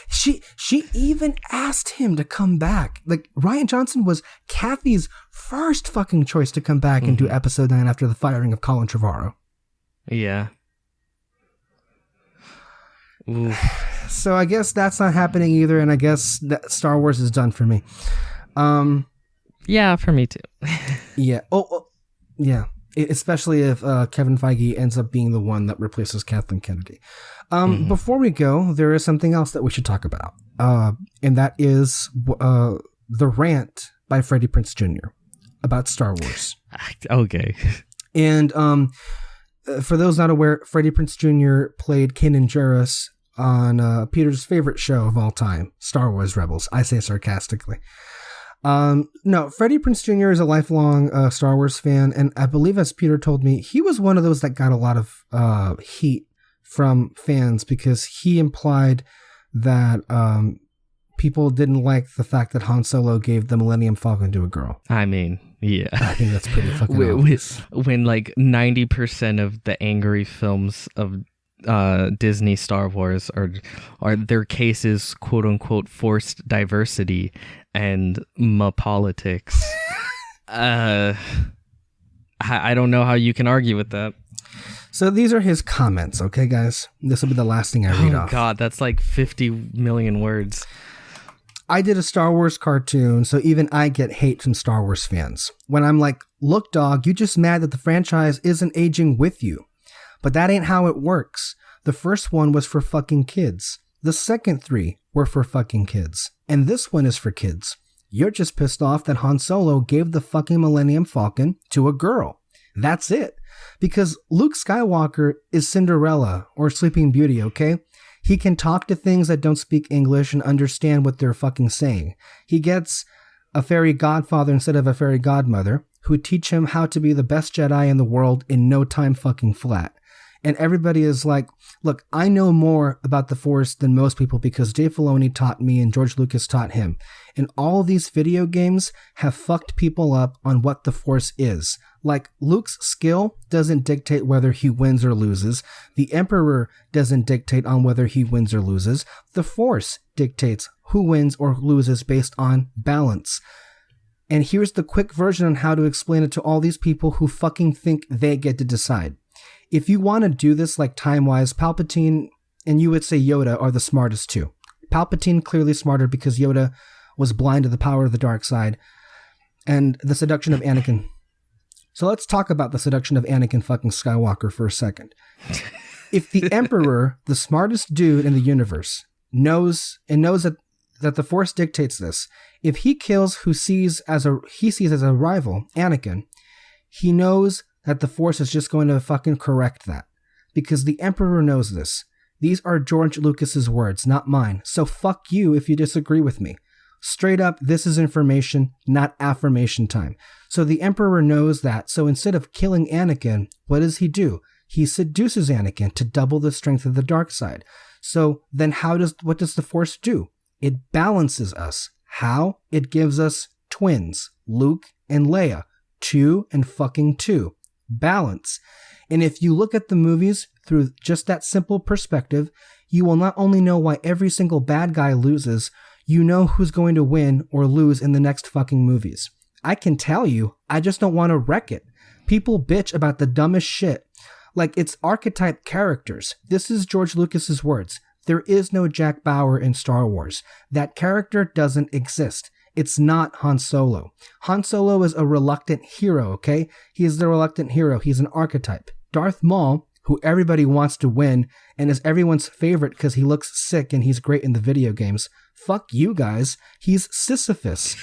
Speaker 1: She even asked him to come back. Like, Rian Johnson was Kathy's first fucking choice to come back and do episode 9 after the firing of Colin Trevorrow.
Speaker 2: Yeah. Oof.
Speaker 1: So I guess that's not happening either, and I guess that Star Wars is done for me.
Speaker 2: Yeah, for me too.
Speaker 1: Yeah. Oh, yeah. Especially if Kevin Feige ends up being the one that replaces Kathleen Kennedy. Before we go, there is something else that we should talk about. And that is the Rant by Freddie Prinze Jr. about Star Wars.
Speaker 2: Okay.
Speaker 1: And for those not aware, Freddie Prinze Jr. played Kanan Jarrus on Peter's favorite show of all time, Star Wars Rebels. I say sarcastically. No, Freddie Prinze Jr. is a lifelong Star Wars fan, and I believe, as Peter told me, he was one of those that got a lot of heat from fans because he implied that people didn't like the fact that Han Solo gave the Millennium Falcon to a girl.
Speaker 2: I mean, yeah.
Speaker 1: I think that's pretty fucking obvious.
Speaker 2: When like 90% of the angry films of Disney Star Wars are their cases, quote unquote, forced diversity and politics. I don't know how you can argue with that.
Speaker 1: So these are his comments, okay, guys? This will be the last thing I read off.
Speaker 2: Oh, God, that's like 50 million words.
Speaker 1: I did a Star Wars cartoon, so even I get hate from Star Wars fans. When I'm like, look, dog, you just mad that the franchise isn't aging with you. But that ain't how it works. The first one was for fucking kids. The second 3 were for fucking kids. And this one is for kids. You're just pissed off that Han Solo gave the fucking Millennium Falcon to a girl. That's it. Because Luke Skywalker is Cinderella or Sleeping Beauty, okay? He can talk to things that don't speak English and understand what they're fucking saying. He gets a fairy godfather instead of a fairy godmother who teach him how to be the best Jedi in the world in no time fucking flat. And everybody is like, look, I know more about the Force than most people because Dave Filoni taught me and George Lucas taught him. And all of these video games have fucked people up on what the Force is. Like, Luke's skill doesn't dictate whether he wins or loses. The Emperor doesn't dictate on whether he wins or loses. The Force dictates who wins or loses based on balance. And here's the quick version on how to explain it to all these people who fucking think they get to decide. If you want to do this like time-wise, Palpatine and you would say Yoda are the smartest too. Palpatine clearly smarter because Yoda was blind to the power of the dark side and the seduction of Anakin. So let's talk about the seduction of Anakin fucking Skywalker for a second. If the Emperor, the smartest dude in the universe, knows that the Force dictates this, if he kills who he sees as a rival, Anakin, he knows that the Force is just going to fucking correct that. Because the Emperor knows this. These are George Lucas's words, not mine. So fuck you if you disagree with me. Straight up, this is information, not affirmation time. So the Emperor knows that. So instead of killing Anakin, what does he do? He seduces Anakin to double the strength of the dark side. So then what does the Force do? It balances us. How? It gives us twins, Luke and Leia. 2 and fucking 2. Balance. And if you look at the movies through just that simple perspective, you will not only know why every single bad guy loses, you know who's going to win or lose in the next fucking movies. I can tell you, I just don't want to wreck it. People bitch about the dumbest shit. Like, it's archetype characters. This is George Lucas's words. There is no Jack Bauer in Star Wars. That character doesn't exist. It's not Han Solo. Han Solo is a reluctant hero, okay? He is the reluctant hero. He's an archetype. Darth Maul, who everybody wants to win and is everyone's favorite because he looks sick and he's great in the video games. Fuck you guys. He's Sisyphus.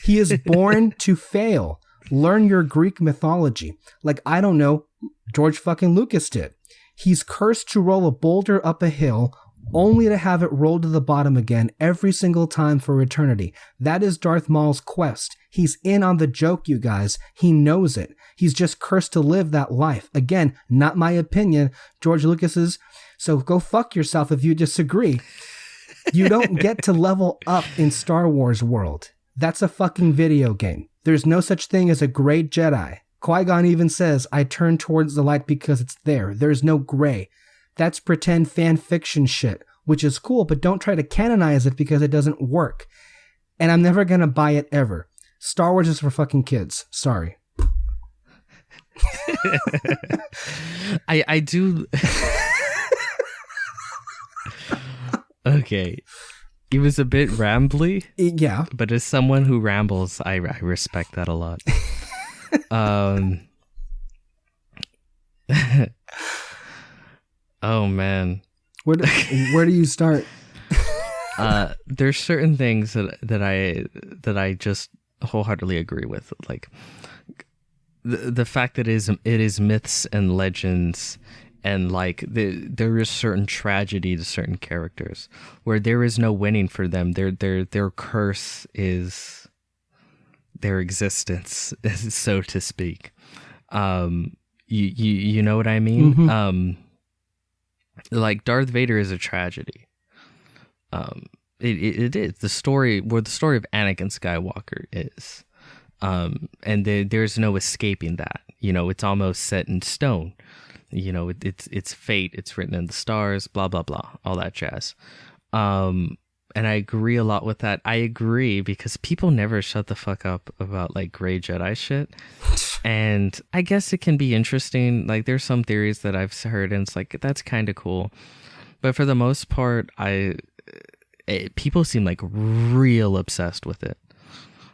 Speaker 1: He is born to fail. Learn your Greek mythology. Like, I don't know, George fucking Lucas did. He's cursed to roll a boulder up a hill only to have it roll to the bottom again every single time for eternity. That is Darth Maul's quest. He's in on the joke, you guys. He knows it. He's just cursed to live that life. Again, not my opinion, George Lucas's. So go fuck yourself if you disagree. You don't get to level up in Star Wars world. That's a fucking video game. There's no such thing as a gray Jedi. Qui-Gon even says, I turn towards the light because it's there. There's no gray. That's pretend fan fiction shit, which is cool, but don't try to canonize it because it doesn't work. And I'm never going to buy it ever. Star Wars is for fucking kids. Sorry.
Speaker 2: I do. Okay. He was a bit rambly.
Speaker 1: Yeah.
Speaker 2: But as someone who rambles, I respect that a lot. Oh man,
Speaker 1: where do you start?
Speaker 2: There's certain things that I just wholeheartedly agree with, like the fact that it is myths and legends, and like there is certain tragedy to certain characters where there is no winning for them. Their curse is their existence, so to speak. You know what I mean? Mm-hmm. Like Darth Vader is a tragedy. It is the story of Anakin Skywalker is, and there's no escaping that. You know, it's almost set in stone. You know, it's fate. It's written in the stars. Blah blah blah. All that jazz. And I agree a lot with that. I agree because people never shut the fuck up about like gray Jedi shit. And I guess it can be interesting. Like there's some theories that I've heard and it's like, that's kind of cool. But for the most part, people seem like real obsessed with it.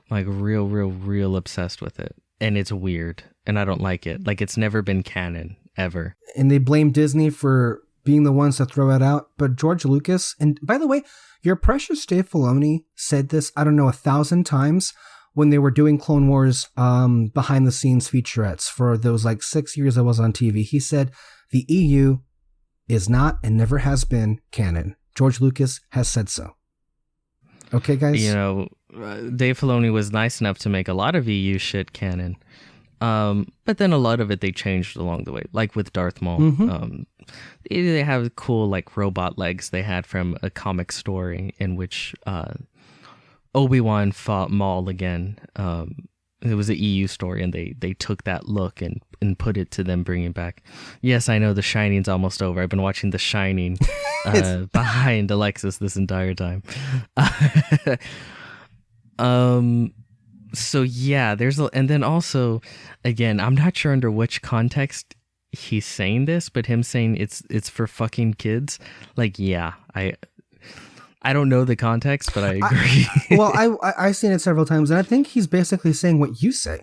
Speaker 2: Like real obsessed with it. And it's weird. And I don't like it. Like it's never been canon ever.
Speaker 1: And they blame Disney for being the ones to throw it out. But George Lucas, and by the way, your precious Dave Filoni said this, I don't know, 1,000 times when they were doing Clone Wars behind the scenes featurettes for those like 6 years I was on TV. He said, the EU is not and never has been canon. George Lucas has said so. Okay, guys?
Speaker 2: You know, Dave Filoni was nice enough to make a lot of EU shit canon. But then a lot of it they changed along the way, like with Darth Maul.
Speaker 1: Mm-hmm.
Speaker 2: They have cool like robot legs they had from a comic story in which Obi-Wan fought Maul again. It was an EU story, and they took that look and put it to them bringing back. Yes, I know The Shining's almost over. I've been watching The Shining behind Alexis this entire time. So yeah, and then also, again, I'm not sure under which context he's saying this, but him saying it's for fucking kids. Like, yeah, I don't know the context, but I agree.
Speaker 1: I've seen it several times, and I think he's basically saying what you say,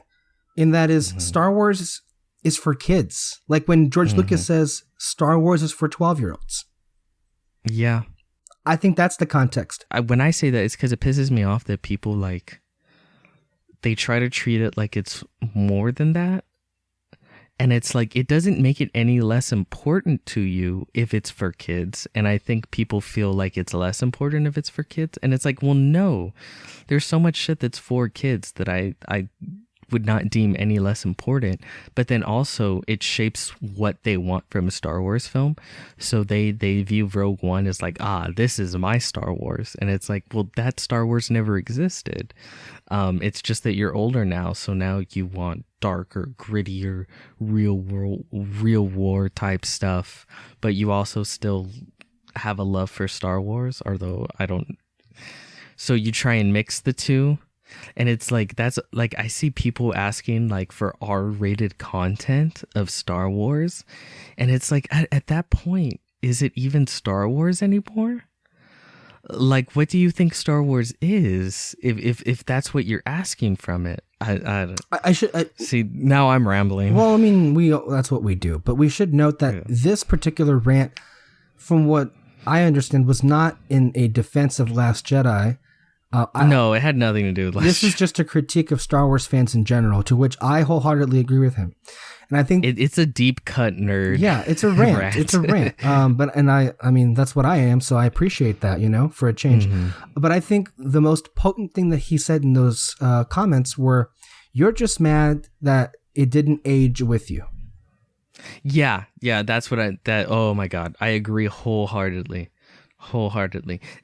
Speaker 1: in that is Star Wars is for kids. Like when George Lucas says Star Wars is for 12-year-olds.
Speaker 2: Yeah.
Speaker 1: I think that's the context.
Speaker 2: When I say that, it's because it pisses me off that people they try to treat it like it's more than that. And it's like, it doesn't make it any less important to you if it's for kids. And I think people feel like it's less important if it's for kids. And it's like, well, no, there's so much shit that's for kids that I would not deem any less important. But then also it shapes what they want from a Star Wars film. So they view Rogue One as like, this is my Star Wars. And it's like, well, that Star Wars never existed. It's just that you're older now. So now you want darker, grittier, real war type stuff. But you also still have a love for Star Wars, although I don't. So you try and mix the two. And it's like, that's like, I see people asking like for R-rated content of Star Wars. And it's like, at that point, is it even Star Wars anymore? Like, what do you think Star Wars is if that's what you're asking from it? I see, now I'm rambling.
Speaker 1: Well, I mean, that's what we do. But we should note that this particular rant, from what I understand, was not in a defense of Last Jedi.
Speaker 2: No, it had nothing to do with
Speaker 1: this is just a critique of Star Wars fans in general, to which I wholeheartedly agree with him. And I think
Speaker 2: it's a deep cut nerd.
Speaker 1: Yeah, it's a rant. It's a rant. I mean, that's what I am, so I appreciate that, for a change. Mm-hmm. But I think the most potent thing that he said in those comments were, "You're just mad that it didn't age with you."
Speaker 2: Yeah, that's what oh my God, I agree wholeheartedly.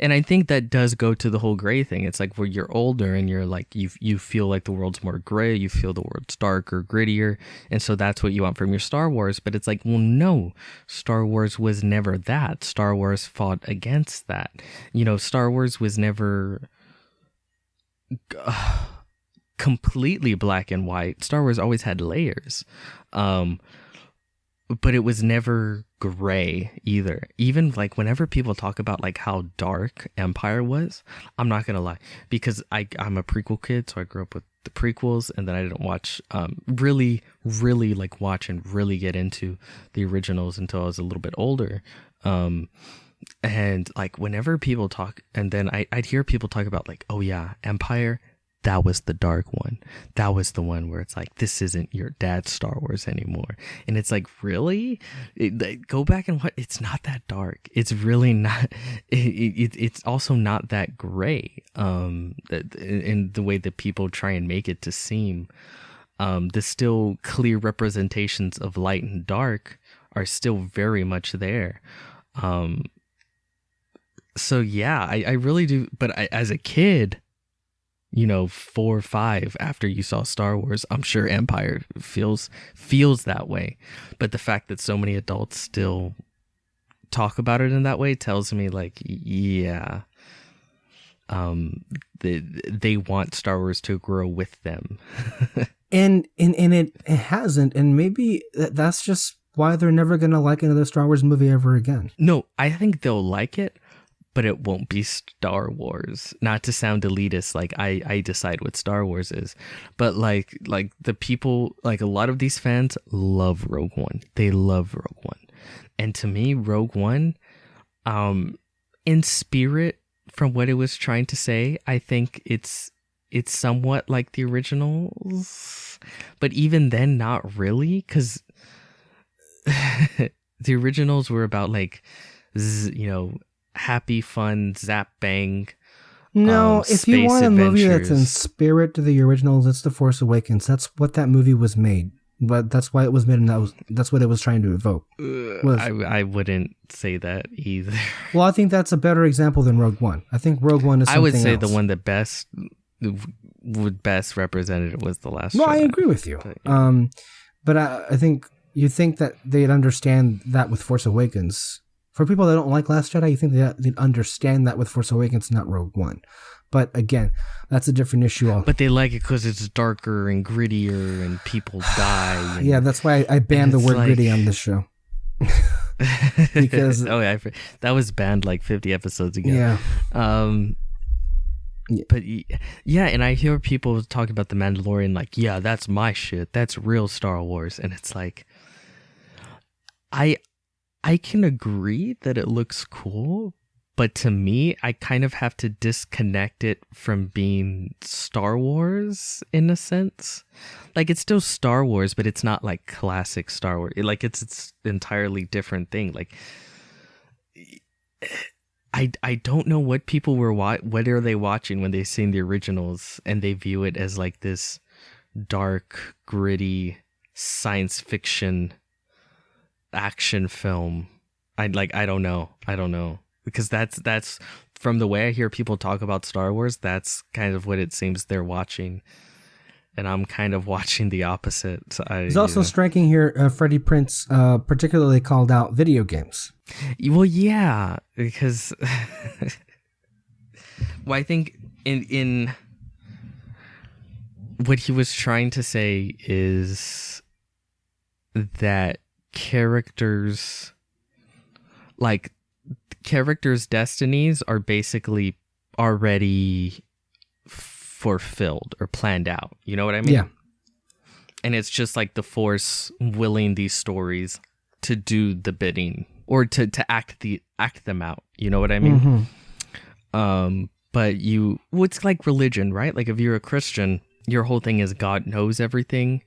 Speaker 2: And I think that does go to the whole gray thing. It's like where you're older and you're like, you feel like the world's more gray, you feel the world's darker, grittier, and so that's what you want from your Star Wars. But it's like, well, no, Star Wars was never that. Star Wars fought against that. Star Wars was never completely black and white. Star Wars always had layers. But it was never gray either. Even like whenever people talk about like how dark Empire was, I'm not gonna lie, because I'm a prequel kid, so I grew up with the prequels, and then I didn't watch really like watch and really get into the originals until I was a little bit older. And like whenever people talk, and then I'd hear people talk about like, oh yeah, Empire, that was the dark one. That was the one where it's like, this isn't your dad's Star Wars anymore. And it's like, really? Go back and watch. It's not that dark. It's really not. It's also not that gray. In the way that people try and make it to seem. The still clear representations of light and dark are still very much there. So yeah, I really do. But as a kid, 4 or 5 after you saw Star Wars, I'm sure Empire feels that way. But the fact that so many adults still talk about it in that way tells me like, yeah, they want Star Wars to grow with them.
Speaker 1: and it hasn't, and maybe that's just why they're never gonna like another Star Wars movie ever again.
Speaker 2: No, I think they'll like it, but it won't be Star Wars. Not to sound elitist, like I decide what Star Wars is, but like the people, like a lot of these fans love Rogue One. They love Rogue One, and to me, Rogue One, in spirit, from what it was trying to say, I think it's somewhat like the originals, but even then, not really, because The originals were about like, happy, fun, zap, bang.
Speaker 1: No, if you want a movie that's in
Speaker 2: adventures.
Speaker 1: spirit to the originals, it's The Force Awakens. That's what that movie was made. But that's why it was made, and that's what it was trying to evoke.
Speaker 2: I wouldn't say that either.
Speaker 1: Well, I think that's a better example than Rogue One. I think Rogue One is something
Speaker 2: I would say
Speaker 1: else.
Speaker 2: the one that best represented it was The Last
Speaker 1: No,
Speaker 2: Jedi.
Speaker 1: I agree with you. But I think you think that they'd understand that with Force Awakens. For people that don't like Last Jedi, you think they'd understand that with Force Awakens, not Rogue One. But again, that's a different issue.
Speaker 2: But they like it because it's darker and grittier and people die.
Speaker 1: Yeah, that's why I banned the word gritty on this show. Because
Speaker 2: that was banned like 50 episodes ago.
Speaker 1: Yeah.
Speaker 2: But yeah, and I hear people talk about The Mandalorian like, yeah, that's my shit. That's real Star Wars. And it's like, I can agree that it looks cool, but to me, I kind of have to disconnect it from being Star Wars in a sense. Like, it's still Star Wars, but it's not like classic Star Wars. Like, it's entirely different thing. Like, I don't know what people were what are they watching when they seen the originals and they view it as like this dark, gritty science fiction action film. I don't know because that's from the way I hear people talk about Star Wars, that's kind of what it seems they're watching, and I'm kind of watching the opposite.
Speaker 1: It's also striking here, Freddie Prinze particularly called out video games.
Speaker 2: Well, yeah, because well, I think in what he was trying to say is that characters' destinies are basically already fulfilled or planned out. You know what I mean?
Speaker 1: Yeah.
Speaker 2: And it's just like the Force willing these stories to do the bidding or to act them out. You know what I mean?
Speaker 1: Mm-hmm.
Speaker 2: But it's like religion, right? Like if you're a Christian, your whole thing is God knows everything.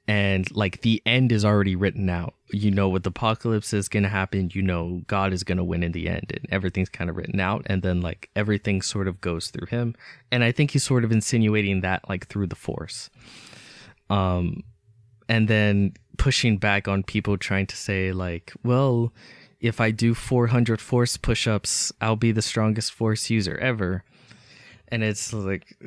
Speaker 2: And like the end is already written out. You know what the apocalypse is going to happen. You know God is going to win in the end, and everything's kind of written out. And then like everything sort of goes through him. And I think he's sort of insinuating that like through the Force. And then pushing back on people trying to say like, well, if I do 400 Force push-ups, I'll be the strongest Force user ever. And it's like,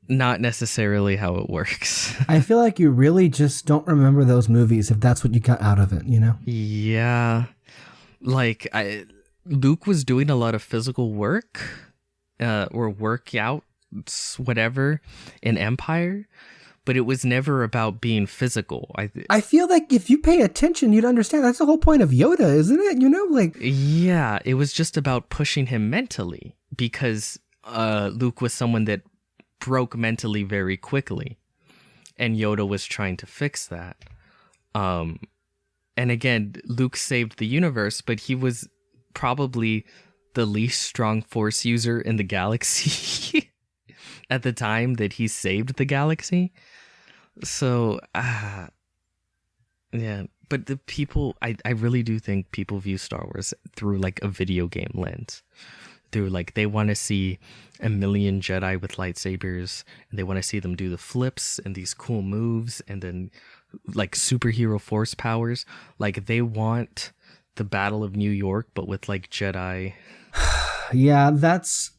Speaker 2: not necessarily how it works.
Speaker 1: I feel like you really just don't remember those movies if that's what you got out of it, you know?
Speaker 2: Yeah. Like, Luke was doing a lot of physical work, or workouts, whatever, in Empire, but it was never about being physical.
Speaker 1: I feel like if you pay attention, you'd understand. That's the whole point of Yoda, isn't it? You know, like...
Speaker 2: Yeah, it was just about pushing him mentally, because Luke was someone that broke mentally very quickly, and Yoda was trying to fix that. And again, Luke saved the universe, but he was probably the least strong Force user in the galaxy at the time that he saved the galaxy. So yeah, but the people, I really do think people view Star Wars through like a video game lens. Through like they want to see a million Jedi with lightsabers, and they want to see them do the flips and these cool moves, and then like superhero Force powers. Like they want the Battle of New York, but with like Jedi.
Speaker 1: Yeah,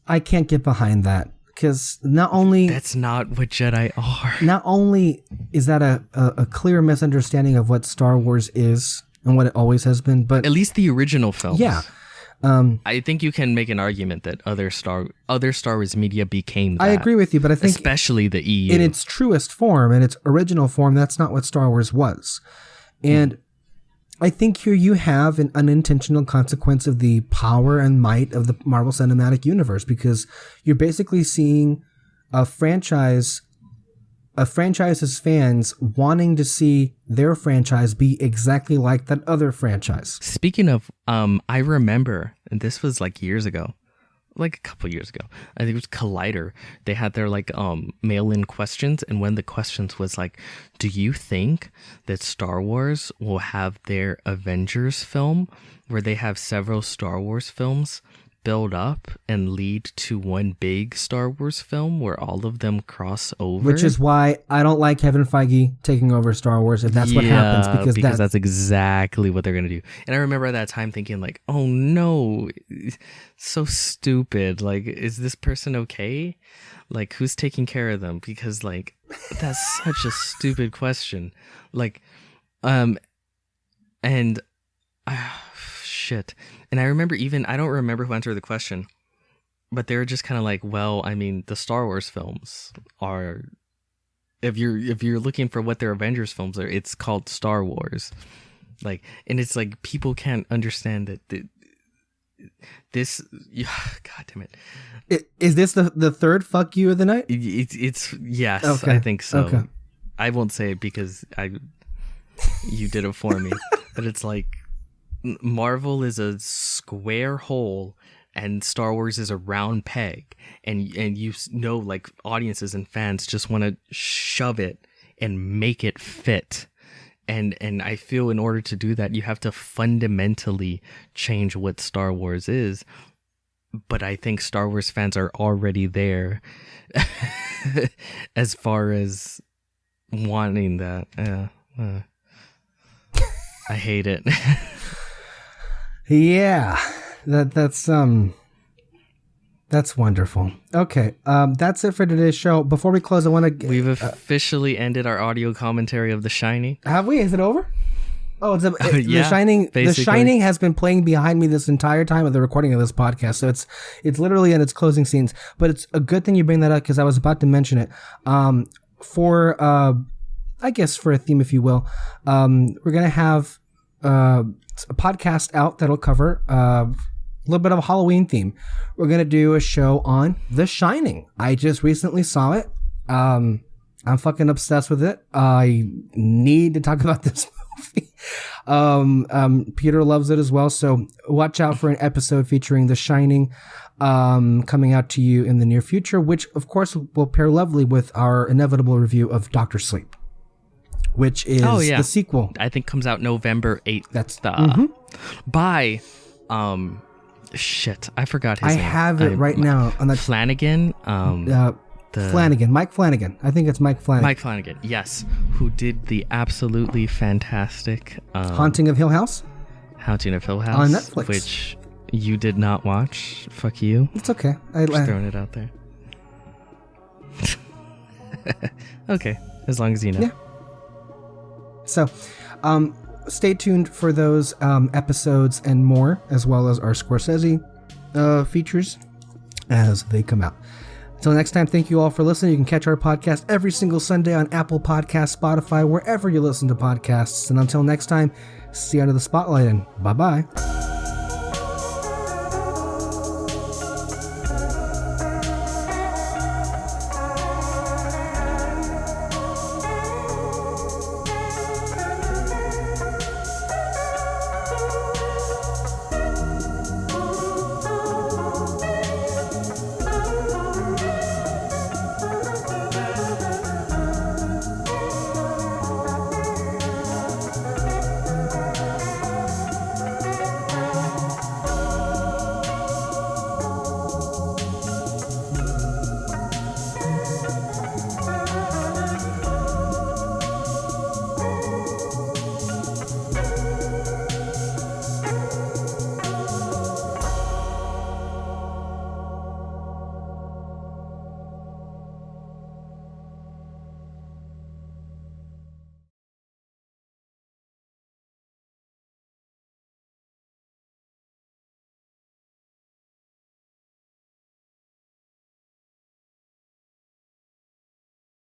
Speaker 1: I can't get behind that, because not only
Speaker 2: that's not what Jedi are.
Speaker 1: Not only is that a clear misunderstanding of what Star Wars is and what it always has been, but
Speaker 2: at least the original films.
Speaker 1: Yeah.
Speaker 2: I think you can make an argument that other Star Wars media became that.
Speaker 1: I agree with you, but I think
Speaker 2: especially the EU.
Speaker 1: In its truest form, in its original form, that's not what Star Wars was. And I think here you have an unintentional consequence of the power and might of the Marvel Cinematic Universe, because you're basically seeing a franchise's fans wanting to see their franchise be exactly like that other franchise.
Speaker 2: Speaking of, I remember, and this was like years ago, like a couple years ago. I think it was Collider. They had their like mail-in questions, and one of the questions was like, do you think that Star Wars will have their Avengers film where they have several Star Wars films build up and lead to one big Star Wars film where all of them cross over?
Speaker 1: Which is why I don't like Kevin Feige taking over Star Wars if that's what happens,
Speaker 2: because that's exactly what they're gonna do. And I remember at that time thinking like, oh no, so stupid. Like, is this person okay? Like, who's taking care of them? Because like, that's such a stupid question. Like, and shit. And I remember I don't remember who answered the question, but they were just kind of like, well, I mean, the Star Wars films are, if you're looking for what their Avengers films are, it's called Star Wars. Like, and it's like, people can't understand that this, God damn it.
Speaker 1: Is this the third fuck you of the night?
Speaker 2: It's yes,
Speaker 1: okay.
Speaker 2: I think so.
Speaker 1: Okay.
Speaker 2: I won't say it because you did it for me, but it's like, Marvel is a square hole and Star Wars is a round peg, and you know, like, audiences and fans just want to shove it and make it fit, and I feel in order to do that you have to fundamentally change what Star Wars is. But I think Star Wars fans are already there as far as wanting that. I hate it.
Speaker 1: Yeah, that's wonderful. Okay, that's it for today's show. Before we close, I want to.
Speaker 2: We've officially ended our audio commentary of The Shining.
Speaker 1: Have we? Is it over? Oh, yeah, The Shining.
Speaker 2: Basically.
Speaker 1: The Shining has been playing behind me this entire time of the recording of this podcast, so it's literally in its closing scenes. But it's a good thing you bring that up because I was about to mention it. I guess for a theme, if you will, we're gonna have a podcast out that'll cover a little bit of a Halloween theme. We're gonna do a show on The Shining. I just recently saw it. I'm fucking obsessed with it. I need to talk about this movie. Peter loves it as well, so watch out for an episode featuring The Shining coming out to you in the near future, which of course will pair lovely with our inevitable review of Dr. Sleep, which is the sequel.
Speaker 2: I think comes out November 8th.
Speaker 1: That's
Speaker 2: by shit, I forgot his name.
Speaker 1: I have it right now on that
Speaker 2: Flanagan.
Speaker 1: Flanagan, Mike Flanagan. I think it's Mike Flanagan.
Speaker 2: Mike Flanagan, yes, who did the absolutely fantastic
Speaker 1: Haunting of Hill House?
Speaker 2: Haunting of Hill House
Speaker 1: on Netflix,
Speaker 2: which you did not watch. Fuck you.
Speaker 1: It's okay.
Speaker 2: Just throwing it out there. Okay, as long as you know.
Speaker 1: Yeah. So, stay tuned for those episodes and more, as well as our Scorsese features as they come out. Until next time, thank you all for listening. You can catch our podcast every single Sunday on Apple Podcasts, Spotify, wherever you listen to podcasts. And until next time, see you under the spotlight and bye-bye.